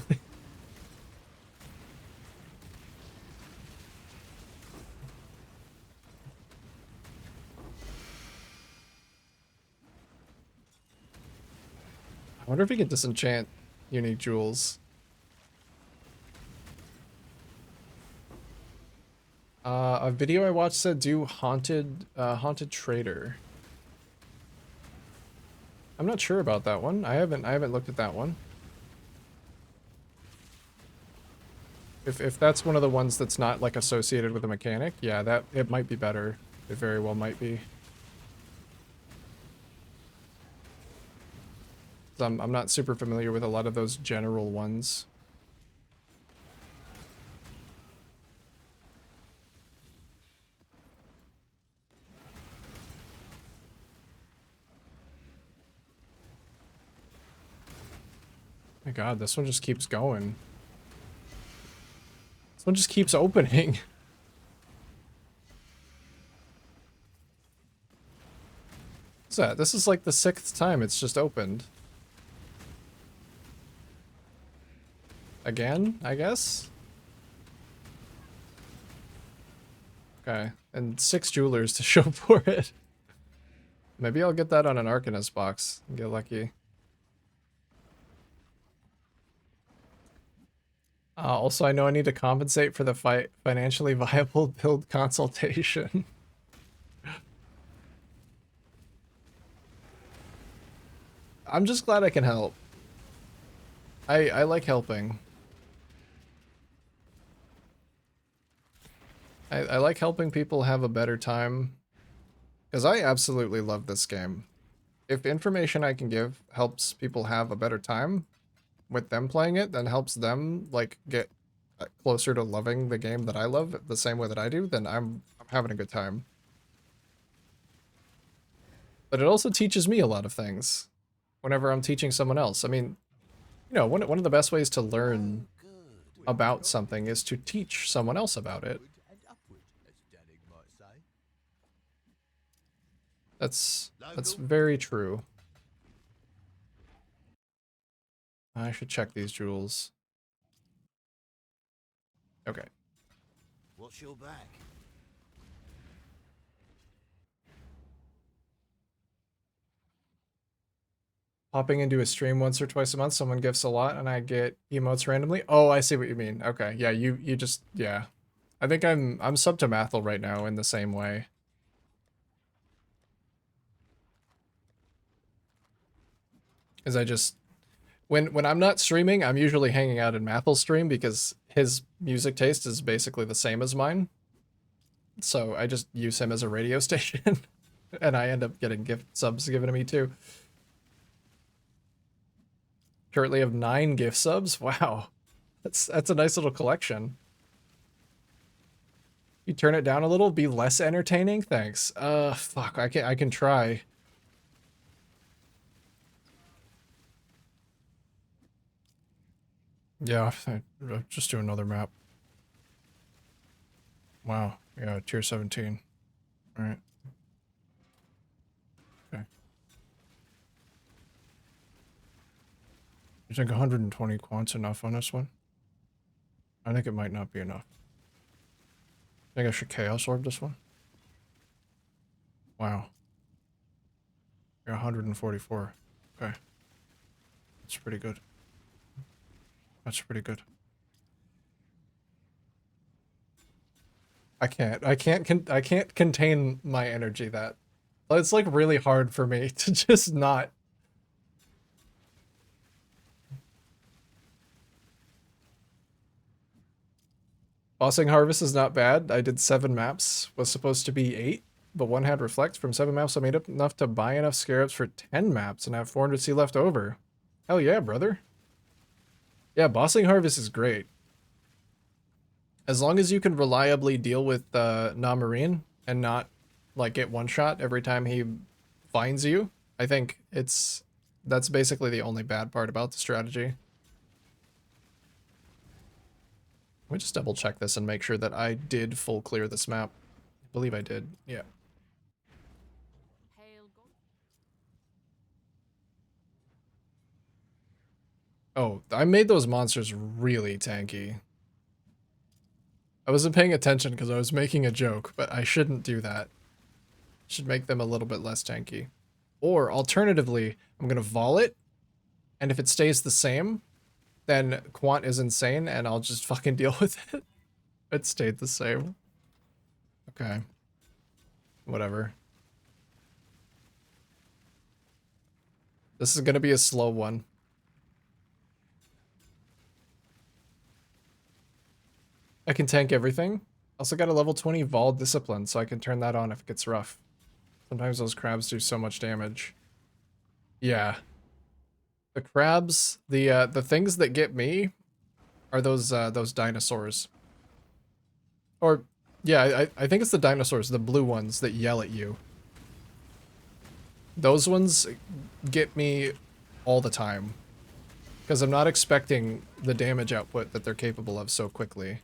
I wonder if he can disenchant unique jewels. A video I watched said do haunted trader. I'm not sure about that one. I haven't looked at that one. If that's one of the ones that's not like associated with a mechanic, yeah, that it might be better. It very well might be. I'm not super familiar with a lot of those general ones. My god, this one just keeps going. This one just keeps opening. What's that? This is like the 6th time it's just opened. Again, I guess? Okay, and 6 jewelers to show for it. Maybe I'll get that on an Arcanist box and get lucky. Also, I know I need to compensate for the financially viable build consultation. I'm just glad I can help. I like helping. I like helping people have a better time. Because I absolutely love this game. If information I can give helps people have a better time with them playing it, then helps them like get closer to loving the game that I love the same way that I do, then I'm having a good time. But it also teaches me a lot of things whenever I'm teaching someone else. I mean, you know, one of the best ways to learn about something is to teach someone else about it. That's very true. I should check these jewels. Okay. What's your back? popping into a stream once or twice a month, someone gifts a lot and I get emotes randomly. Oh, I see what you mean. Okay, yeah, you just, yeah. I think I'm sub to Mathel right now in the same way. Is I just when I'm not streaming, I'm usually hanging out in Mathel's stream because his music taste is basically the same as mine. So I just use him as a radio station and I end up getting gift subs given to me too. Currently have 9 gift subs. Wow. That's a nice little collection. You turn it down a little, be less entertaining? Thanks. Fuck, I can try. Yeah, I'll just do another map. Wow. Yeah, tier 17. Alright. Okay. You think 120 quant's enough on this one? I think it might not be enough. I think I should Chaos Orb this one. Wow. You're 144. Okay. That's pretty good. That's pretty good. I can't contain my energy that. It's like really hard for me to just not. Bossing Harvest is not bad. I did 7 maps. Was supposed to be 8, but one had Reflect. From 7 maps, I made up enough to buy enough Scarabs for 10 maps and have 400C left over. Hell yeah, brother. Yeah, Bossing Harvest is great. As long as you can reliably deal with Namarine and not like get one shot every time he finds you, I think that's basically the only bad part about the strategy. Let me just double check this and make sure that I did full clear this map. I believe I did, yeah. Oh, I made those monsters really tanky. I wasn't paying attention because I was making a joke, but I shouldn't do that. Should make them a little bit less tanky. Or alternatively, I'm gonna vol it, and if it stays the same, then Quant is insane and I'll just fucking deal with it. It stayed the same. Okay. Whatever. This is gonna be a slow one. I can tank everything. Also got a level 20 Vol Discipline, so I can turn that on if it gets rough. Sometimes those crabs do so much damage. Yeah. The crabs, the things that get me are those dinosaurs. Or, yeah, I think it's the dinosaurs, the blue ones that yell at you. Those ones get me all the time. Because I'm not expecting the damage output that they're capable of so quickly.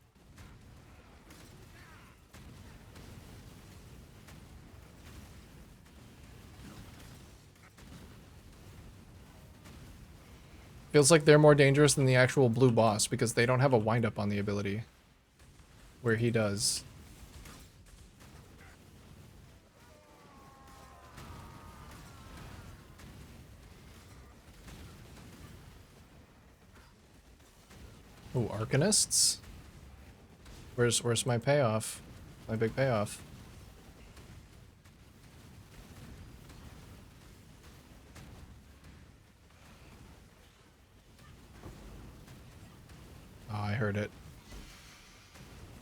Feels like they're more dangerous than the actual blue boss because they don't have a wind-up on the ability. Where he does. Ooh, Arcanists? Where's my payoff? My big payoff. Oh, I heard it.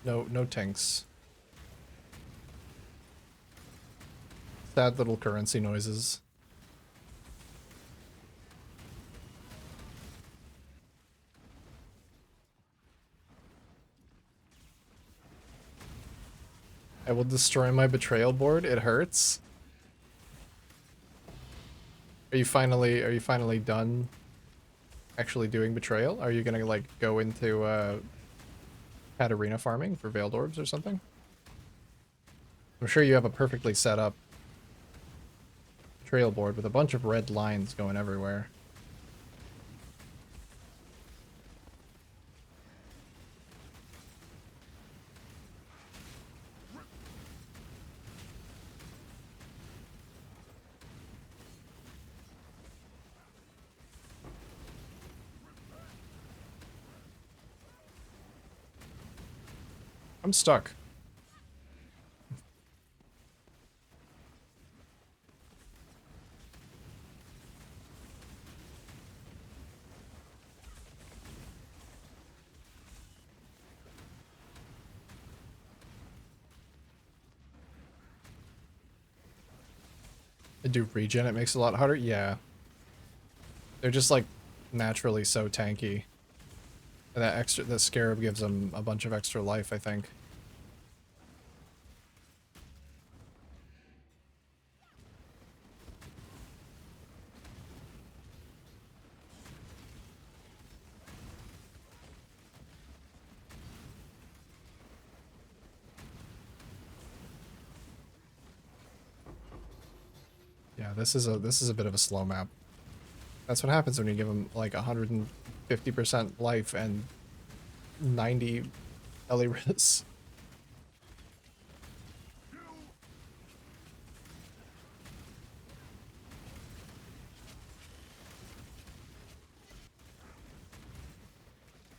No tanks. Sad little currency noises. I will destroy my betrayal board. It hurts. Are you finally done actually doing betrayal? Are you gonna like go into Katarina farming for veiled orbs or something? I'm sure you have a perfectly set up trail board with a bunch of red lines going everywhere. I'm stuck. They do regen, it makes it a lot harder? Yeah. They're just like naturally so tanky. And that scarab gives them a bunch of extra life, I think. Yeah, this is a bit of a slow map. That's what happens when you give them like 150% life and 90 Eliris.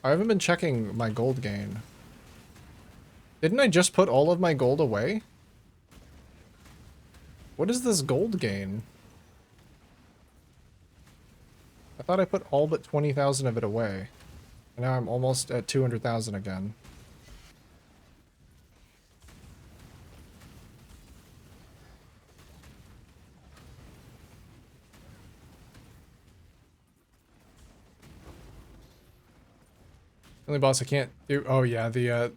I haven't been checking my gold gain. Didn't I just put all of my gold away? What is this gold gain? I thought I put all but 20,000 of it away. And now I'm almost at 200,000 again. Only boss I can't do. Oh yeah, the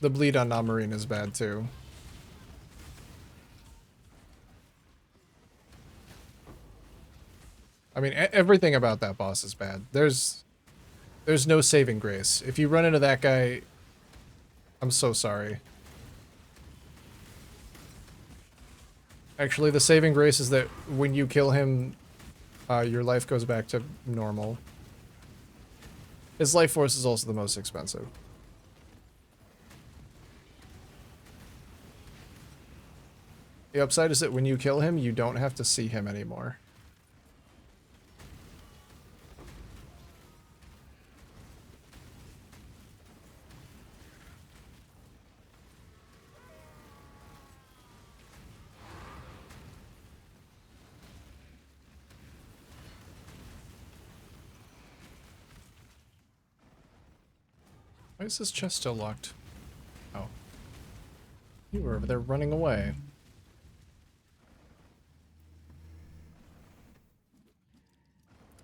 bleed on non-marine is bad too. I mean, everything about that boss is bad. There's no saving grace. If you run into that guy, I'm so sorry. Actually, the saving grace is that when you kill him, your life goes back to normal. His life force is also the most expensive. The upside is that when you kill him, you don't have to see him anymore. Why is this chest still locked? Oh. You were over there running away.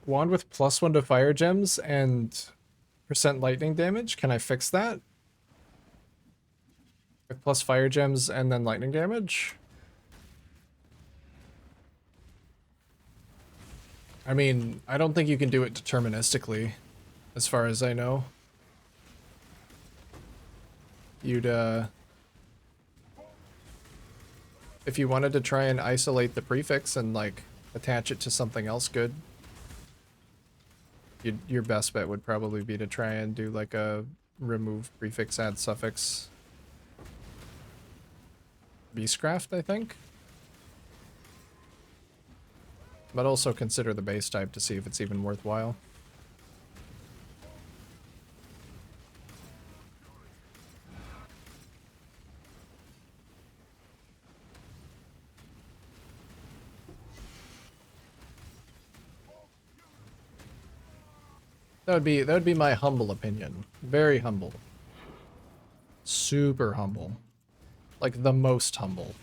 Wand with +1 to fire gems and % lightning damage? Can I fix that? With plus fire gems and then lightning damage? I mean, I don't think you can do it deterministically, as far as I know. You'd, if you wanted to try and isolate the prefix and, like, attach it to something else good, your best bet would probably be to try and do, like, a remove prefix, add suffix beastcraft, I think. But also consider the base type to see if it's even worthwhile. That would be my humble opinion. Very humble. Super humble. Like the most humble.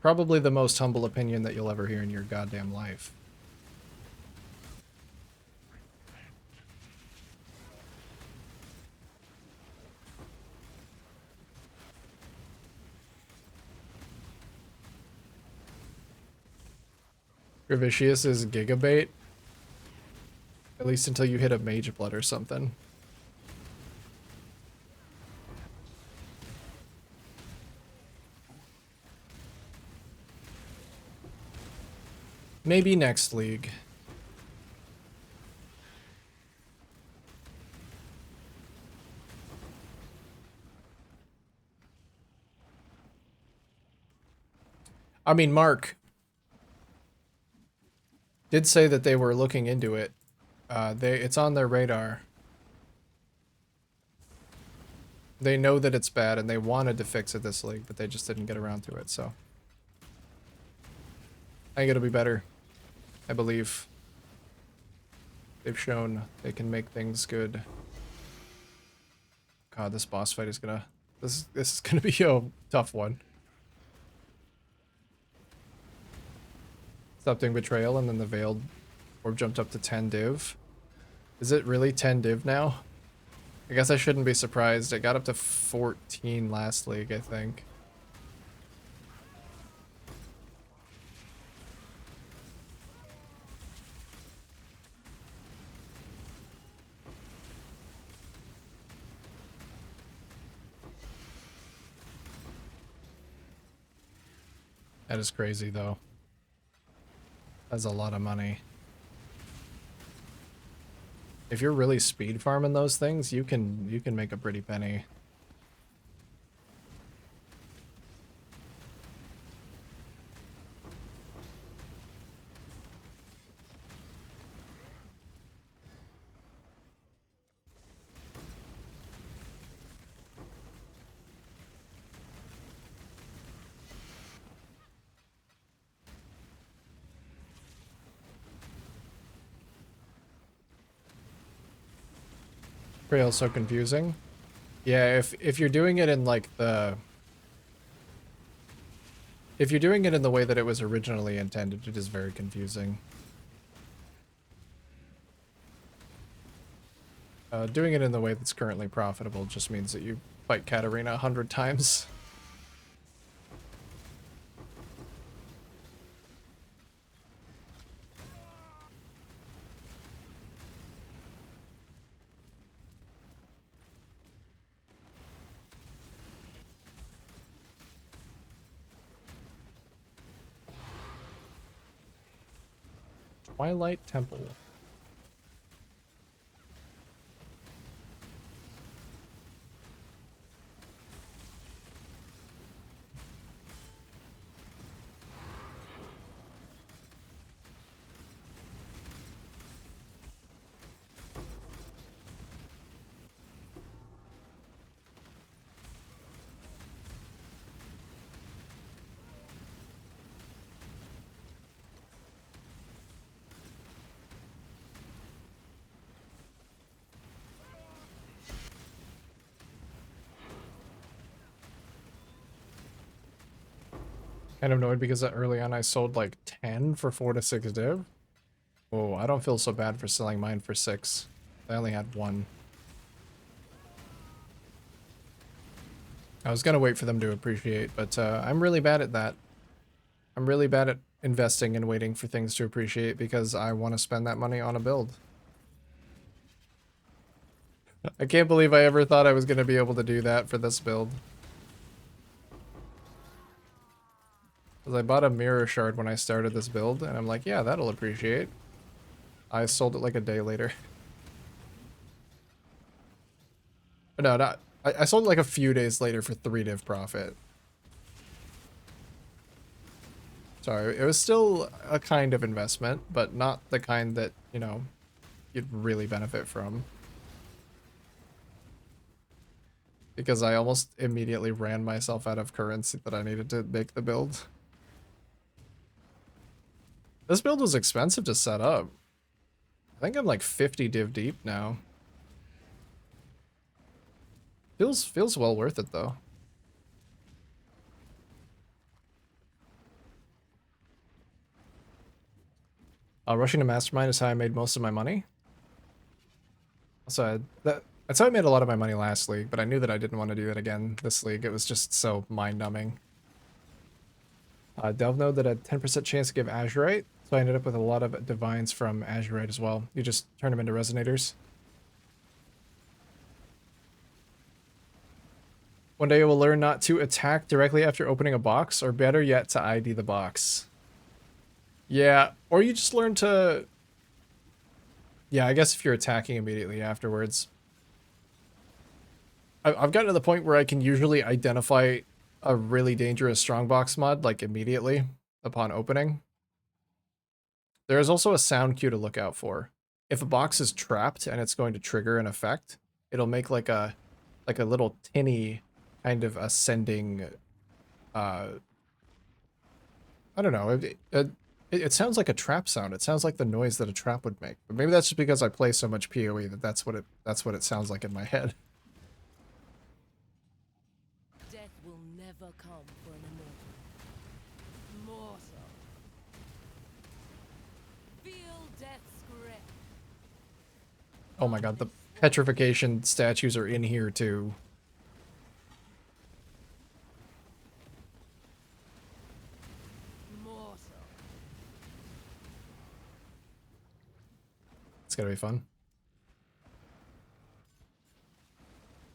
Probably the most humble opinion that you'll ever hear in your goddamn life. Gravicius is Gigabait. At least until you hit a Mage Blood or something. Maybe next league. I mean, Mark did say that they were looking into it. It's on their radar. They know that it's bad and they wanted to fix it this league, but they just didn't get around to it, so. I think it'll be better. I believe. They've shown they can make things good. God, this boss fight is gonna... This is gonna be a tough one. Stopped doing Betrayal and then the Veiled Orb jumped up to 10 div. Is it really 10 div now? I guess I shouldn't be surprised. It got up to 14 last league, I think. That is crazy, though. That's a lot of money. If you're really speed farming those things, you can make a pretty penny. Trail's so confusing. Yeah, if you're doing it in like the... If you're doing it in the way that it was originally intended, it is very confusing. Doing it in the way that's currently profitable just means that you fight Katarina 100 times. Twilight Temple. Kind of annoyed because early on I sold like 10 for 4 to 6 div. Oh, I don't feel so bad for selling mine for 6. I only had 1. I was gonna wait for them to appreciate, but I'm really bad at that. I'm really bad at investing and waiting for things to appreciate because I want to spend that money on a build. I can't believe I ever thought I was gonna be able to do that for this build. Because I bought a mirror shard when I started this build, and I'm like, yeah, that'll appreciate. I sold it like a day later. No, not... I sold it like a few days later for 3 div profit. Sorry, it was still a kind of investment, but not the kind that, you know, you'd really benefit from. Because I almost immediately ran myself out of currency that I needed to make the build. This build was expensive to set up. I think I'm like 50 div deep now. Feels well worth it though. Rushing to Mastermind is how I made most of my money. Also, that's how I made a lot of my money last league, but I knew that I didn't want to do it again this league. It was just so mind-numbing. Delve Node that had 10% chance to give Azurite, so I ended up with a lot of Divines from Azurite as well. You just turn them into Resonators. One day you will learn not to attack directly after opening a box, or better yet, to ID the box. Yeah, or you just learn to... Yeah, I guess if you're attacking immediately afterwards. I've gotten to the point where I can usually identify a really dangerous strongbox mod, like, immediately upon opening. There is also a sound cue to look out for. if a box is trapped and it's going to trigger an effect, it'll make like a little tinny kind of ascending I don't know. It sounds like a trap sound. It sounds like the noise that a trap would make. But maybe that's just because I play so much PoE that that's what it sounds like in my head. Death will never come for an immortal. Mortal. Feel death's grip. Oh my god, the petrification statues are in here too. Mortal. It's gonna be fun.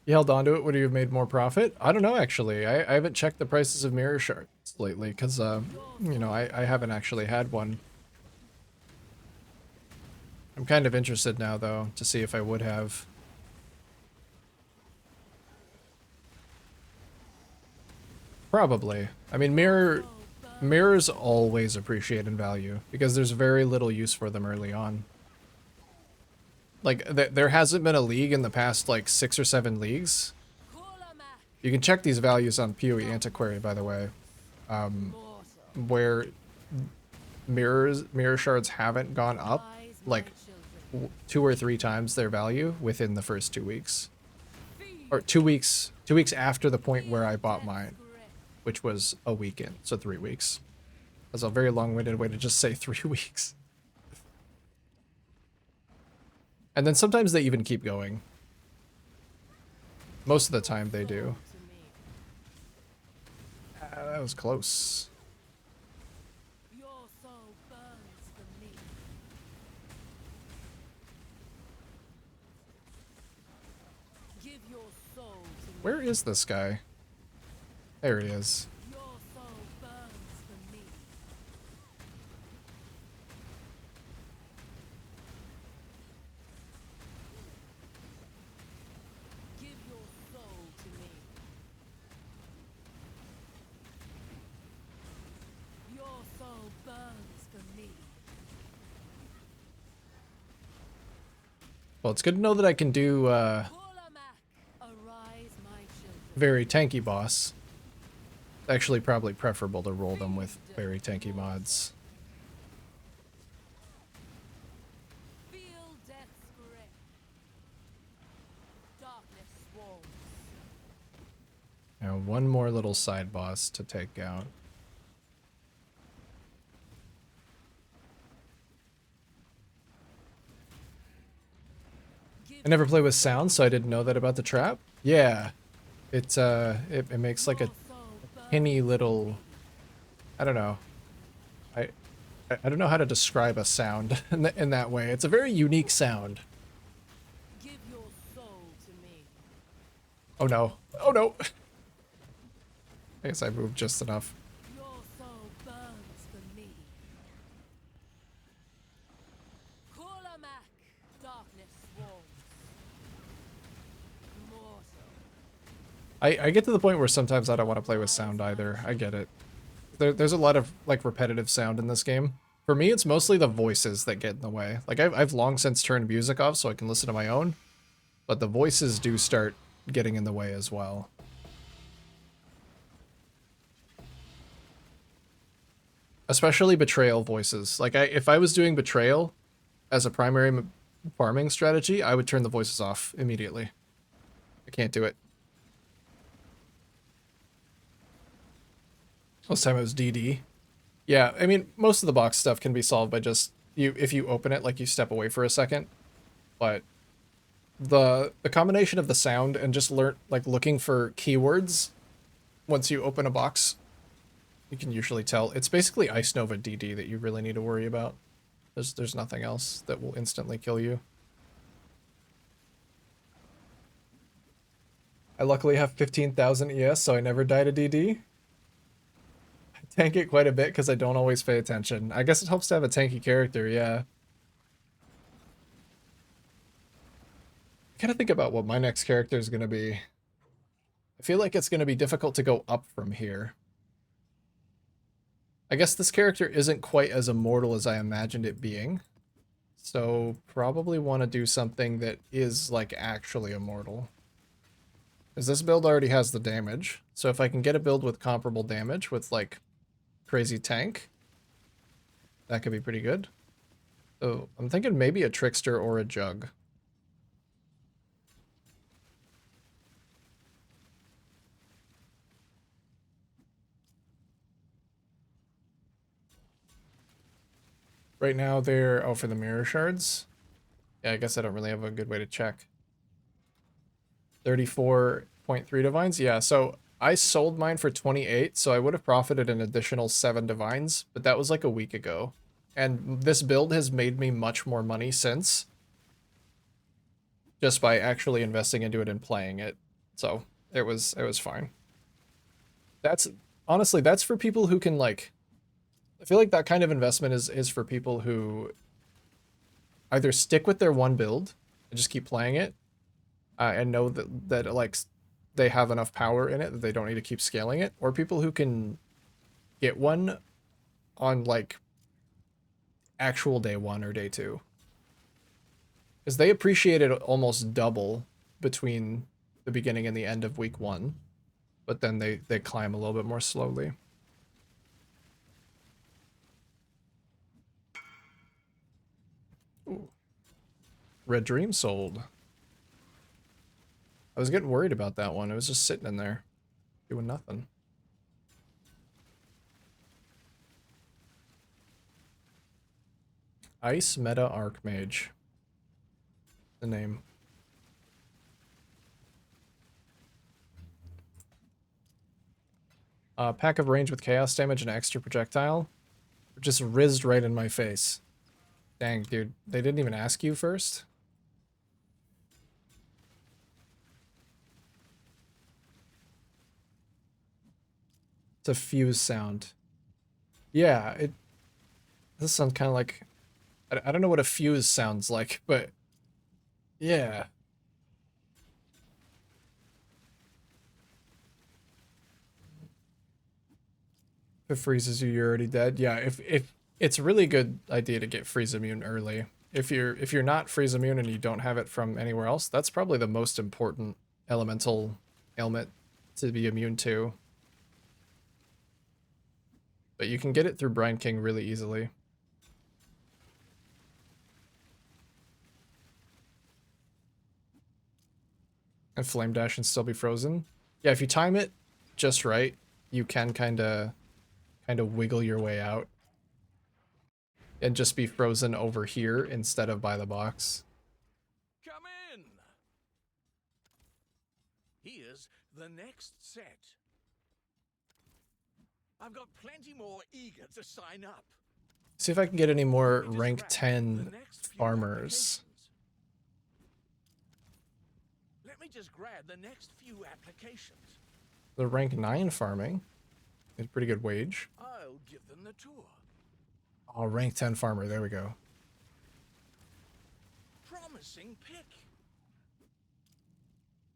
You held on to it. Would you have made more profit? I don't know, actually. I haven't checked the prices of mirror shards lately because, you know, I haven't actually had one. I'm kind of interested now, though, to see if I would have. Probably. I mean, mirrors always appreciate in value because there's very little use for them early on. Like, there hasn't been a league in the past, like, 6 or 7 leagues. You can check these values on PoE Antiquary, by the way, where mirror shards haven't gone up, like, 2 or 3 times their value within the first 2 weeks. Or 2 weeks after the point where I bought mine, which was a weekend, so 3 weeks. That's a very long-winded way to just say 3 weeks. And then sometimes they even keep going. Most of the time they do. That was close. Your soul burns for me. Give your soul to me. Where is this guy? There he is. Your soul burns for me. Give your soul to me. Your soul burns for me. Well, it's good to know that I can do Arise, my children. very tanky boss. Actually, probably preferable to roll them with very tanky mods. Feel death's grip. Darkness swarms. Now, one more little side boss to take out. I never play with sound, so I didn't know that about the trap. Yeah, it makes like a tinny little, I don't know. I don't know how to describe a sound in that way. It's a very unique sound. Give your soul to me. Oh no. Oh no. I guess I moved just enough. Your soul burns for me. Kulamak, darkness swarms. Mortal. I get to the point where sometimes I don't want to play with sound either. I get it. There's a lot of like repetitive sound in this game. For me, it's mostly the voices that get in the way. Like I've long since turned music off so I can listen to my own, but the voices do start getting in the way as well. Especially betrayal voices. Like if I was doing betrayal as a primary farming strategy, I would turn the voices off immediately. I can't do it. Last time it was DD. Yeah, I mean, most of the box stuff can be solved by just if you open it, like you step away for a second. But the combination of the sound and just looking for keywords once you open a box, you can usually tell. It's basically Ice Nova DD that you really need to worry about. There's nothing else that will instantly kill you. I luckily have 15,000 ES, so I never die to DD. Tank it quite a bit because I don't always pay attention. I guess it helps to have a tanky character, yeah. I gotta think about what my next character is gonna be. I feel like it's gonna be difficult to go up from here. I guess this character isn't quite as immortal as I imagined it being. So probably want to do something that is like actually immortal. Because this build already has the damage. So if I can get a build with comparable damage with like crazy tank, that could be pretty good. So I'm thinking maybe a trickster or a jug. Right now they're, oh, for the mirror shards? Yeah, I guess I don't really have a good way to check. 34.3 divines? Yeah, so I sold mine for 28, so I would have profited an additional 7 divines, but that was like a week ago. And this build has made me much more money since, just by actually investing into it and playing it. So it was fine. That's honestly, that's for people who can like, I feel like that kind of investment is for people who either stick with their one build and just keep playing it, and know that like they have enough power in it that they don't need to keep scaling it, or people who can get one on like actual day 1 or day 2, because they appreciate it almost double between the beginning and the end of week 1, but then they climb a little bit more slowly. Ooh. Red Dream sold. I was getting worried about that one. It was just sitting in there doing nothing. Ice Meta Archmage. The name. Pack of range with chaos damage and extra projectile. Just rizzed right in my face. Dang, dude. They didn't even ask you first? It's a fuse sound. Yeah, this sounds kind of like, I don't know what a fuse sounds like, but yeah. If it freezes you, you're already dead. Yeah, if it's a really good idea to get freeze immune early. If you're not freeze immune and you don't have it from anywhere else, that's probably the most important elemental ailment to be immune to. But you can get it through Brine King really easily. And Flame Dash and still be frozen. Yeah, if you time it just right, you can kind of wiggle your way out. And just be frozen over here instead of by the box. Come in. Here's the next set. I've got plenty more eager to sign up. See if I can get any more Let me just rank grab 10 the next few farmers. applications. Let me just grab the next few applications. The rank 9 farming is a pretty good wage. I'll give them the tour. Oh, rank 10 farmer. There we go. Promising pick.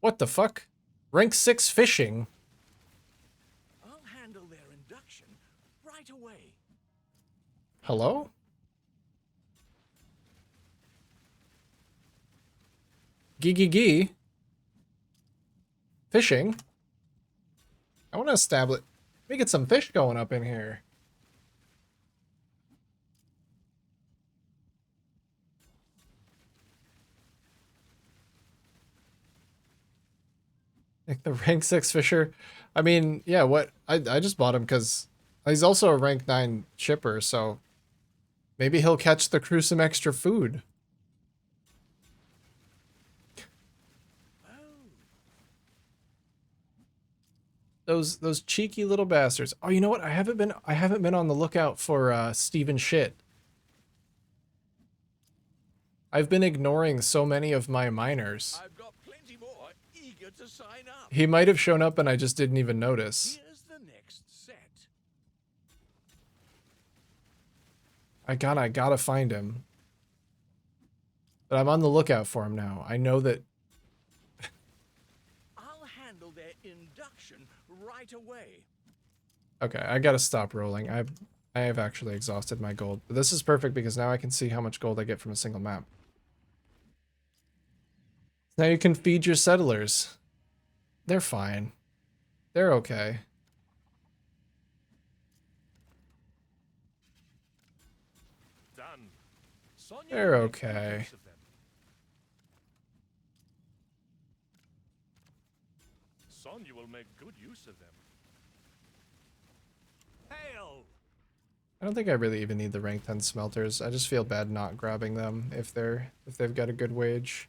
What the fuck? Rank 6 fishing. I'll handle their induction right away. Hello? Gee. Fishing? I want to establish... Let me get some fish going up in here. Like the rank 6 fisher. I mean, yeah, what? I just bought him because he's also a rank 9 shipper, so maybe he'll catch the crew some extra food. Those cheeky little bastards. Oh, you know what? I haven't been on the lookout for Steven Shit. I've been ignoring so many of my miners. I've got plenty more eager to sign up. He might have shown up and I just didn't even notice. Here's the next set. I gotta find him. But I'm on the lookout for him now. I know that... I'll handle their induction right away. Okay, I gotta stop rolling. I have actually exhausted my gold. But this is perfect because now I can see how much gold I get from a single map. Now you can feed your settlers. They're fine. They're okay. Done. Sonya They're will make good okay. use of them. Sonya will make good use of them. Hail! I don't think I really even need the rank 10 smelters. I just feel bad not grabbing them if they've got a good wage.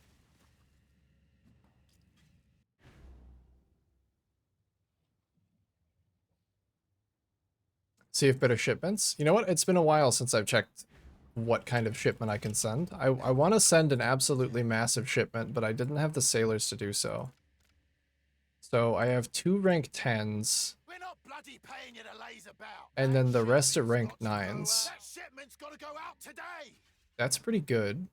See if better shipments. You know what? It's been a while since I've checked what kind of shipment I can send. I want to send an absolutely massive shipment, but I didn't have the sailors to do so. So I have 2 rank 10s. We're not bloody paying you to laze about. And then the rest are rank Shipment's got to go, 9s. That shipment's got to go out today. That's pretty good.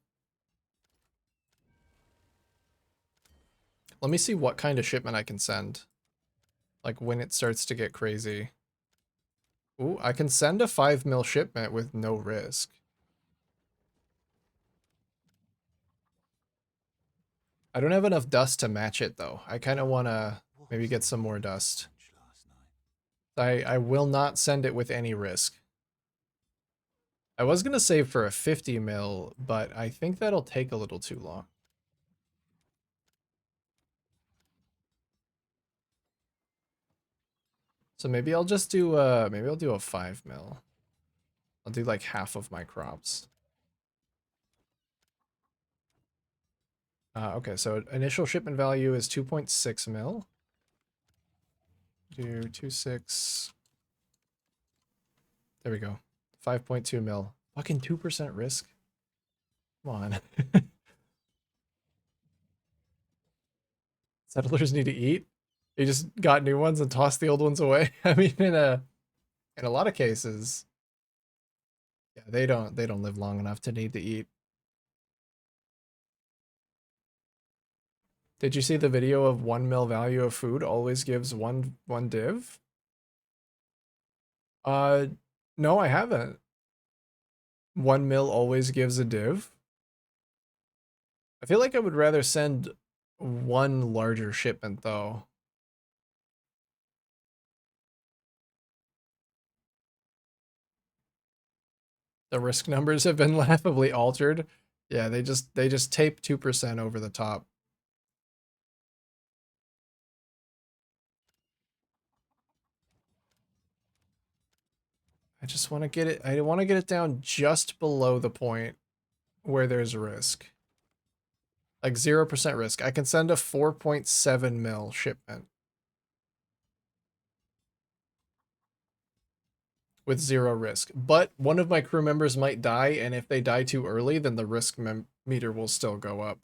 Let me see what kind of shipment I can send. Like when it starts to get crazy. Ooh, I can send a 5 mil shipment with no risk. I don't have enough dust to match it though. I kind of want to maybe get some more dust. I will not send it with any risk. I was going to save for a 50 mil, but I think that'll take a little too long. So maybe I'll just do maybe I'll do a 5 mil. I'll do like half of my crops. Okay, so initial shipment value is 2.6 mil. Do 2.6. There we go. 5.2 mil. Fucking 2% risk. Come on. Settlers need to eat. They just got new ones and tossed the old ones away. I mean, in a lot of cases, yeah, they don't live long enough to need to eat. Did you see the video of 1 mil value of food always gives one div? No, I haven't. 1 mil always gives a div. I feel like I would rather send one larger shipment though. The risk numbers have been laughably altered. Yeah, they just tape 2% over the top. I just want to get it, I want to get it down just below the point where there's risk. Like 0% risk. I can send a 4.7 mil shipment with 0 risk. But one of my crew members might die, and if they die too early, then the risk meter will still go up.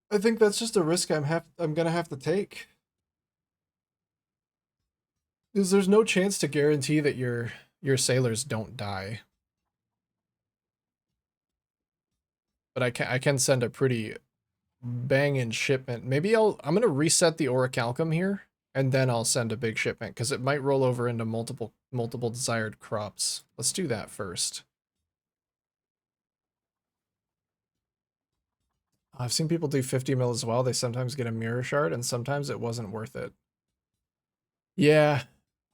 I think that's just a risk I'm gonna have to take. Because there's no chance to guarantee that your sailors don't die. But I can send a pretty banging shipment. Maybe I'm gonna reset the orichalcum here, and then I'll send a big shipment because it might roll over into multiple desired crops. Let's do that first. I've seen people do 50 mil as well. They sometimes get a mirror shard, and sometimes it wasn't worth it. Yeah,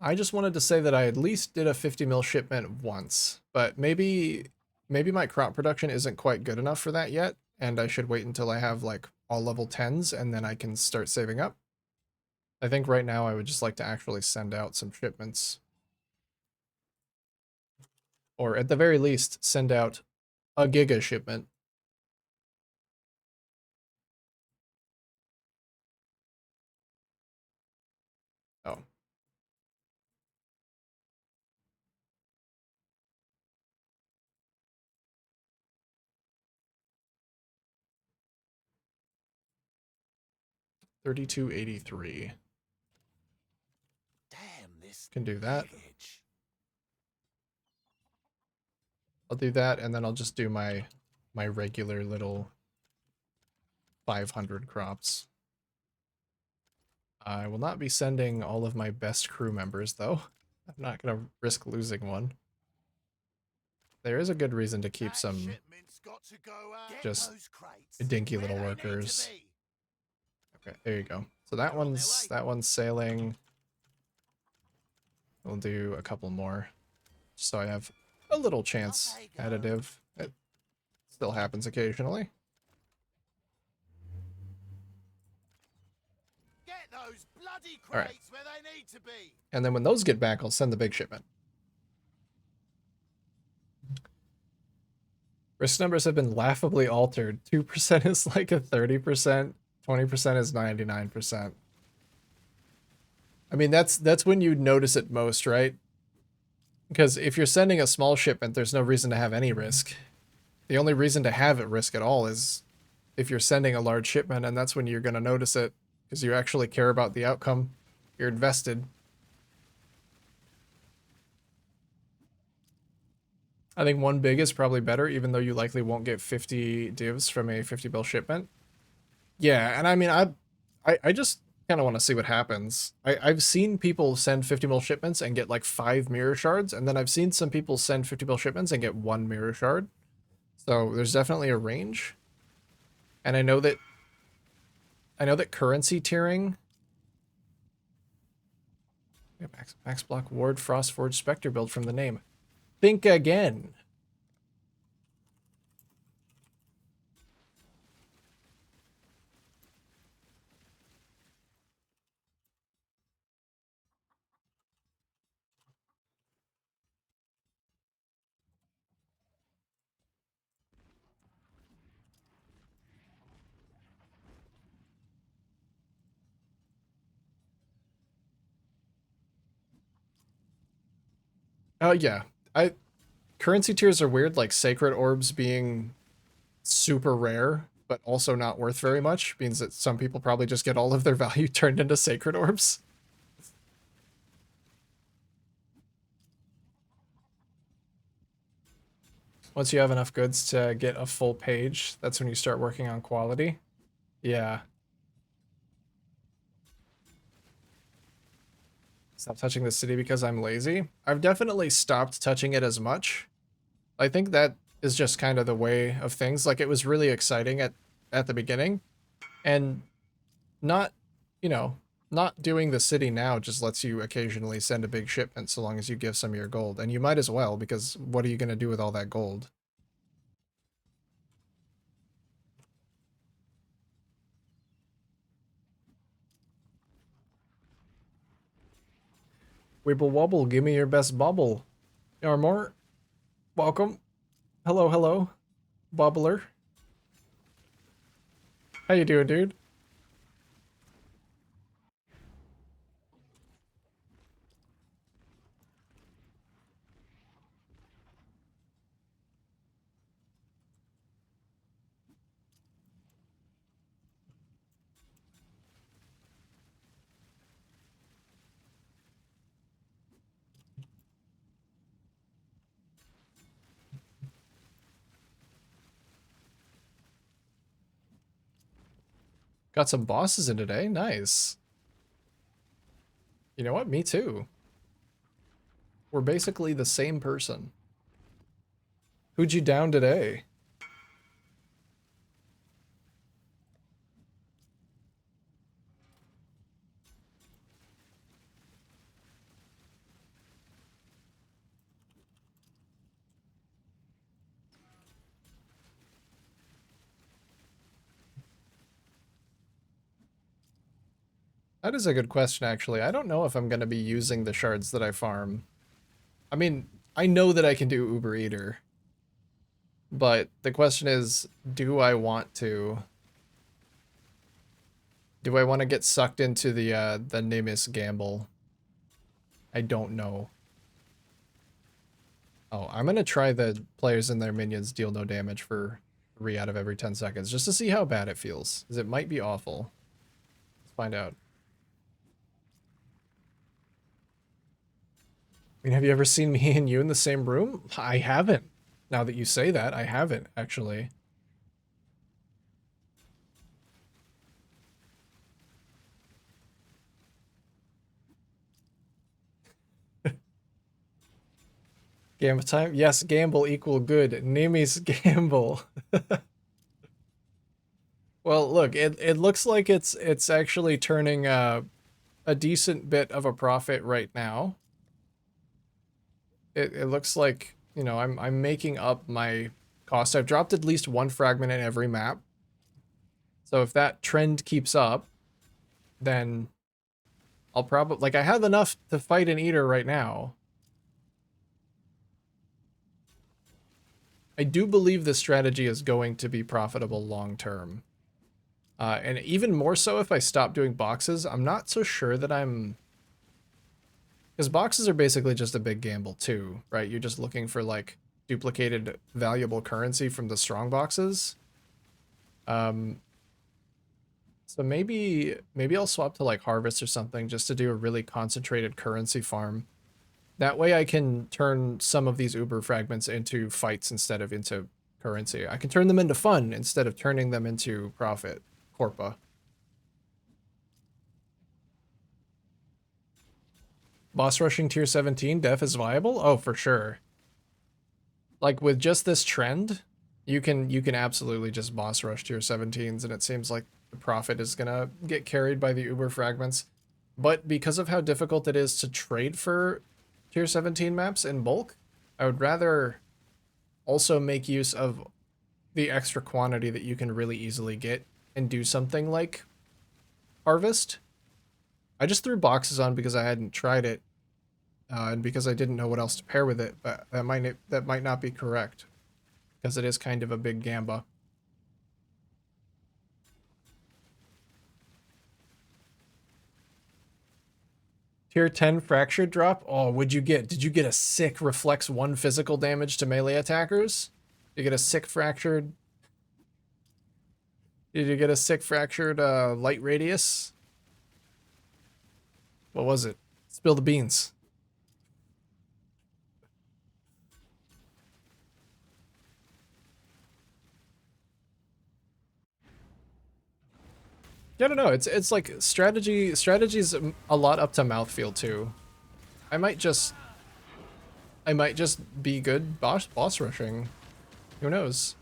I just wanted to say that I at least did a 50 mil shipment once, but maybe my crop production isn't quite good enough for that yet, and I should wait until I have like all level 10s and then I can start saving up. I think right now I would just like to actually send out some shipments. Or at the very least, send out a giga shipment. Oh. $32.83. Damn, this Can do that. package. I'll do that, and then I'll just do my regular little 500 crops. I will not be sending all of my best crew members, though. I'm not gonna risk losing one. There is a good reason to keep some just dinky little workers. Okay, there you go. So that one's sailing. We'll do a couple more, just so I have a little chance additive. It still happens occasionally. All right. And then when those get back, I'll send the big shipment. Risk numbers have been laughably altered. 2% is like a 30%, 20% is 99%. I mean, that's when you notice it most, right? Because if you're sending a small shipment, there's no reason to have any risk. The only reason to have it risk at all is if you're sending a large shipment, and that's when you're going to notice it because you actually care about the outcome. You're invested. I think 1 big is probably better, even though you likely won't get 50 divs from a 50 bill shipment. Yeah, and I mean, I just kind of want to see what happens. I've seen people send 50 mil shipments and get like 5 mirror shards, and then I've seen some people send 50 mil shipments and get 1 mirror shard. So there's definitely a range. And I know that currency tiering. Max block ward Frostforge Spectre build from the name. Think again. Oh yeah. Currency tiers are weird, like sacred orbs being super rare, but also not worth very much, means that some people probably just get all of their value turned into sacred orbs. Once you have enough goods to get a full page, that's when you start working on quality. Yeah. Stop touching the city because I'm lazy. I've definitely stopped touching it as much. I think that is just kind of the way of things. Like, it was really exciting at the beginning, and not, you know, not doing the city now just lets you occasionally send a big shipment so long as you give some of your gold. And you might as well, because what are you going to do with all that gold? Wibble wobble, give me your best bubble. Armor, welcome. Hello, hello. Bubbler. How you doing, dude? Got some bosses in today. Nice. You know what? Me too. We're basically the same person. Who'd you down today? That is a good question, actually. I don't know if I'm going to be using the shards that I farm. I mean, I know that I can do Uber Eater, but the question is, do I want to? Do I want to get sucked into the Nimbus gamble? I don't know. Oh, I'm going to try the players and their minions deal no damage for 3 out of every 10 seconds, just to see how bad it feels, because it might be awful. Let's find out. I mean, have you ever seen me and you in the same room? I haven't. Now that you say that, I haven't, actually. Gamble time? Yes, gamble equal good. Nimi's gamble. Well, look, it looks like it's actually turning a decent bit of a profit right now. It looks like, you know, I'm making up my cost. I've dropped at least one fragment in every map. So if that trend keeps up, then I'll probably, like, I have enough to fight an eater right now. I do believe this strategy is going to be profitable long term. And even more so if I stop doing boxes. I'm not so sure that I'm... Because boxes are basically just a big gamble too, right? You're just looking for, like, duplicated valuable currency from the strong boxes. So maybe I'll swap to, like, harvest or something just to do a really concentrated currency farm. That way I can turn some of these Uber fragments into fights instead of into currency. I can turn them into fun instead of turning them into profit. Corpa. Boss rushing tier 17, def is viable? Oh, for sure. Like, with just this trend, you can absolutely just boss rush tier 17s, and it seems like the profit is gonna get carried by the Uber fragments. But because of how difficult it is to trade for tier 17 maps in bulk, I would rather also make use of the extra quantity that you can really easily get and do something like harvest. I just threw boxes on because I hadn't tried it, and because I didn't know what else to pair with it, but that might not be correct, because it is kind of a big gamba. Tier 10 fractured drop? Oh, did you get a sick reflects 1 physical damage to melee attackers? Did you get a sick fractured... Did you get a sick fractured light radius? What was it? Spill the beans. Yeah, I don't know. It's like strategy's a lot up to mouthfeel too. I might just be good boss rushing. Who knows?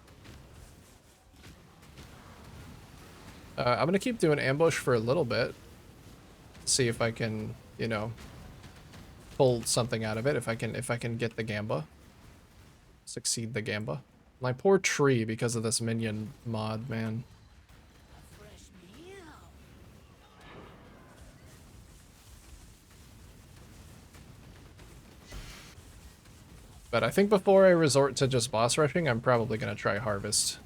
I'm gonna keep doing ambush for a little bit. See if I can, you know, pull something out of it. If I can get the gamba. Succeed the gamba. My poor tree because of this minion mod, man. But I think before I resort to just boss rushing, I'm probably gonna try harvest.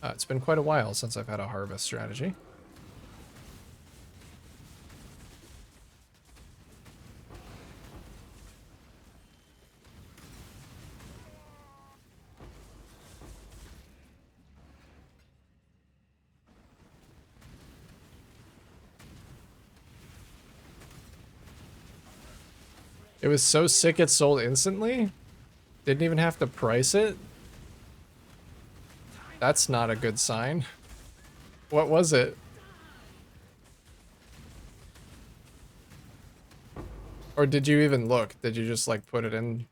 It's been quite a while since I've had a harvest strategy. It was so sick it sold instantly? Didn't even have to price it? That's not a good sign. What was it? Or did you even look? Did you just, like, put it in?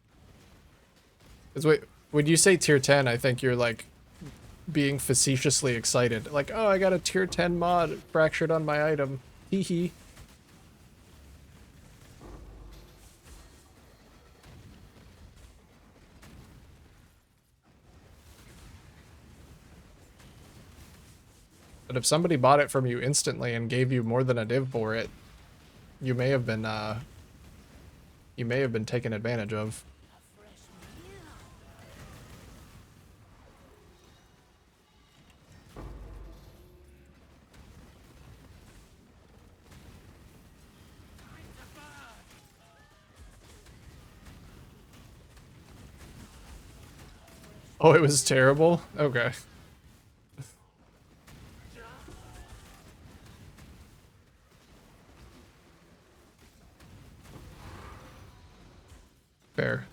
'Cause wait, when you say tier 10, I think you're, like, being facetiously excited. Like, oh, I got a tier 10 mod fractured on my item. Hee hee. But if somebody bought it from you instantly and gave you more than a div for it, you may have been taken advantage of. Oh, it was terrible? Okay. Fair.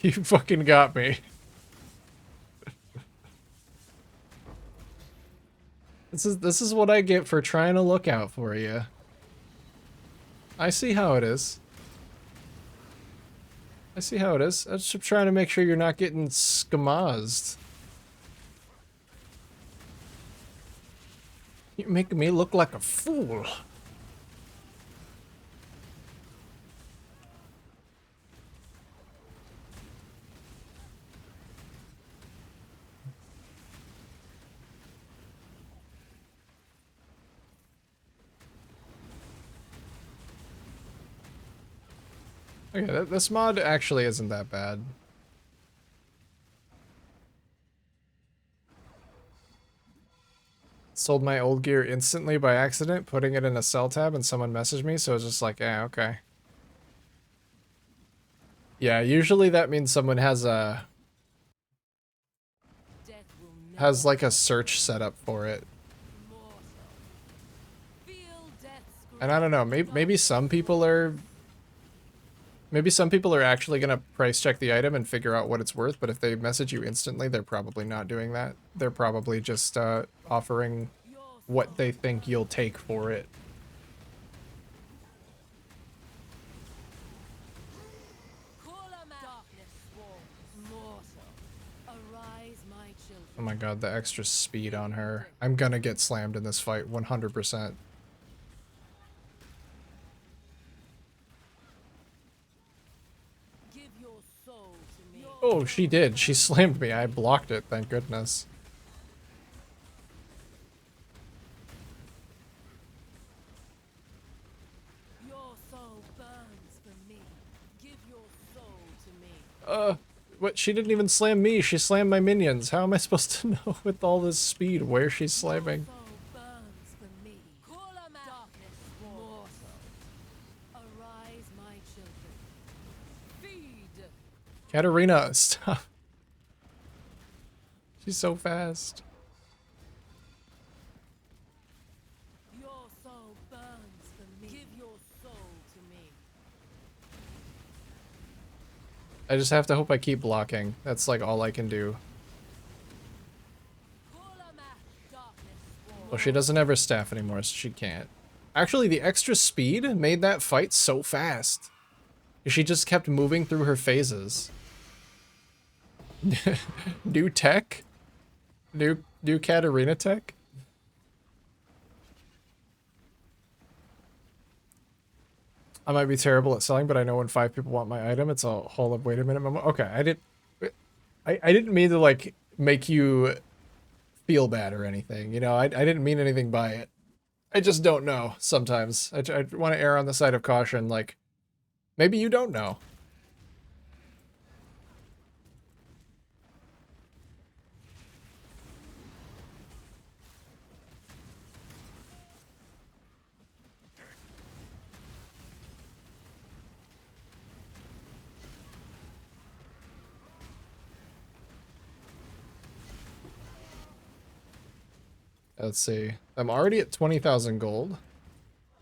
You fucking got me. This is what I get for trying to look out for you. I see how it is. I see how it is. I'm just trying to make sure you're not getting skamazed. You're making me look like a fool. Okay, this mod actually isn't that bad. Sold my old gear instantly by accident, putting it in a sell tab, and someone messaged me, so I was just like, yeah, okay. Yeah, usually that means someone has like a search set up for it. And I don't know, maybe some people are actually gonna price check the item and figure out what it's worth, but if they message you instantly, they're probably not doing that. They're probably just offering what they think you'll take for it. Oh my god, the extra speed on her. I'm gonna get slammed in this fight, 100%. Oh, she did. She slammed me. I blocked it, thank goodness. Your soul burns for me. Give your soul to me. What? She didn't even slam me. She slammed my minions. How am I supposed to know with all this speed where she's slamming? Soul burns for me. Call 'em out. Darkness mortal. Arise, my children. Feed. Katarina, stop. She's so fast. Your soul burns for me. Give your soul to me. I just have to hope I keep blocking. That's like all I can do. Call 'em out. Darkness Well, she doesn't have her staff anymore, so she can't. Actually, the extra speed made that fight so fast. She just kept moving through her phases. New tech? New Katarina tech? I might be terrible at selling, but I know when 5 people want my item, it's a whole of wait a minute moment. Okay, I didn't mean to like make you feel bad or anything. You know, I didn't mean anything by it. I just don't know sometimes. I want to err on the side of caution. Like, maybe you don't know. Let's see. I'm already at 20,000 gold.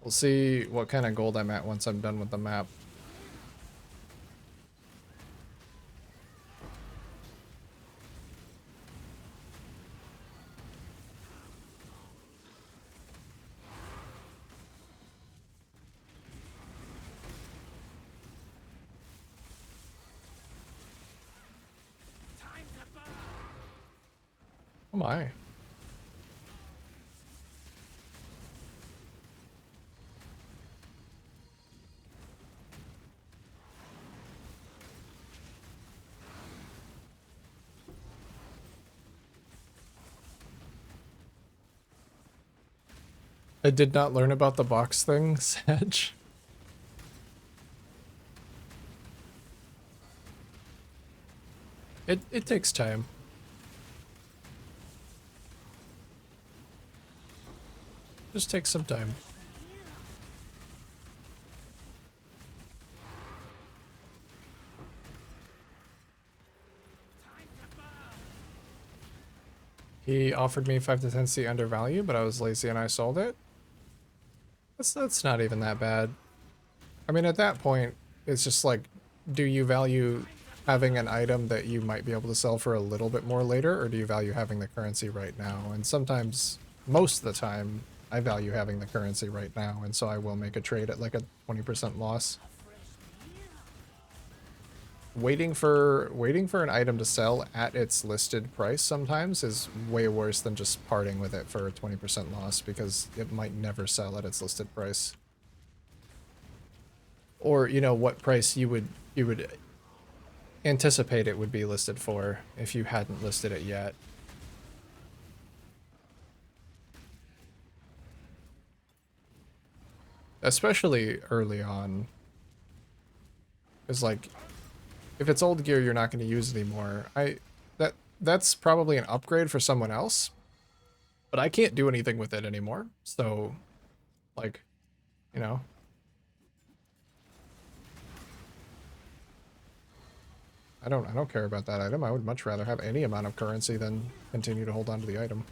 We'll see what kind of gold I'm at once I'm done with the map. Oh my. I did not learn about the box thing, Sedge. It takes time. Just takes some time. He offered me 5 to 10C undervalue, but I was lazy and I sold it. That's not even that bad. I mean, at that point, it's just like, do you value having an item that you might be able to sell for a little bit more later, or do you value having the currency right now? And sometimes most of the time, I value having the currency right now, and so I will make a trade at like a 20% loss. Waiting for an item to sell at its listed price sometimes is way worse than just parting with it for a 20% loss, because it might never sell at its listed price. Or, you know, what price you would anticipate it would be listed for if you hadn't listed it yet. Especially early on. Because, like, if it's old gear you're not going to use anymore, that's probably an upgrade for someone else, but I can't do anything with it anymore. So, like, you know. I don't care about that item. I would much rather have any amount of currency than continue to hold on to the item.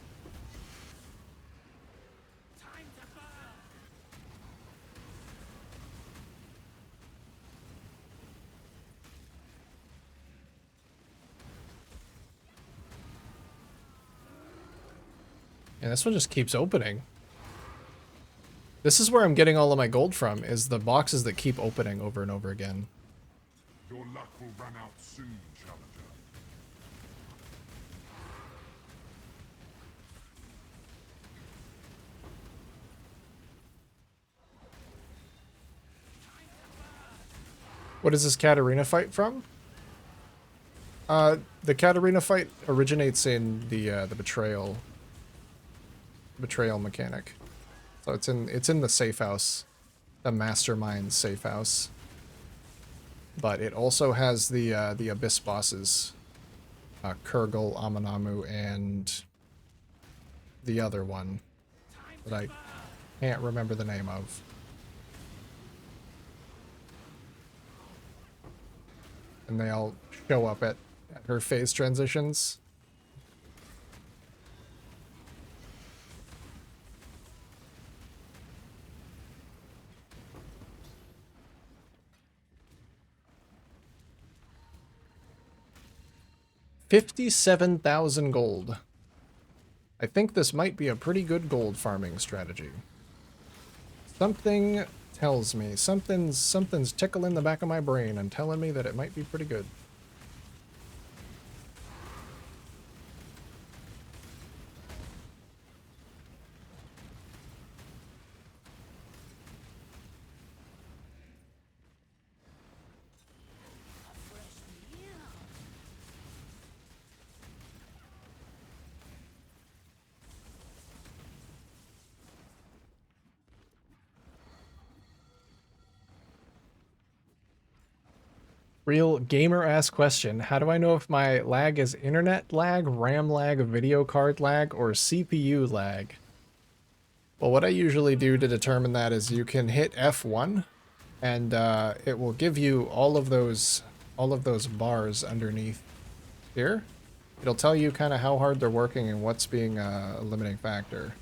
And this one just keeps opening. This is where I'm getting all of my gold from, is the boxes that keep opening over and over again. Your luck will run out soon, challenger. What is this Katarina fight from? The Katarina fight originates in the betrayal mechanic. So it's in the safe house, the mastermind safe house. But it also has the abyss bosses, Kurgle, Amanamu, and the other one that I can't remember the name of. And they all show up at her phase transitions. $57,000 gold. I think this might be a pretty good gold farming strategy. Something tells me, something's tickling the back of my brain and telling me that it might be pretty good. Real gamer-ass question. How do I know if my lag is internet lag, RAM lag, video card lag, or CPU lag? Well, what I usually do to determine that is you can hit F1, and it will give you all of those bars underneath here. It'll tell you kind of how hard they're working and what's being a limiting factor.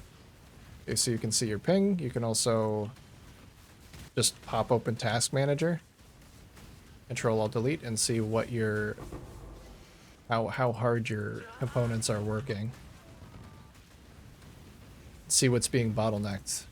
Okay, so you can see your ping. You can also just pop open Task Manager. Control-Alt-Delete and see what your how hard your components are working. See what's being bottlenecked.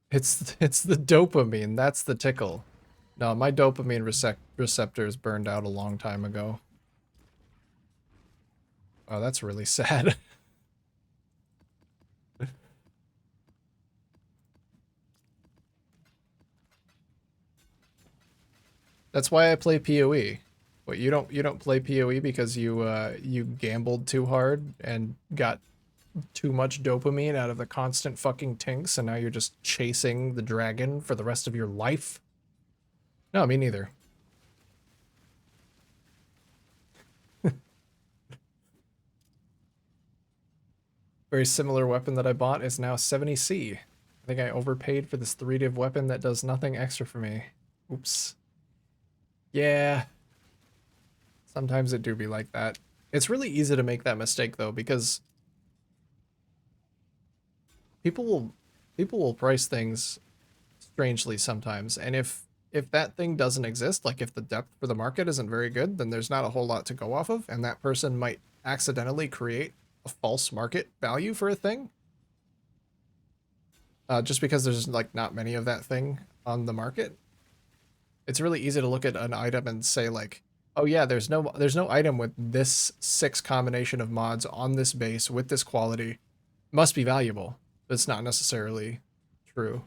It's the dopamine. That's the tickle. No, my dopamine receptors burned out a long time ago. Oh, that's really sad. That's why I play PoE. What, you don't play PoE because you gambled too hard and got too much dopamine out of the constant fucking tinks, and now you're just chasing the dragon for the rest of your life? No, me neither. Very similar weapon that I bought is now 70C. I think I overpaid for this 3-div weapon that does nothing extra for me. Oops. Yeah. Sometimes it do be like that. It's really easy to make that mistake though, because people will People will price things strangely sometimes, and if that thing doesn't exist, like if the depth for the market isn't very good, then there's not a whole lot to go off of, and that person might accidentally create a false market value for a thing. Just because there's like not many of that thing on the market. It's really easy to look at an item and say like, oh yeah, there's no item with this 6 combination of mods on this base with this quality. Must be valuable. But it's not necessarily true.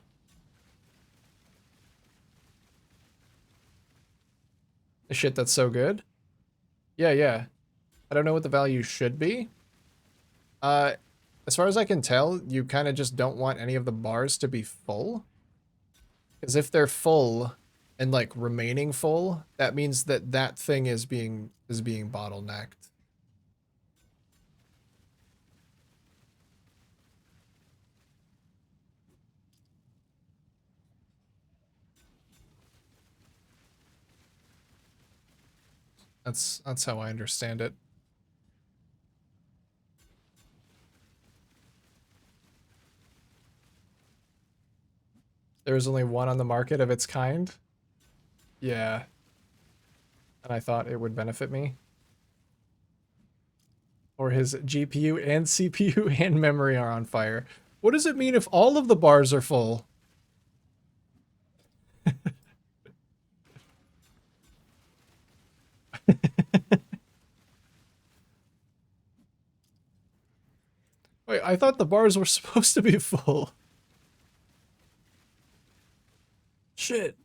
The shit that's so good? Yeah, yeah. I don't know what the value should be. As far as I can tell, you kind of just don't want any of the bars to be full. Because if they're full and like remaining full, that means that that thing is being bottlenecked. That's how I understand it. There's only one on the market of its kind. Yeah. And I thought it would benefit me. Or his GPU and CPU and memory are on fire. What does it mean if all of the bars are full? Wait, I thought the bars were supposed to be full. Shit.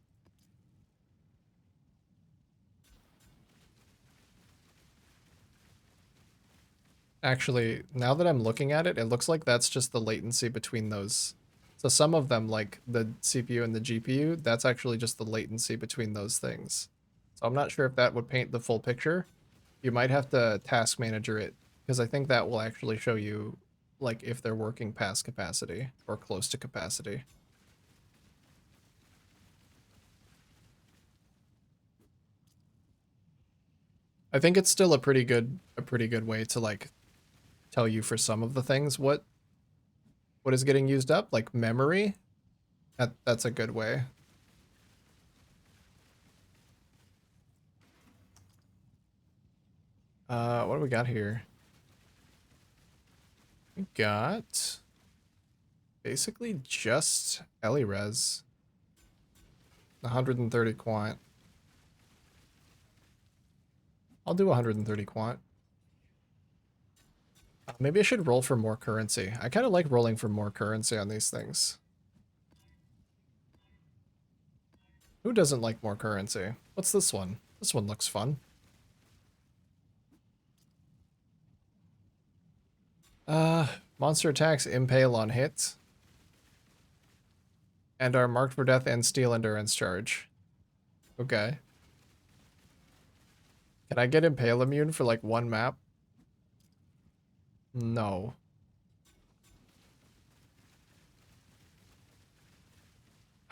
Actually, now that I'm looking at it, it looks like that's just the latency between those. So some of them, like the CPU and the GPU, that's actually just the latency between those things. So I'm not sure if that would paint the full picture. You might have to task manager it, because I think that will actually show you like if they're working past capacity or close to capacity. I think it's still a pretty good way to like tell you for some of the things what is getting used up, like memory. That's a good way. What do we got here? We got basically just Elirez. 130 quant. I'll do 130 quant. Maybe I should roll for more currency. I kind of like rolling for more currency on these things. Who doesn't like more currency? What's this one? This one looks fun. Monster attacks impale on hits. And are marked for death and steal endurance charge. Okay. Can I get impale immune for like one map? No.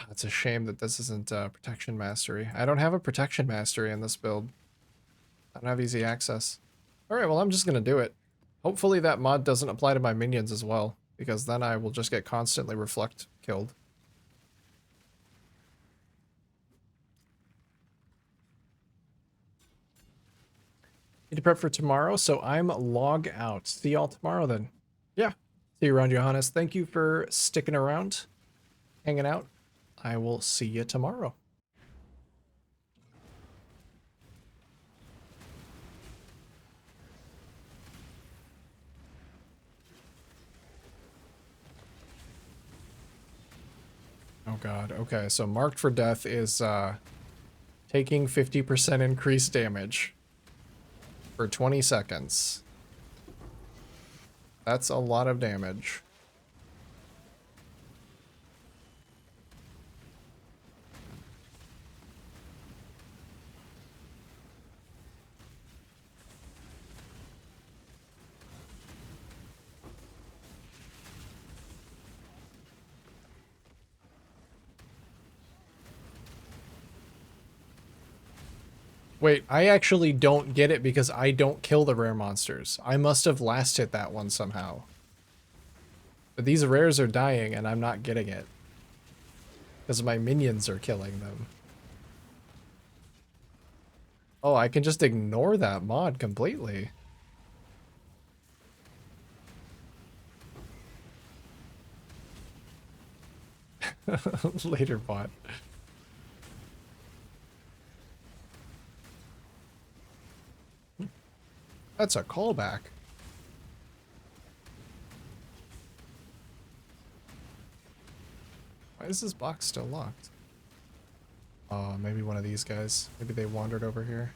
It's a shame that this isn't protection mastery. I don't have a protection mastery in this build. I don't have easy access. Alright, well I'm just gonna do it. Hopefully that mod doesn't apply to my minions as well, because then I will just get constantly reflect killed. Need to prep for tomorrow, so I'm log out. See y'all tomorrow then. Yeah. See you around, Johannes. Thank you for sticking around, hanging out. I will see you tomorrow. Oh god, okay, so marked for death is taking 50% increased damage for 20 seconds. That's a lot of damage. Wait, I actually don't get it because I don't kill the rare monsters. I must have last hit that one somehow. But these rares are dying and I'm not getting it. Because my minions are killing them. Oh, I can just ignore that mod completely. Later bot. That's a callback. Why is this box still locked? Oh, maybe one of these guys. Maybe they wandered over here.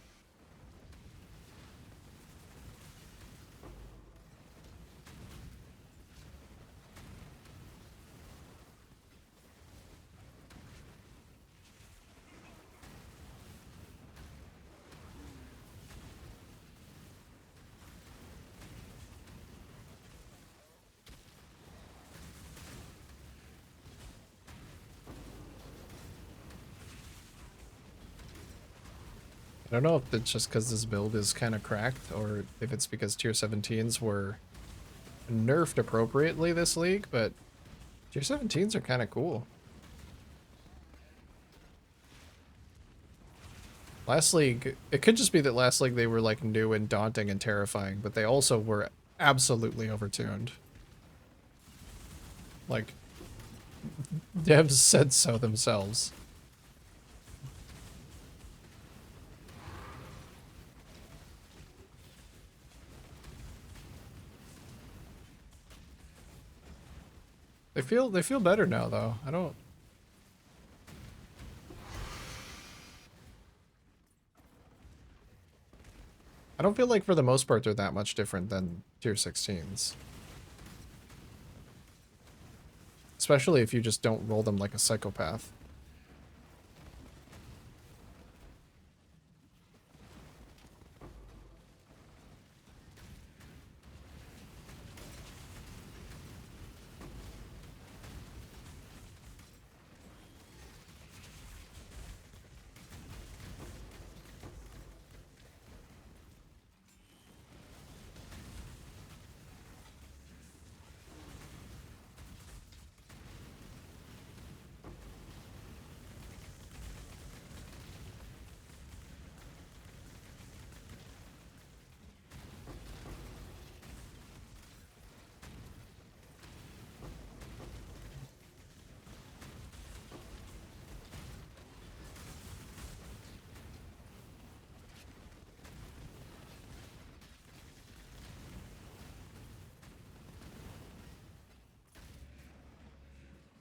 I don't know if it's just because this build is kind of cracked, or if it's because tier 17s were nerfed appropriately this league, but tier 17s are kind of cool. Last league, it could just be that last league they were like new and daunting and terrifying, but they also were absolutely overtuned. Like, devs said so themselves. They feel better now though. I don't feel like for the most part they're that much different than tier 16s. Especially if you just don't roll them like a psychopath.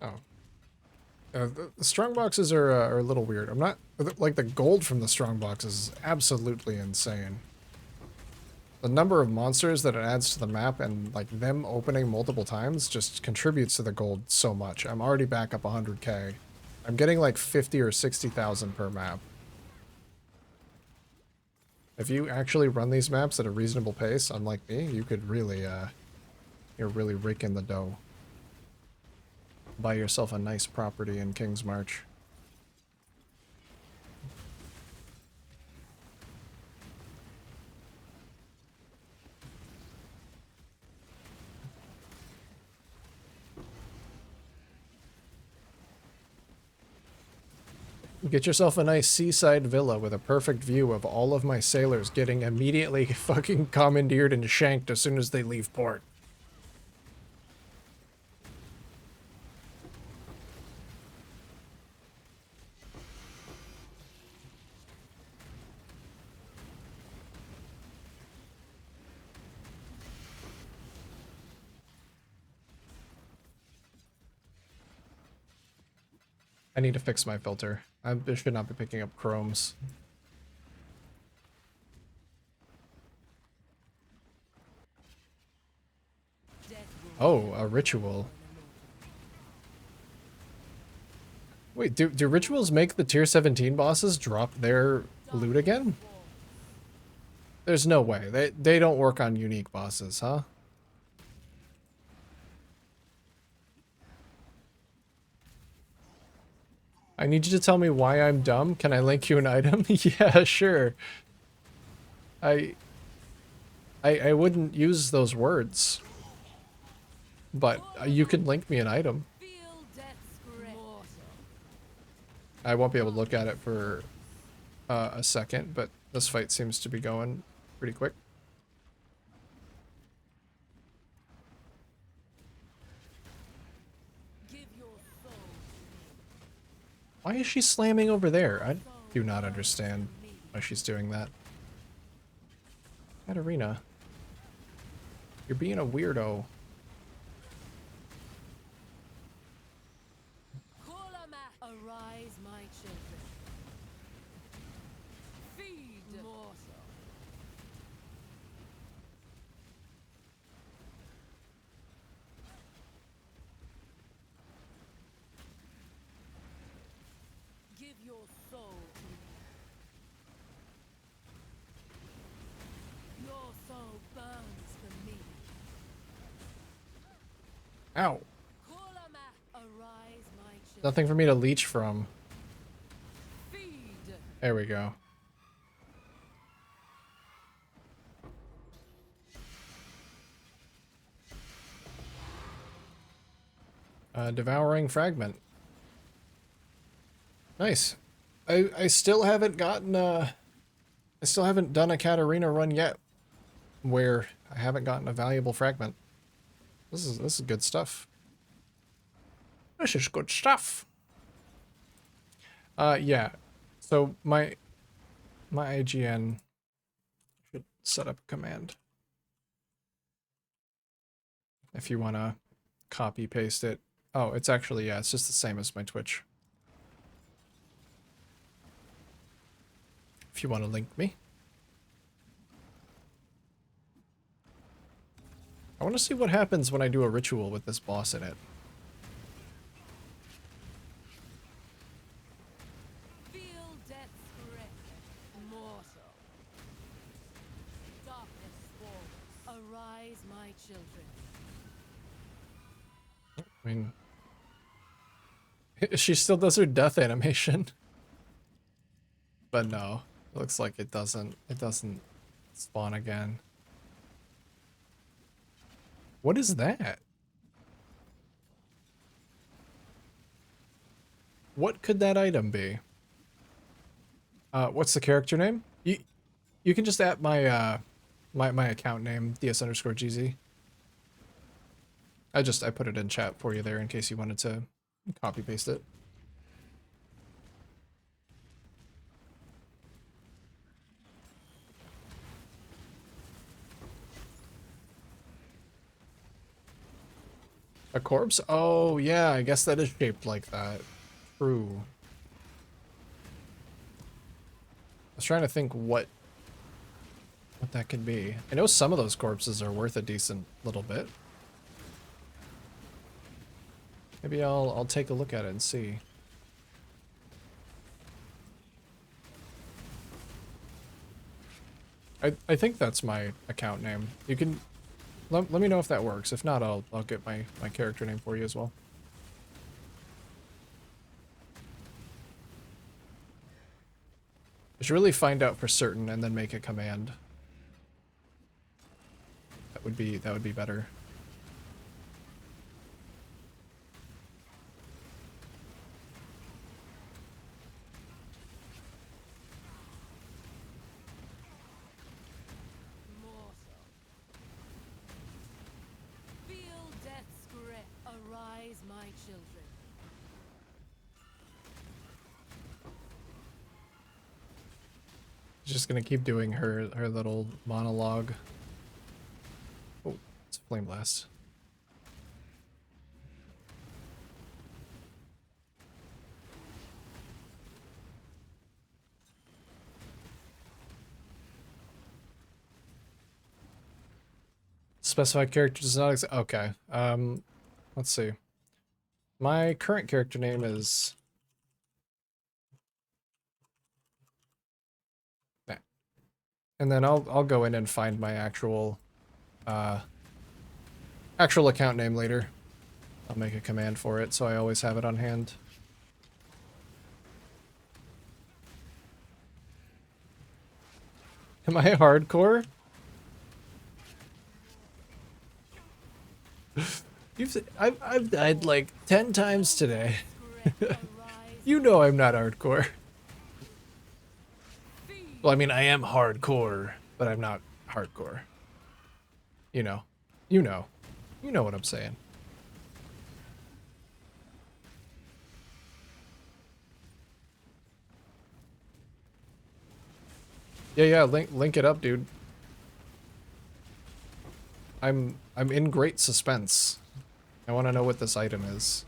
Oh. The strong boxes are a little weird. I'm not... Like, the gold from the strong boxes is absolutely insane. The number of monsters that it adds to the map and, like, them opening multiple times just contributes to the gold so much. I'm already back up 100k. I'm getting, like, 50 or 60,000 per map. If you actually run these maps at a reasonable pace, unlike me, you could really, you're really raking the dough. Buy yourself a nice property in King's March. Get yourself a nice seaside villa with a perfect view of all of my sailors getting immediately fucking commandeered and shanked as soon as they leave port. I need to fix my filter. I should not be picking up chromes. Oh, a ritual. Wait, do rituals make the tier 17 bosses drop their loot again? There's no way. They don't work on unique bosses, huh? I need you to tell me why I'm dumb. Can I link you an item? Yeah, sure. I wouldn't use those words. but you can link me an item. Feel death's grip. Mortal. I won't be able to look at it for a second, but this fight seems to be going pretty quick. Give your soul to Why is she slamming over there? I do not understand why she's doing that. Katarina, you're being a weirdo. Arise, my children. Feed mortal. Give your soul to me. Your soul burns for me. Ow. Arise, my children. Nothing for me to leech from. Feed. There we go. Devouring fragment. Nice. I still haven't gotten I still haven't done a Katarina run yet where I haven't gotten a valuable fragment. This is good stuff. This is good stuff. Yeah. So my IGN should set up a command. If you want to copy paste it. Oh, it's actually, yeah, it's just the same as my Twitch. If you want to link me. I want to see what happens when I do a ritual with this boss in it. Feel death's grip. Mortal. Darkness falls. Arise, my children. I mean, she still does her death animation. But no, it looks like it doesn't spawn again. What is that? What could that item be? What's the character name? You can just add my my account name, ds_gz. I put it in chat for you there in case you wanted to copy paste it. A corpse? Oh, yeah, I guess that is shaped like that. True. I was trying to think what that could be. I know some of those corpses are worth a decent little bit. Maybe I'll take a look at it and see. I think that's my account name. You can let me know if that works. If not, I'll get my character name for you as well. I should really find out for certain and then make a command. That would be better. Mortal. Feel death's grip. Arise, my children. Just gonna keep doing her little monologue. Oh, it's a flame blast. Specified character does not exist. Okay. Let's see. My current character name is that. And then I'll go in and find my actual account name later. I'll make a command for it so I always have it on hand. Am I hardcore? I've died like 10 times today. Arise, You know I'm not hardcore. feed. Well, I mean I am hardcore, but I'm not hardcore. You know. You know. You know what I'm saying. Yeah, link it up, dude. I'm in great suspense. I want to know what this item is.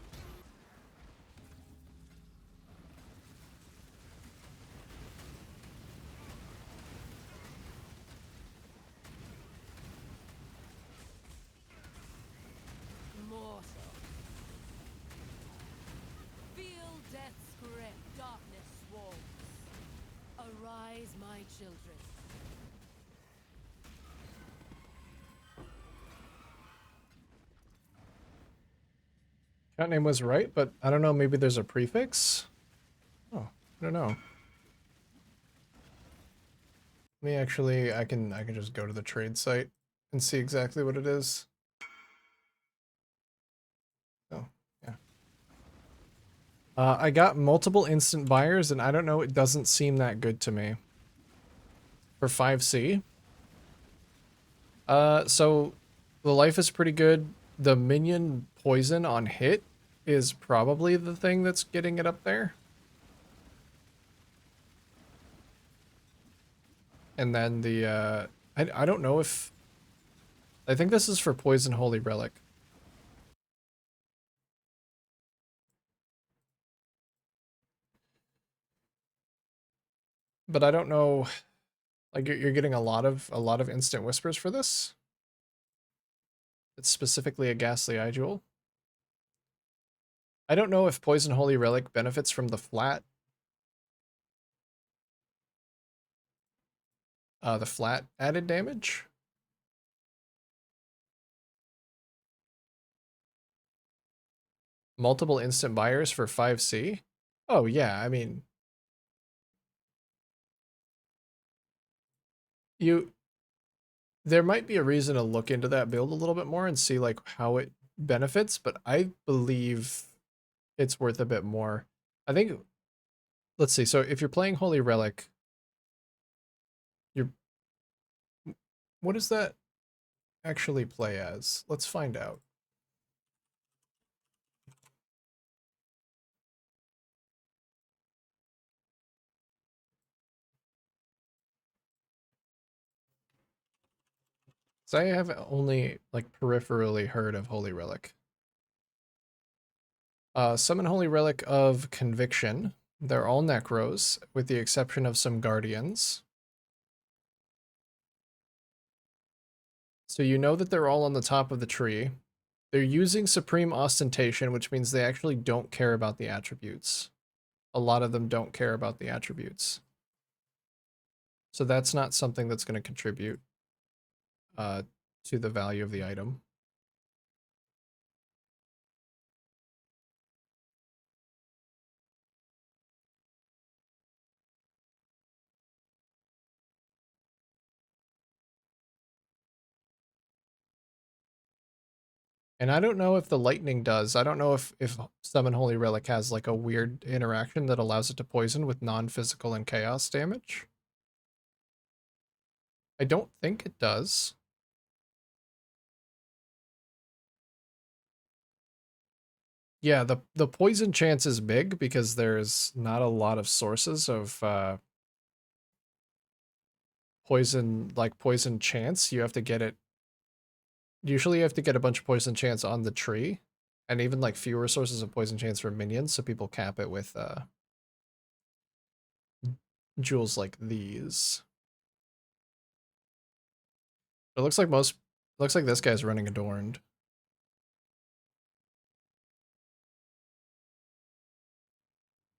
Mortal. Feel death's grip, darkness swarms. Arise, my children. Cat name was right, but I don't know, maybe there's a prefix? Oh, I don't know. Let me actually, I can just go to the trade site and see exactly what it is. Oh, yeah. I got multiple instant buyers, and I don't know, it doesn't seem that good to me. For 5C. So the life is pretty good. The minion poison on hit is probably the thing that's getting it up there. And then the, I don't know if, I think this is for Poison Holy Relic. But I don't know, like you're getting a lot of instant whispers for this. It's specifically a Ghastly Eye Jewel. I don't know if Poison Holy Relic benefits from the flat added damage. Multiple instant buyers for 5C. Oh yeah, I mean, there might be a reason to look into that build a little bit more and see like how it benefits, but I believe it's worth a bit more. I think, let's see. So if you're playing Holy Relic, you're, what does that actually play as? Let's find out. So I have only like peripherally heard of Holy Relic. Summon Holy Relic of Conviction. They're all Necros, with the exception of some Guardians. So you know that they're all on the top of the tree. They're using Supreme Ostentation, which means they actually don't care about the attributes. A lot of them don't care about the attributes. So that's not something that's going to contribute to the value of the item. And I don't know if the lightning does. I don't know if Summon Holy Relic has like a weird interaction that allows it to poison with non-physical and chaos damage. I don't think it does. Yeah, the poison chance is big because there's not a lot of sources of poison chance. You have to get it. Usually you have to get a bunch of poison chance on the tree, and even like fewer sources of poison chance for minions, so people cap it with jewels like these. It looks like this guy's running Adorned.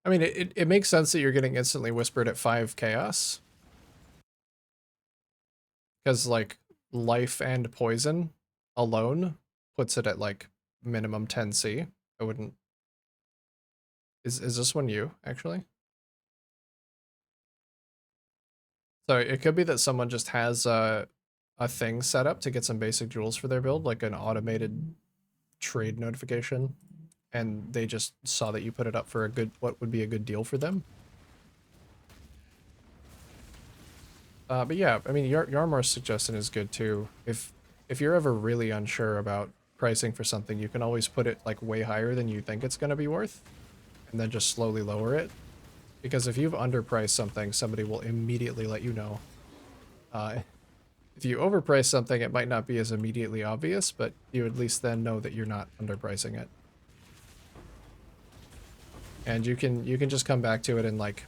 I mean, it makes sense that you're getting instantly whispered at 5 chaos. Because, like, life and poison alone puts it at, like, minimum 10C. I wouldn't... Is this one you, actually? So it could be that someone just has a thing set up to get some basic jewels for their build, like an automated trade notification, and they just saw that you put it up for a good, what would be a good deal for them. But yeah, I mean, Yarmar's suggestion is good too. If you're ever really unsure about pricing for something, you can always put it like way higher than you think it's going to be worth, and then just slowly lower it. Because if you've underpriced something, somebody will immediately let you know. If you overprice something, it might not be as immediately obvious, but you at least then know that you're not underpricing it. And you can just come back to it in like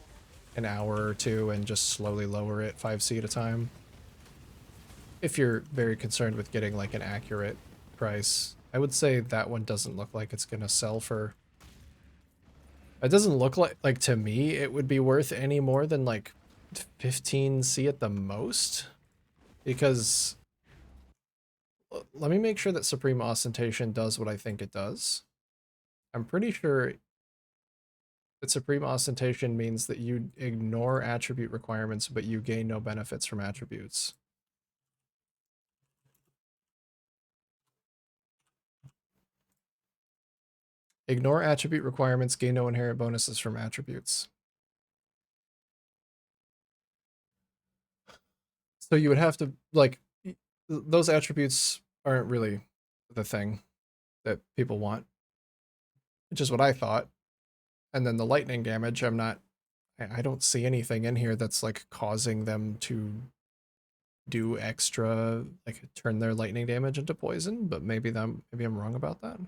an hour or two and just slowly lower it 5C at a time. If you're very concerned with getting like an accurate price. I would say that one doesn't look like it's gonna sell for... It doesn't look like to me it would be worth any more than like 15C at the most. Because let me make sure that Supreme Ostentation does what I think it does. I'm pretty sure that Supreme Ostentation means that you ignore attribute requirements, but you gain no benefits from attributes. Ignore attribute requirements, gain no inherent bonuses from attributes. So you would have to, like, those attributes aren't really the thing that people want, which is what I thought. And then the lightning damage, I don't see anything in here that's like causing them to do extra, like turn their lightning damage into poison, but maybe I'm wrong about that.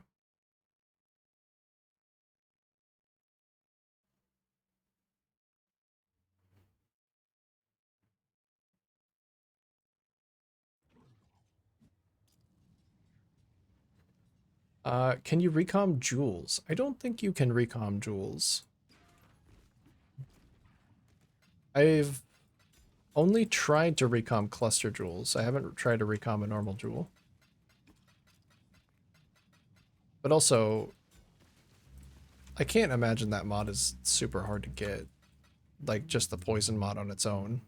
Can you recom jewels? I don't think you can recom jewels. I've only tried to recom cluster jewels. I haven't tried to recom a normal jewel. But also, I can't imagine that mod is super hard to get. Like, just the poison mod on its own.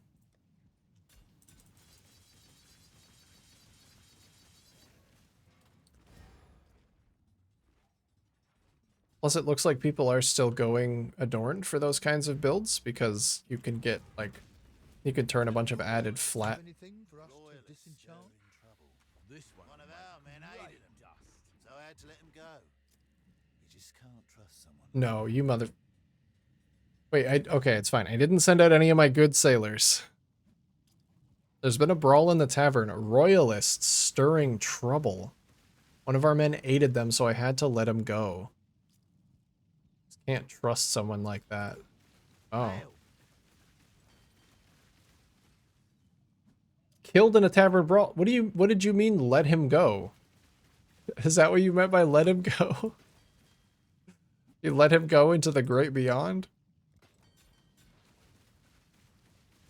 Plus, it looks like people are still going adorned for those kinds of builds, because you can get, like, you can turn a bunch of added flat... This one of our men hated him, so I had to let him go. You just can't trust someone. No, you mother... Wait, okay, it's fine. I didn't send out any of my good sailors. There's been a brawl in the tavern. Royalists stirring trouble. One of our men aided them, so I had to let him go. Can't trust someone like that. Oh. Killed in a tavern brawl. What did you mean let him go? Is that what you meant by let him go? You let him go into the great beyond?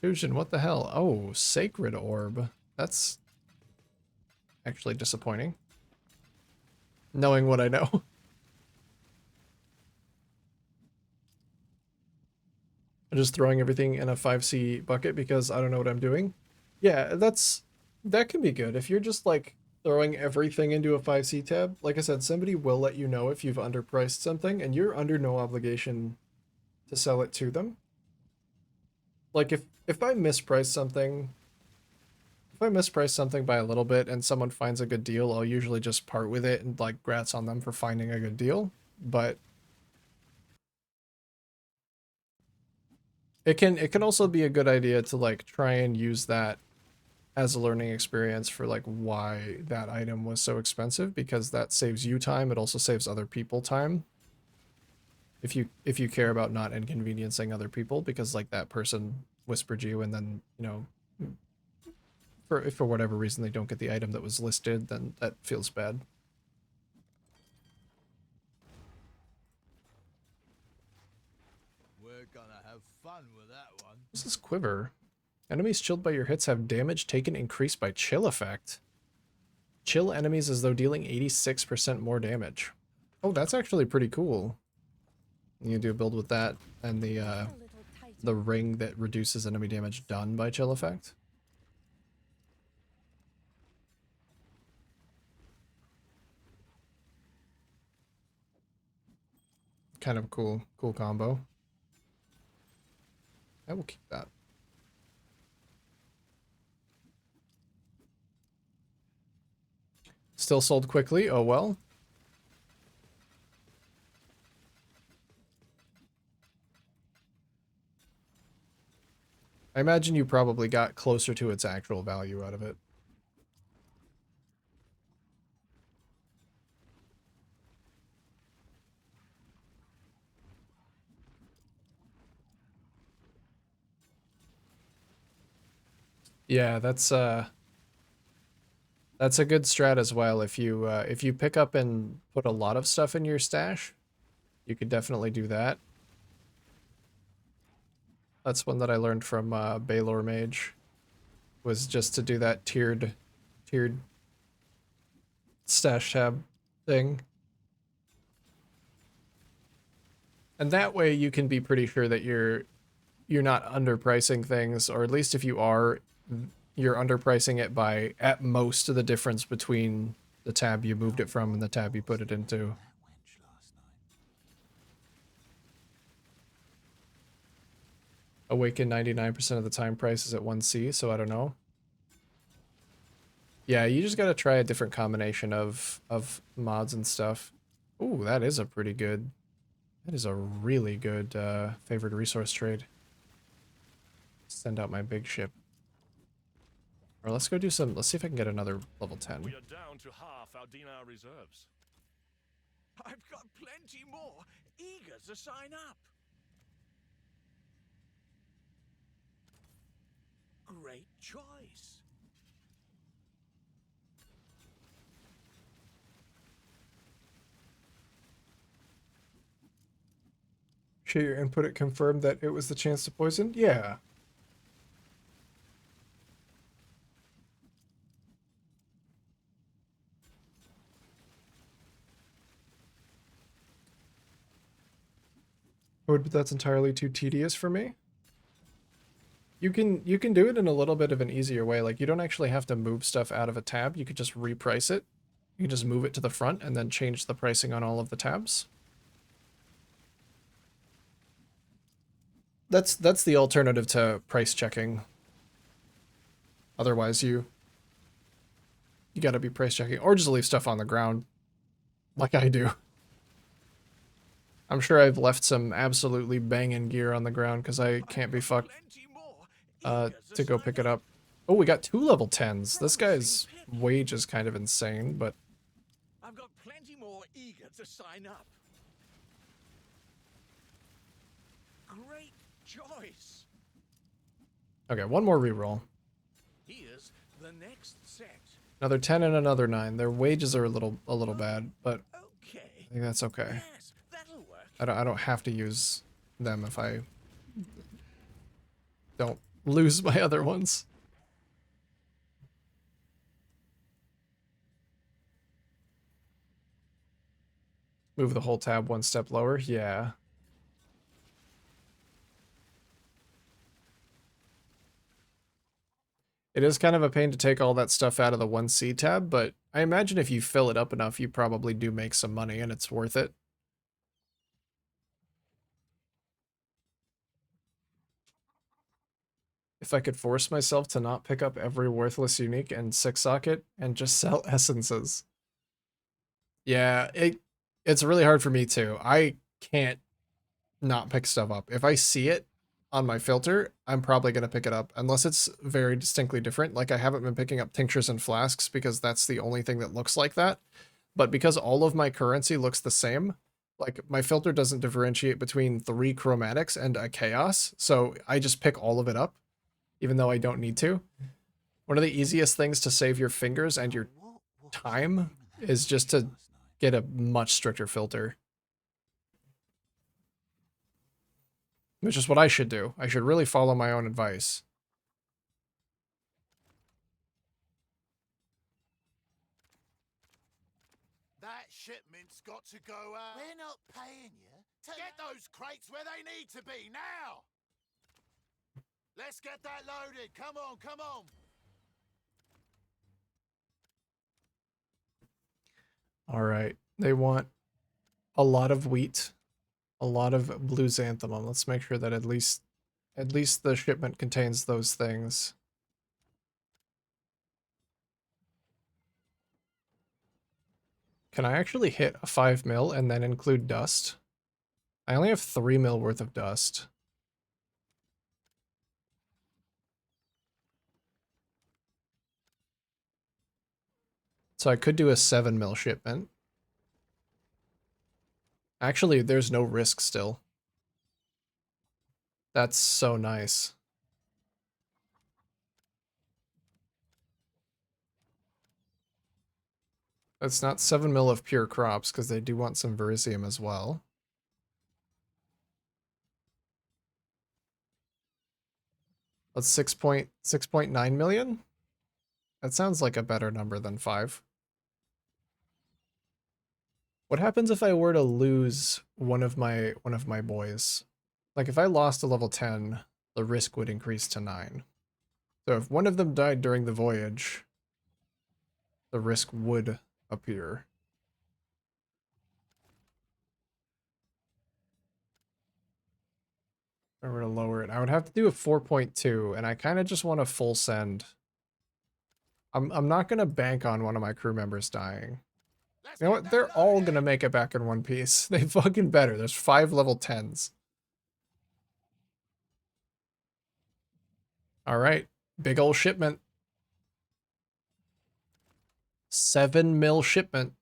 Fusion, what the hell? Oh, sacred orb. That's actually disappointing. Knowing what I know. I'm just throwing everything in a 5C bucket because I don't know what I'm doing. Yeah, that can be good. If you're just like throwing everything into a 5C tab, like I said, somebody will let you know if you've underpriced something, and you're under no obligation to sell it to them. Like if I misprice something, by a little bit and someone finds a good deal, I'll usually just part with it and like grats on them for finding a good deal. But it can also be a good idea to like try and use that as a learning experience for like why that item was so expensive, because that saves you time. It also saves other people time. If you care about not inconveniencing other people, because like that person whispered you and then, you know, for whatever reason they don't get the item that was listed, then that feels bad. We're gonna have fun with that one. This is quiver. Enemies chilled by your hits have damage taken increased by chill effect. Chill enemies as though dealing 86% more damage. Oh, that's actually pretty cool. You do a build with that and the ring that reduces enemy damage done by chill effect. kind of cool combo. I will keep that. Still sold quickly. Oh well. I imagine you probably got closer to its actual value out of it. Yeah, that's a good strat as well. If you pick up and put a lot of stuff in your stash, you could definitely do that. That's one that I learned from Baylor Mage, was just to do that tiered stash tab thing. And that way you can be pretty sure that you're not underpricing things, or at least if you are, you're underpricing it by at most the difference between the tab you moved it from and the tab you put it into. Awaken 99% of the time price is at 1C, so I don't know. Yeah, you just gotta try a different combination of mods and stuff. Ooh, that is a pretty good, that is a really good favored resource trade. Send out my big ship. Or let's go do some, let's see if I can get another level 10. We are down to half our dinar reserves. I've got plenty more, eager to sign up. Great choice. Share your input, it confirmed that it was the chance to poison? Yeah. Oh, but that's entirely too tedious for me. You can do it in a little bit of an easier way. Like, you don't actually have to move stuff out of a tab. You could just reprice it. You can just move it to the front and then change the pricing on all of the tabs. That's the alternative to price checking. Otherwise, you gotta be price checking, or just leave stuff on the ground, like I do. I'm sure I've left some absolutely banging gear on the ground because I can't be fucked to go pick it up. Oh, we got 2 level 10s. This guy's wage is kind of insane, but I've got plenty more eager to sign up. Great choice. okay, one more reroll. Here's the next set. Another 10 and another 9. Their wages are a little bad, but Okay. I think that's okay. Yes, that'll work. I don't have to use them if I don't lose my other ones. Move the whole tab one step lower. Yeah. It is kind of a pain to take all that stuff out of the 1C tab, but I imagine if you fill it up enough, you probably do make some money and it's worth it. If I could force myself to not pick up every worthless unique and 6-socket and just sell essences. Yeah, it's really hard for me too. I can't not pick stuff up. If I see it on my filter, I'm probably going to pick it up unless it's very distinctly different. Like, I haven't been picking up tinctures and flasks because that's the only thing that looks like that. But because all of my currency looks the same, like, my filter doesn't differentiate between 3 chromatics and a chaos, so I just pick all of it up, even though I don't need to. One of the easiest things to save your fingers and your time is just to get a much stricter filter. Which is what I should do. I should really follow my own advice. That shipment's got to go out. We're not paying you. Get those crates where they need to be now. Let's get that loaded. Come on, come on. All right. They want a lot of wheat, a lot of blue xanthamum. Let's make sure that at least the shipment contains those things. Can I actually hit a 5 mil and then include dust? I only have 3 mil worth of dust. So I could do a 7 mil shipment. Actually, there's no risk still. That's so nice. It's not 7 mil of pure crops because they do want some verisium as well. That's 6.9 million? That sounds like a better number than 5. What happens if I were to lose one of my boys? Like if I lost to level 10, the risk would increase to 9. So if one of them died during the voyage, the risk would appear. If I were to lower it, I would have to do a 4.2, and I kind of just want a full send. I'm not gonna bank on one of my crew members dying. You know what? They're all gonna make it back in one piece. They fucking better. There's 5 level 10s. All right, big ol' shipment. 7 mil shipment.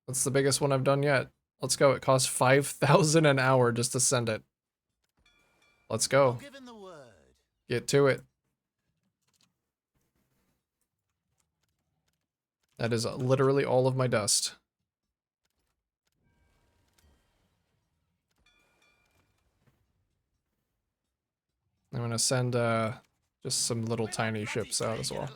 That's the biggest one I've done yet. Let's go. It costs 5,000 an hour just to send it. Let's go. Given the word. Get to it. That is literally all of my dust. I'm gonna send just some little tiny ships out as well.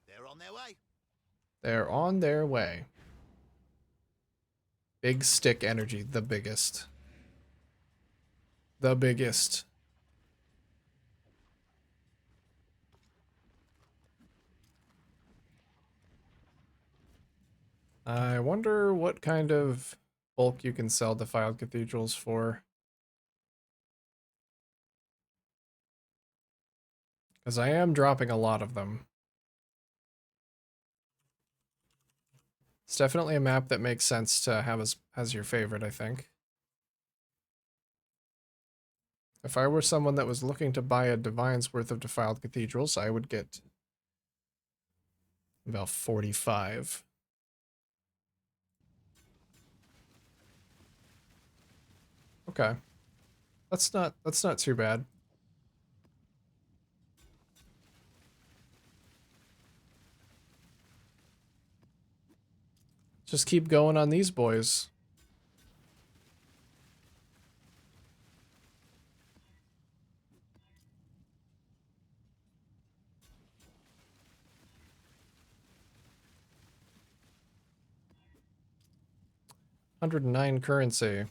They're on their way. They're on their way. Big stick energy, the biggest. The biggest. I wonder what kind of bulk you can sell defiled cathedrals for. Because I am dropping a lot of them. It's definitely a map that makes sense to have as your favorite, I think. If I were someone that was looking to buy a divine's worth of defiled cathedrals, I would get about 45. Okay. That's not too bad. Just keep going on these boys. $109 currency.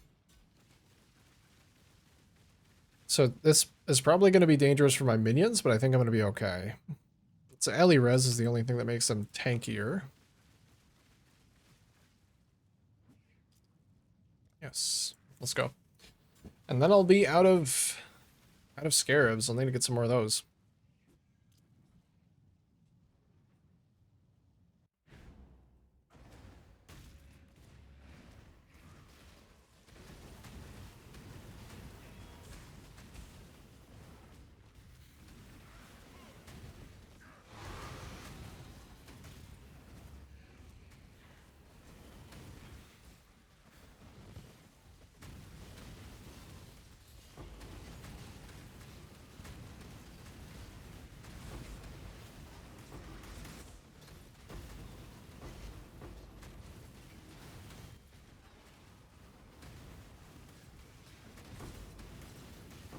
So this is probably going to be dangerous for my minions, but I think I'm going to be okay. So Ellie Res is the only thing that makes them tankier. Yes, let's go. And then I'll be out of scarabs. I'll need to get some more of those.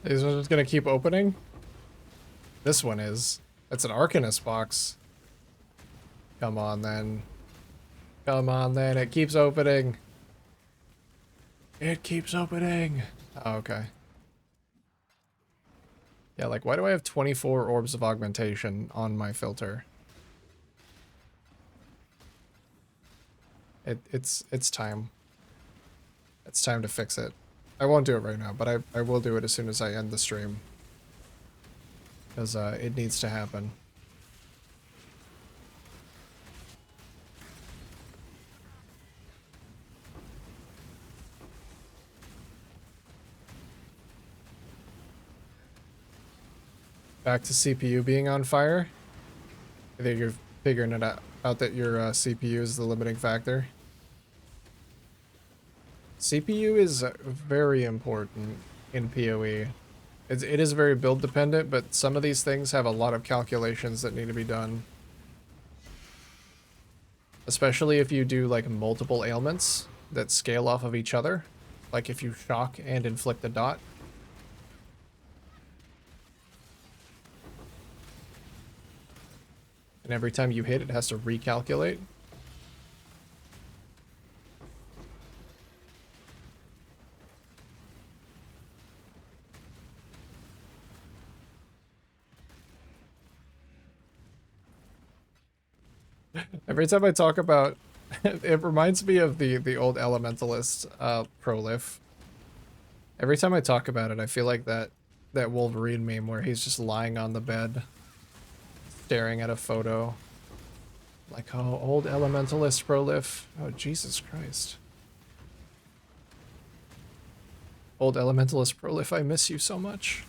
Is it just gonna keep opening? This one is. It's an Arcanist box. Come on then. Come on then, it keeps opening. It keeps opening. Oh, okay. Yeah, like why do I have 24 orbs of augmentation on my filter? It's time. It's time to fix it. I won't do it right now, but I will do it as soon as I end the stream. Because it needs to happen. Back to CPU being on fire. I think you're figuring it out that your CPU is the limiting factor. CPU is very important in PoE. It is very build dependent, but some of these things have a lot of calculations that need to be done. Especially if you do like multiple ailments that scale off of each other. Like if you shock and inflict a dot. And every time you hit, it has to recalculate. Every time I talk about... it reminds me of the old Elementalist prolif. Every time I talk about it, I feel like that Wolverine meme where he's just lying on the bed, staring at a photo. Like, oh, old Elementalist prolif. Oh, Jesus Christ. Old Elementalist prolif, I miss you so much.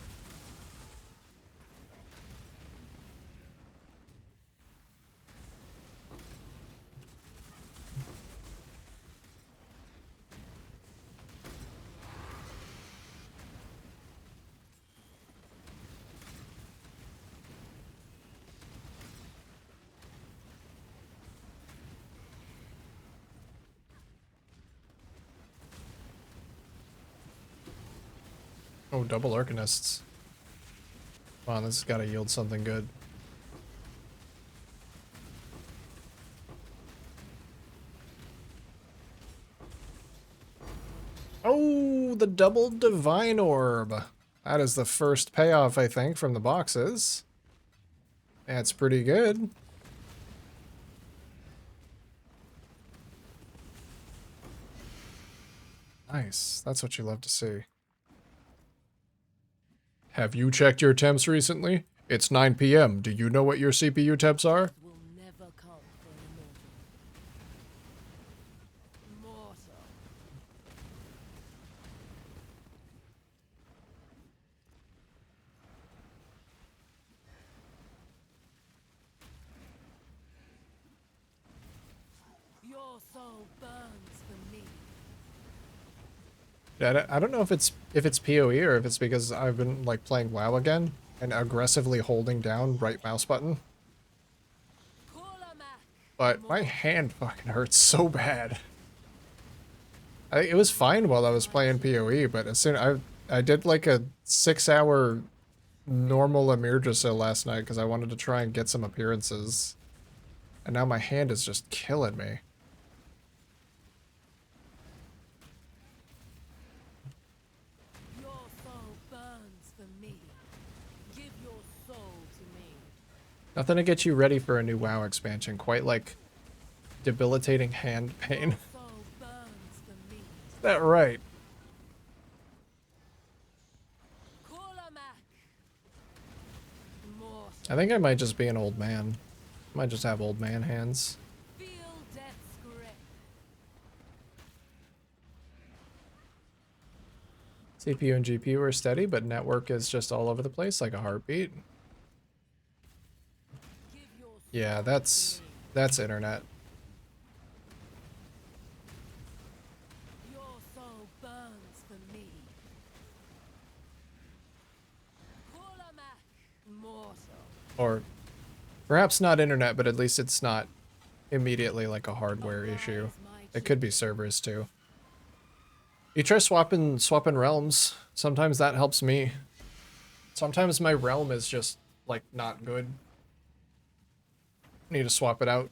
Oh, double Arcanists. Come on, this has got to yield something good. Oh, the double Divine Orb. That is the first payoff, I think, from the boxes. That's pretty good. Nice. That's what you love to see. Have you checked your temps recently? It's 9 p.m. Do you know what your CPU temps are? Will never come for an immortal. Mortal. Your soul burns for me. I don't know if it's PoE or if it's because I've been like playing WoW again and aggressively holding down right mouse button. But my hand fucking hurts so bad. It was fine while I was playing PoE, but as soon I did like a 6-hour normal Emergisa last night because I wanted to try and get some appearances. And now my hand is just killing me. Nothing to get you ready for a new WoW expansion, quite like debilitating hand pain. Is that right? I think I might just be an old man. I might just have old man hands. CPU and GPU are steady, but network is just all over the place like a heartbeat. Yeah, that's internet. Your soul burns for me. Mortal. Or perhaps not internet, but at least it's not immediately like a hardware issue. It could be servers too. You try swapping realms. Sometimes that helps me. Sometimes my realm is just like not good. Need to swap it out.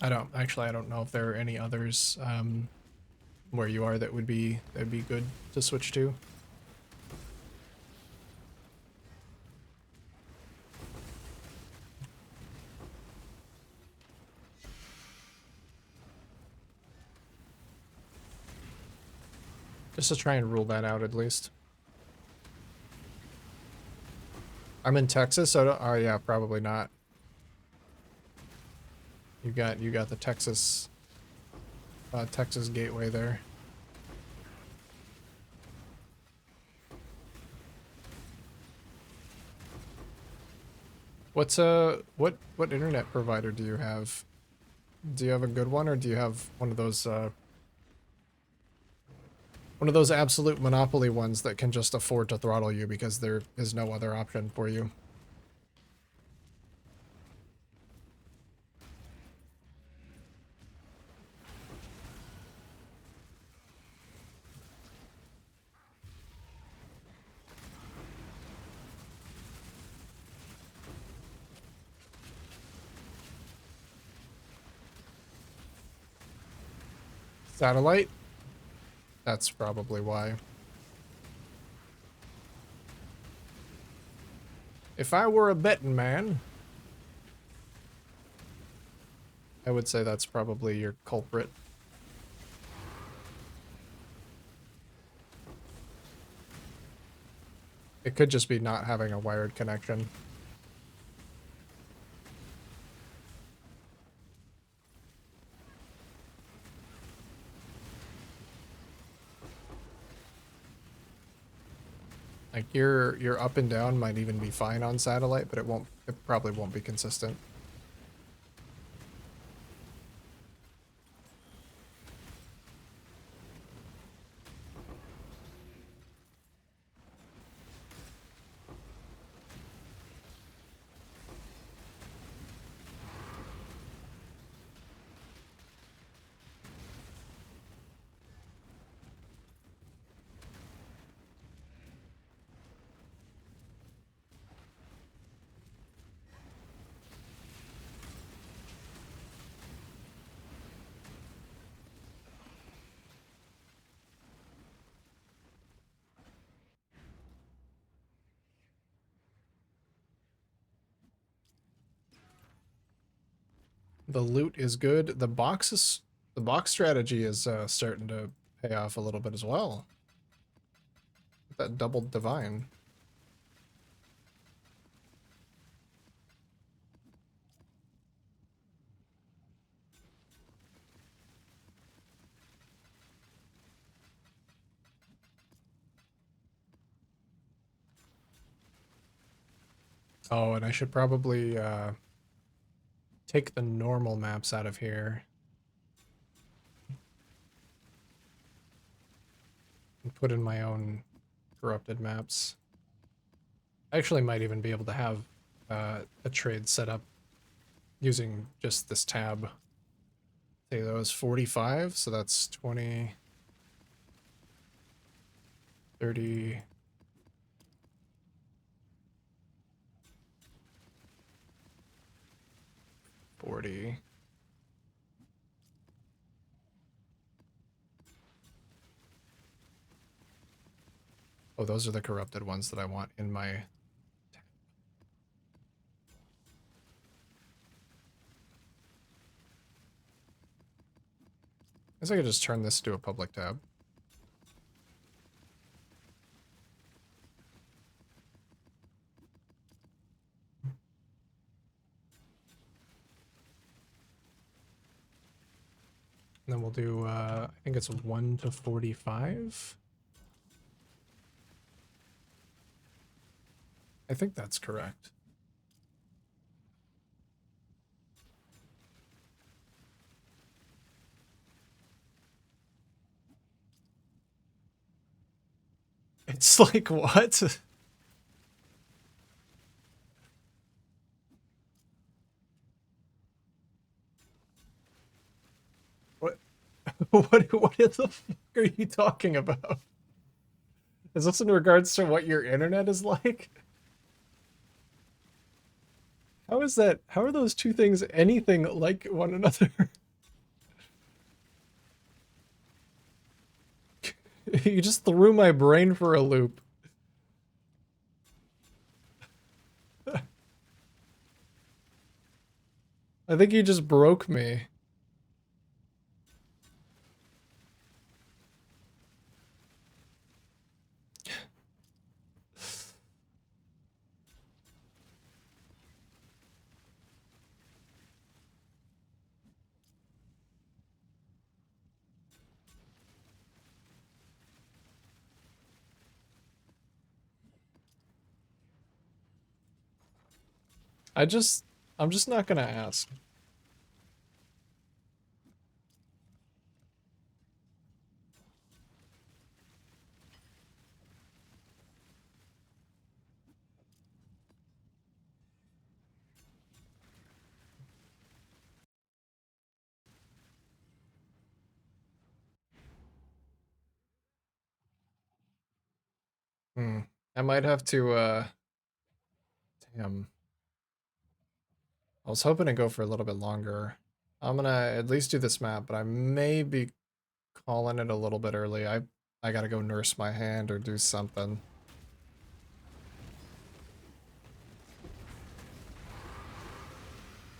I don't know if there are any others where you are that would be good to switch to. Just to try and rule that out at least. I'm in Texas, so oh yeah, probably not. You got the Texas Texas gateway there. What's what internet provider do you have? Do you have a good one, or do you have one of those absolute monopoly ones that can just afford to throttle you because there is no other option for you? Satellite? That's probably why. If I were a betting man, I would say that's probably your culprit. It could just be not having a wired connection. Like your up and down might even be fine on satellite, but it probably won't be consistent. The loot is good. The box strategy is starting to pay off a little bit as well. That doubled divine. Oh, and I should probably take the normal maps out of here and put in my own corrupted maps. I actually might even be able to have a trade set up using just this tab. Say that was 45, so that's 20, 30, 40. Oh, those are the corrupted ones that I want in my tab. I guess I could just turn this to a public tab. And then we'll do, I think it's 1 to 45. I think that's correct. It's like, what? What? What the fuck are you talking about? Is this in regards to what your internet is like? How is that? How are those two things anything like one another? You just threw my brain for a loop. I think you just broke me. I'm just not gonna ask. Hmm. I might have to, damn. I was hoping to go for a little bit longer. I'm gonna at least do this map, but I may be calling it a little bit early. I gotta go nurse my hand or do something.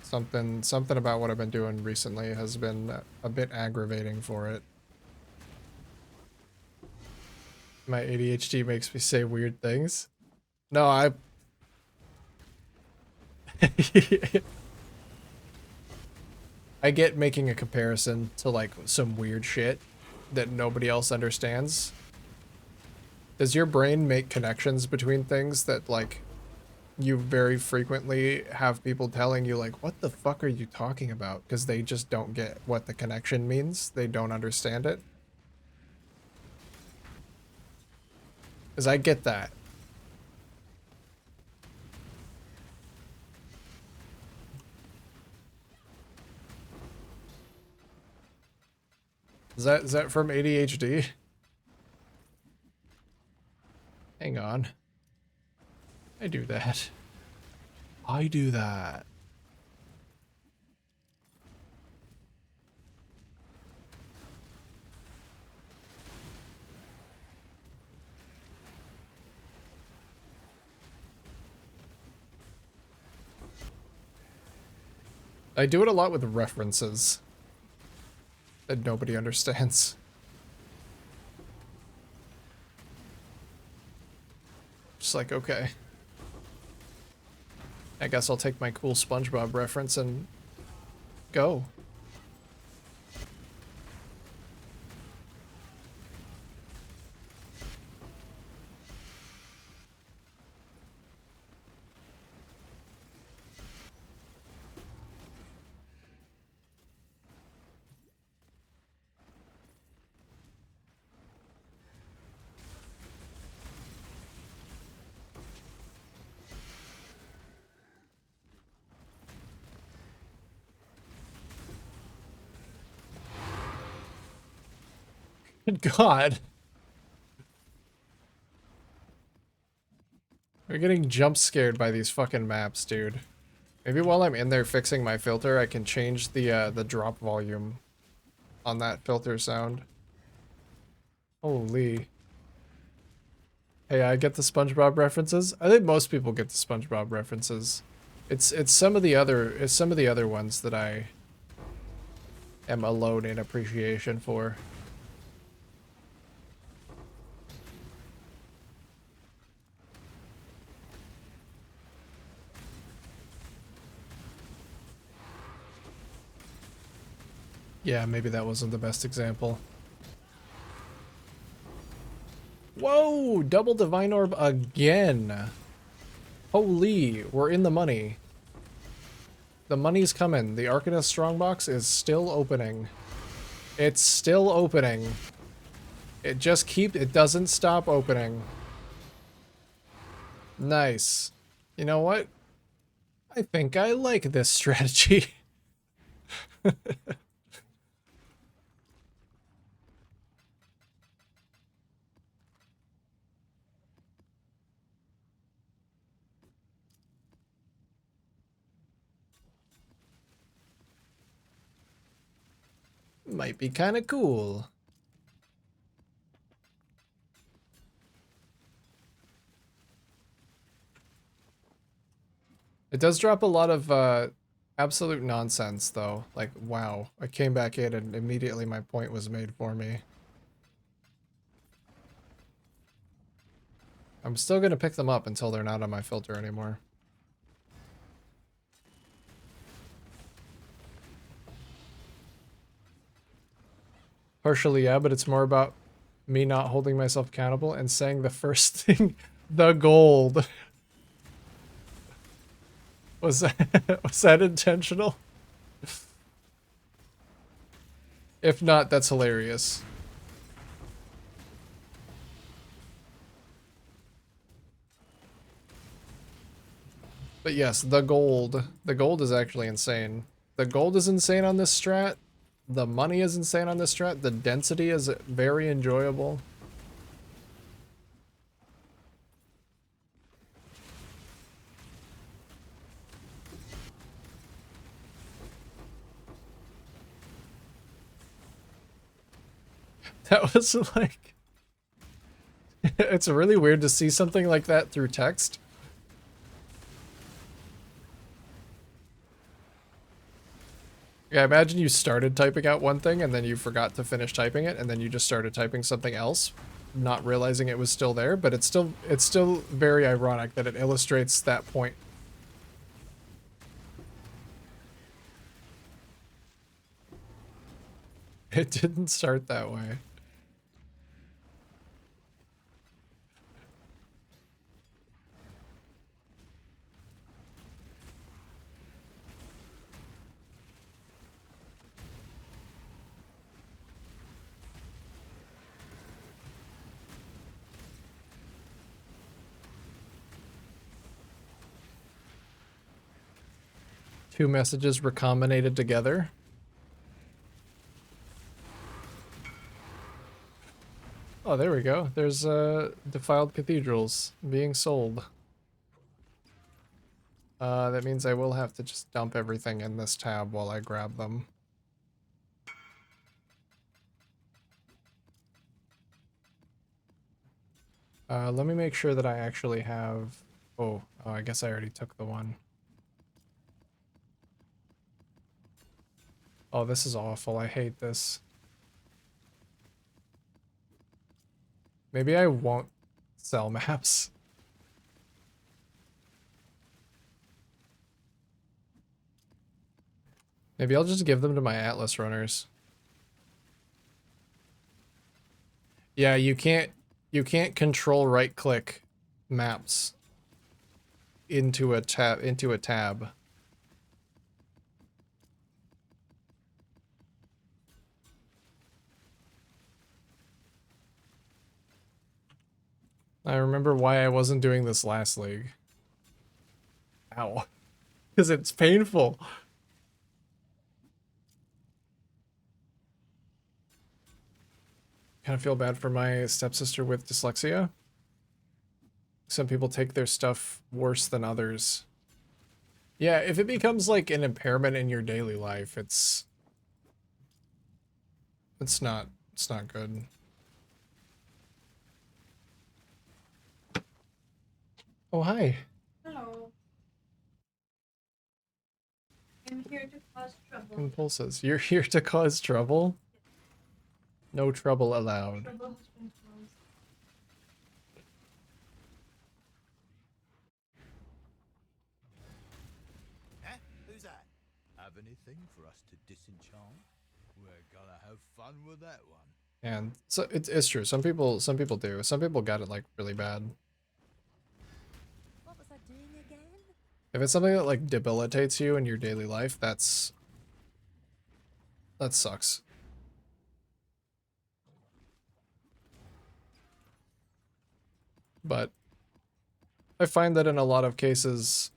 Something about what I've been doing recently has been a bit aggravating for it. My ADHD makes me say weird things. No, I... I get making a comparison to, like, some weird shit that nobody else understands. Does your brain make connections between things that, like, you very frequently have people telling you, like, what the fuck are you talking about? Because they just don't get what the connection means. They don't understand it. Because I get that. Is that from ADHD? Hang on. I do that. I do that. I do it a lot with references that nobody understands. Just like, okay. I guess I'll take my cool SpongeBob reference and go. Good God. We're getting jump scared by these fucking maps, dude. Maybe while I'm in there fixing my filter, I can change the drop volume on that filter sound. Holy. Hey, I get the SpongeBob references. I think most people get the SpongeBob references. It's some of the other ones that I am alone in appreciation for. Yeah, maybe that wasn't the best example. Whoa! Double Divine Orb again! Holy, we're in the money. The money's coming. The Arcanist Strongbox is still opening. It's still opening. It doesn't stop opening. Nice. You know what? I think I like this strategy. Might be kind of cool. It does drop a lot of absolute nonsense, though. Like, wow. I came back in and immediately my point was made for me. I'm still gonna pick them up until they're not on my filter anymore. Partially, yeah, but it's more about me not holding myself accountable and saying the first thing, the gold. Was that was that intentional? If not, that's hilarious. But yes, the gold. The gold is actually insane. The gold is insane on this strat. The money is insane on this strat. The density is very enjoyable. That was like... It's really weird to see something like that through text. Yeah, imagine you started typing out one thing and then you forgot to finish typing it and then you just started typing something else, not realizing it was still there, but it's still very ironic that it illustrates that point. It didn't start that way. Two messages recombinated together. Oh, there we go. There's defiled cathedrals being sold. That means I will have to just dump everything in this tab while I grab them. Let me make sure that I actually have... Oh, I guess I already took the one. Oh, this is awful. I hate this. Maybe I won't sell maps. Maybe I'll just give them to my Atlas runners. Yeah, you can't control right click maps into a tab. I remember why I wasn't doing this last league. Ow. Because it's painful. Kind of feel bad for my stepsister with dyslexia. Some people take their stuff worse than others. Yeah, if it becomes like an impairment in your daily life, it's not good. Oh, hi. Hello. I'm here to cause trouble. Impulses. You're here to cause trouble? No trouble allowed. Trouble has been caused. Huh? Who's that? Have anything for us to disenchant? We're gonna have fun with that one. And so it's true. Some people do. Some people got it like really bad. What was I doing again? If it's something that like debilitates you in your daily life, that sucks. But I find that in a lot of cases,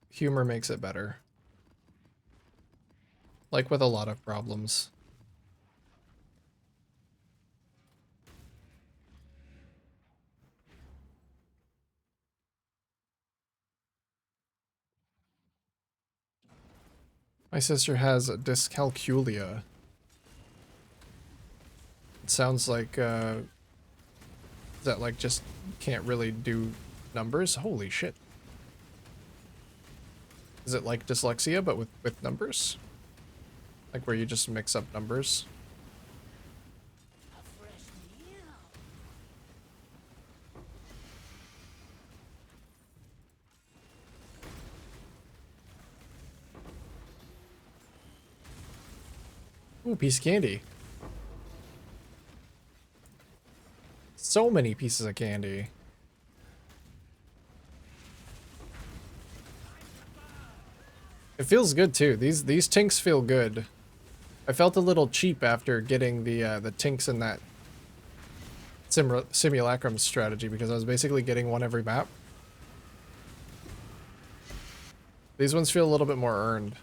humor makes it better. Like with a lot of problems. My sister has dyscalculia. It sounds like, that like just can't really do numbers? Holy shit. Is it like dyslexia, but with numbers? Like where you just mix up numbers? A fresh meal. Ooh, piece of candy. So many pieces of candy. It feels good too. These tinks feel good. I felt a little cheap after getting the tinks in that simulacrum strategy because I was basically getting one every map. These ones feel a little bit more earned.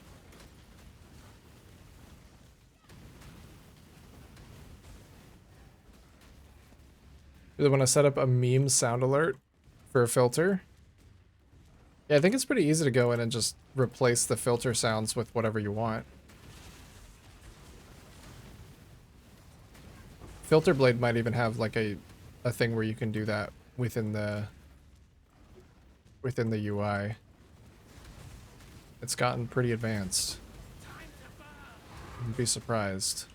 Really want to set up a meme sound alert for a filter. Yeah, I think it's pretty easy to go in and just replace the filter sounds with whatever you want. Filter Blade might even have like a thing where you can do that within the UI. It's gotten pretty advanced. Wouldn't be surprised.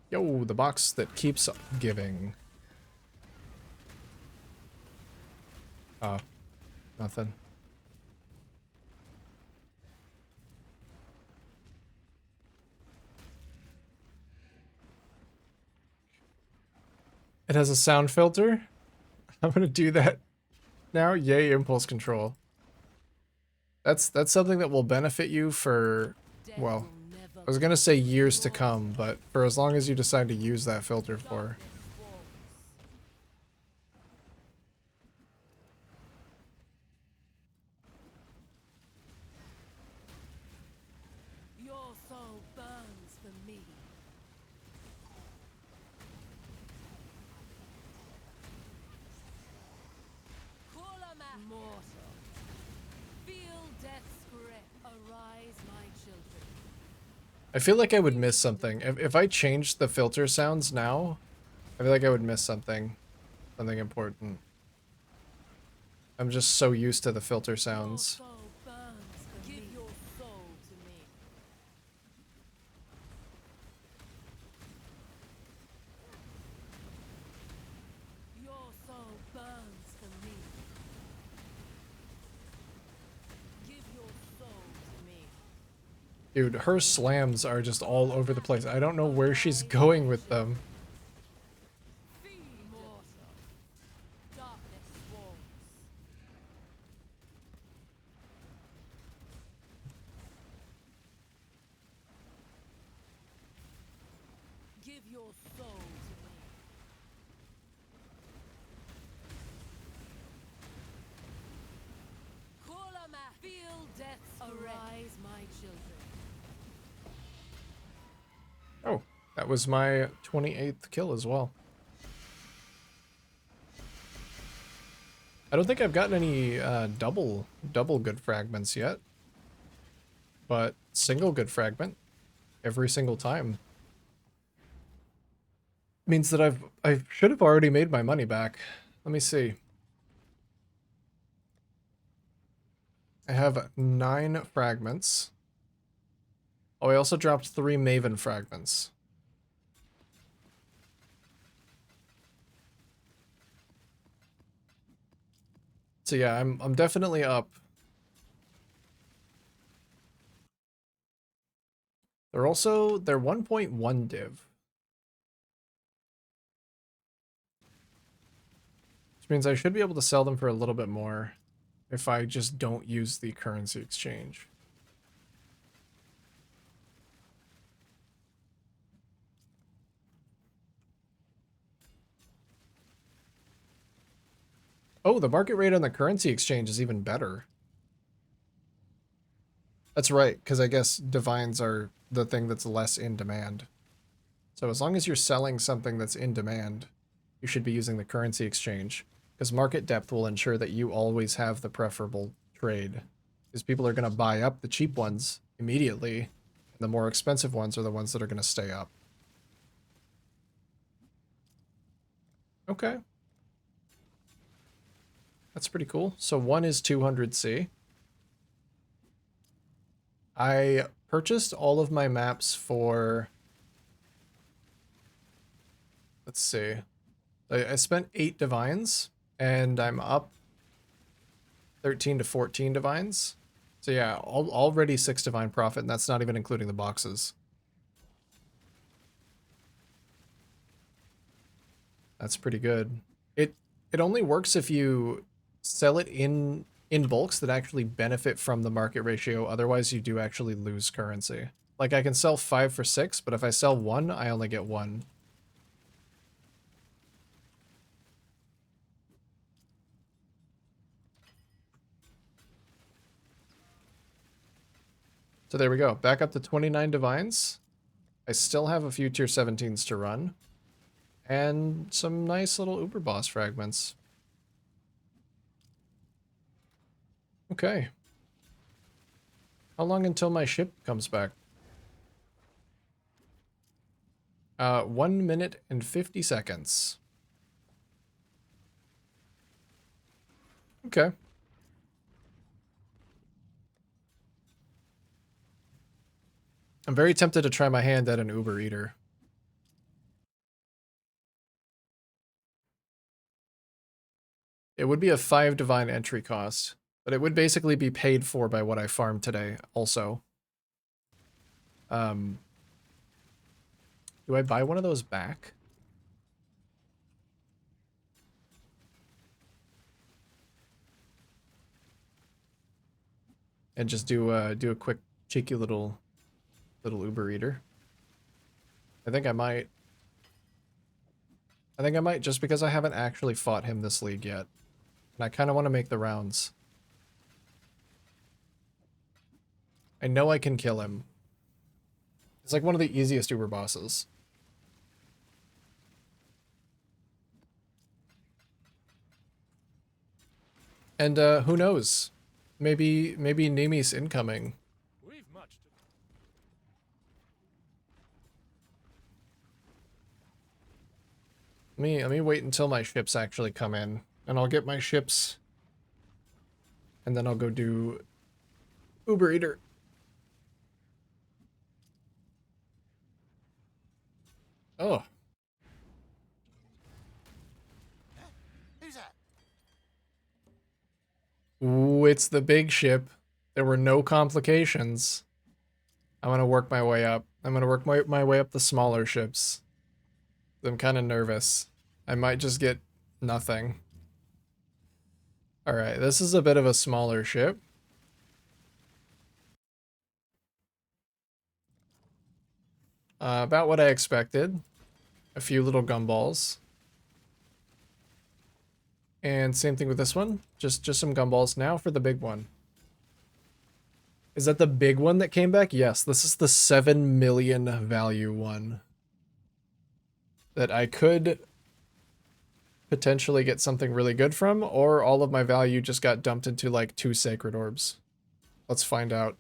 Yo, the box that keeps giving. Oh, nothing. It has a sound filter. I'm gonna do that now. Yay, impulse control. That's something that will benefit you for, well, I was gonna say years to come, but for as long as you decide to use that filter for. Your soul burns for me. Mortal. Feel death's grip. Arise, my children. I feel like I would miss something. If I changed the filter sounds now, I feel like I would miss something important. I'm just so used to the filter sounds. Your soul burns for Give me. Your soul to me. Your soul burns for me. Give your soul to me. Dude, her slams are just all over the place. I don't know where she's going with them. Feed mortal. Darkness swarms. Give your soul to me. Kolama, feel death's arise, my children. Oh, that was my 28th kill as well. I don't think I've gotten any double good fragments yet, but single good fragment every single time means that I should have already made my money back. Let me see. I have 9 fragments. Oh, I also dropped 3 Maven fragments. So yeah, I'm definitely up. They're 1.1 div. Which means I should be able to sell them for a little bit more if I just don't use the currency exchange. Oh, the market rate on the currency exchange is even better. That's right, because I guess divines are the thing that's less in demand. So as long as you're selling something that's in demand, you should be using the currency exchange, because market depth will ensure that you always have the preferable trade. Because people are going to buy up the cheap ones immediately, and the more expensive ones are the ones that are going to stay up. Okay. That's pretty cool. So 1 is 200C. I purchased all of my maps for... Let's see. I spent 8 divines, and I'm up 13 to 14 divines. So yeah, already 6 divine profit, and that's not even including the boxes. That's pretty good. It only works if you sell it in bulks that actually benefit from the market ratio. Otherwise, you do actually lose currency. Like, I can sell 5 for 6, but if I sell 1, I only get 1. So there we go. Back up to 29 divines. I still have a few tier 17s to run. And some nice little uber boss fragments. Okay. How long until my ship comes back? 1 minute and 50 seconds. Okay. I'm very tempted to try my hand at an Uber Eater. It would be a 5 divine entry cost, but it would basically be paid for by what I farmed today also. Do I buy one of those back? And just do a quick cheeky little Uber Eater. I think I might just because I haven't actually fought him this league yet. And I kind of want to make the rounds. I know I can kill him. It's like one of the easiest Uber bosses. And who knows? Maybe Nemi's incoming. We've much to Let me wait until my ships actually come in, and I'll get my ships, and then I'll go do Uber Eater. Oh, Who's that? ooh, it's the big ship. There were no complications. I'm gonna work my way up. I'm gonna work my way up the smaller ships. I'm kind of nervous. I might just get nothing. Alright, this is a bit of a smaller ship. About what I expected. A few little gumballs. And same thing with this one. Just some gumballs. Now for the big one. Is that the big one that came back? Yes, this is the 7 million value one. That I could potentially get something really good from, or all of my value just got dumped into like 2 sacred orbs. Let's find out.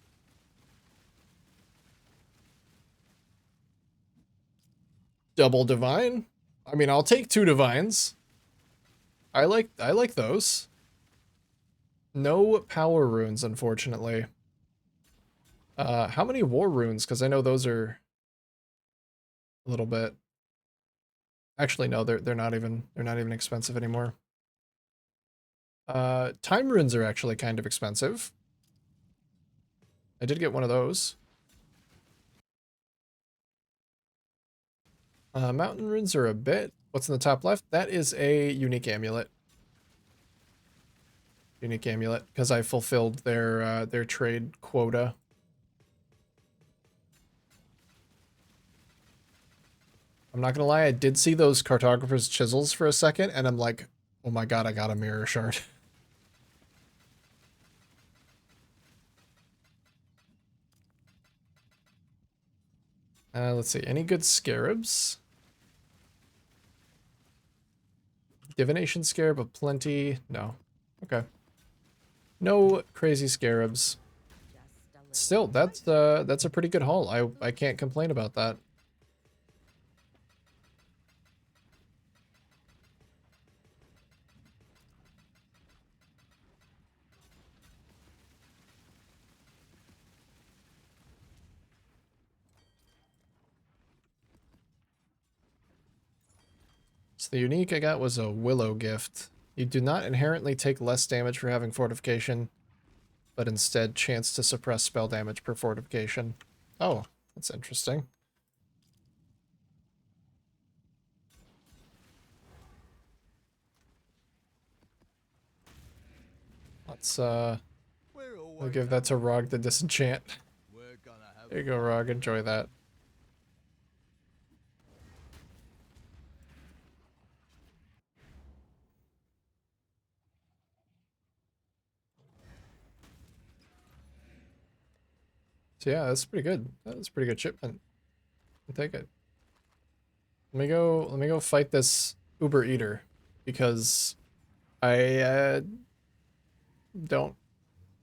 Double divine? I mean, I'll take 2 divines. I like those. No power runes, unfortunately. How many war runes? Because I know those are a little bit. Actually, no, they're not even expensive anymore. Time runes are actually kind of expensive. I did get one of those. Mountain runes are a bit. What's in the top left? That is a unique amulet. Unique amulet, because I fulfilled their trade quota. I'm not gonna lie, I did see those cartographer's chisels for a second, and I'm like, oh my god, I got a mirror shard. Let's see, any good scarabs? Divination scarab aplenty? No. Okay. No crazy scarabs. Still, that's a pretty good haul. I can't complain about that. So the unique I got was a willow gift. You do not inherently take less damage for having fortification, but instead chance to suppress spell damage per fortification. Oh, that's interesting. I'll give that to Rog the Disenchant. We're gonna have There you go, Rog. Enjoy that. So yeah, that's pretty good. That's a pretty good shipment. I'll take it. Let me go fight this Uber Eater because I don't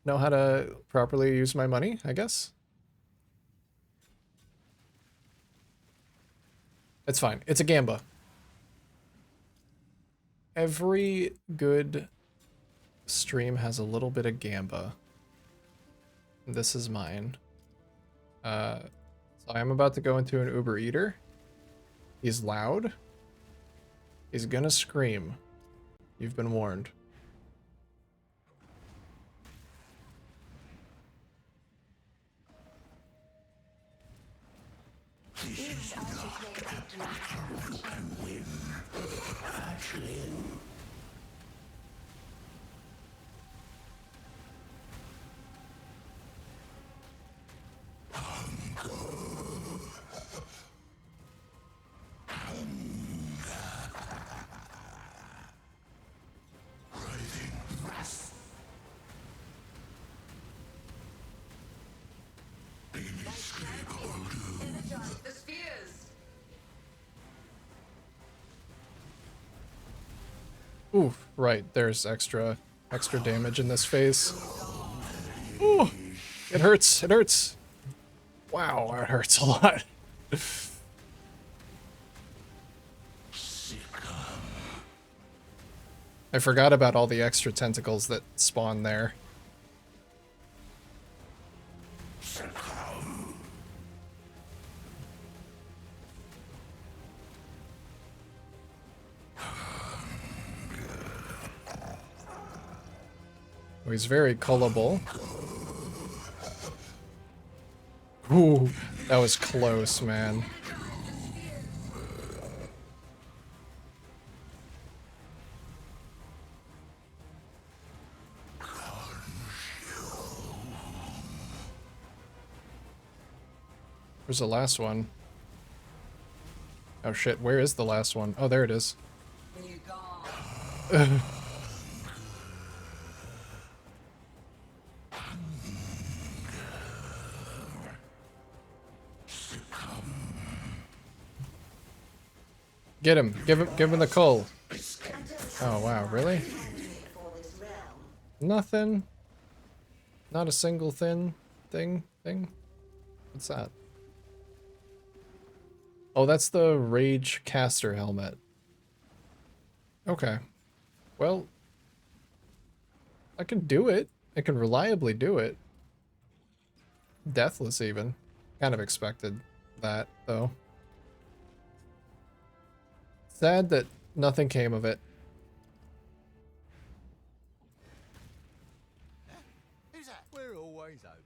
know how to properly use my money, I guess. It's fine. It's a gamba. Every good stream has a little bit of gamba. This is mine. So I am about to go into an Uber Eater. He's loud. He's gonna scream. You've been warned. Ooh, right. There's extra damage in this phase. Ooh, it hurts. It hurts. Wow, it hurts a lot. I forgot about all the extra tentacles that spawn there. Oh, he's very cullable. Ooh, that was close, man. Where's the last one? Oh shit, where is the last one? Oh, there it is. Get him. Give him the cull. Oh wow, really? Nothing. Not a single thing. What's that? Oh, that's the Rage Caster helmet. Okay. Well, I can do it. I can reliably do it. Deathless even. Kind of expected that, though. Sad that nothing came of it. We're always open.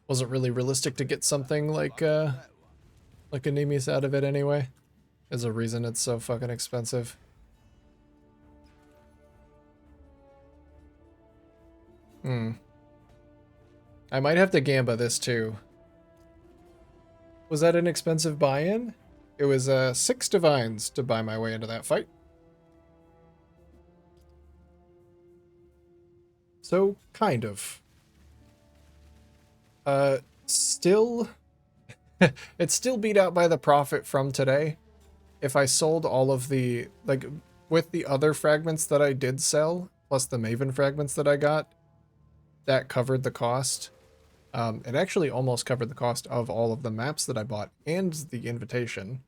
Wasn't really realistic to get something like Anemius out of it anyway. There's a reason it's so fucking expensive. I might have to gamba this too. Was that an expensive buy-in? It was 6 divines to buy my way into that fight. So, kind of. Still... it's still beat out by the profit from today. If I sold all of the... like, with the other fragments that I did sell, plus the Maven fragments that I got, that covered the cost. It actually almost covered the cost of all of the maps that I bought and the invitation.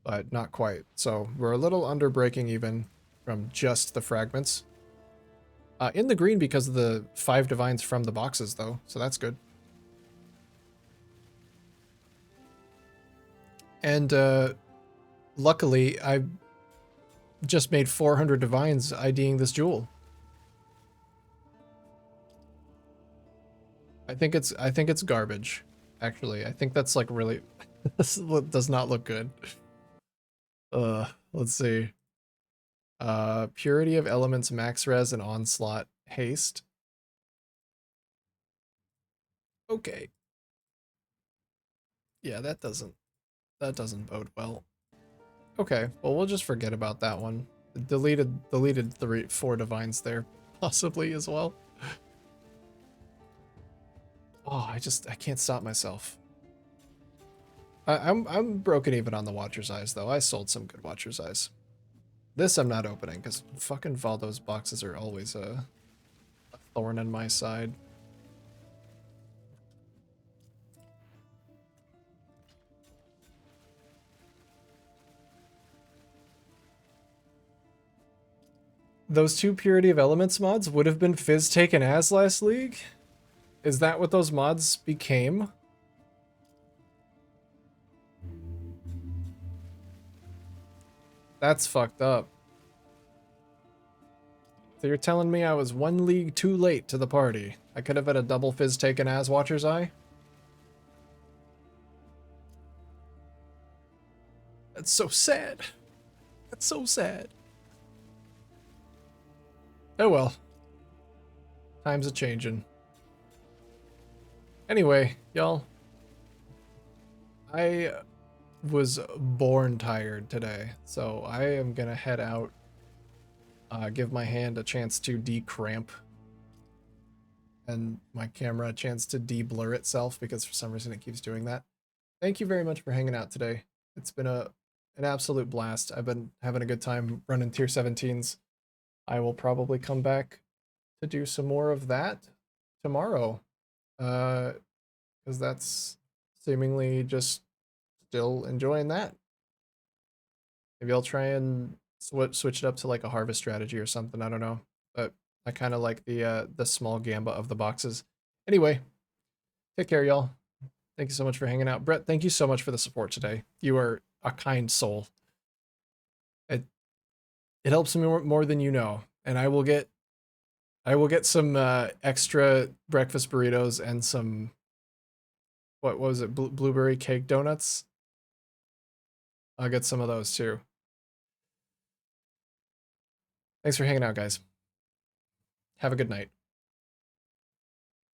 But not quite. So we're a little under breaking even from just the fragments. In the green because of the 5 divines from the boxes, though. So that's good. And luckily, I just made 400 divines IDing this jewel. I think it's garbage. Actually, I think that's like really this does not look good. Let's see. Purity of Elements, Max Res, and Onslaught Haste. Okay. Yeah, that doesn't bode well. Okay, well we'll just forget about that one. Deleted 4 divines there, possibly as well. Oh, I can't stop myself. I'm broken even on the Watcher's Eyes though. I sold some good Watcher's Eyes. This I'm not opening because fucking Valdo's boxes are always a thorn in my side. Those 2 Purity of Elements mods would have been Fizz taken as last league? Is that what those mods became? That's fucked up. So you're telling me I was 1 league too late to the party. I could have had a double Fizz taken as Watcher's Eye? That's so sad. That's so sad. Oh well. Times a changin'. Anyway, y'all. I was born tired today, so I am gonna head out. Give my hand a chance to decramp. And my camera a chance to de-blur itself because for some reason it keeps doing that. Thank you very much for hanging out today. It's been an absolute blast. I've been having a good time running tier 17s. I will probably come back to do some more of that tomorrow. Because that's seemingly just still enjoying that. Maybe I'll try and switch it up to like a harvest strategy or something. I don't know. But I kind of like the small gamba of the boxes. Anyway, take care, y'all. Thank you so much for hanging out. Brett, thank you so much for the support today. You are a kind soul. It helps me more than you know. And I will get some extra breakfast burritos and some what was it? Blueberry cake donuts. I'll get some of those too. Thanks for hanging out, guys. Have a good night.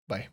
Bye.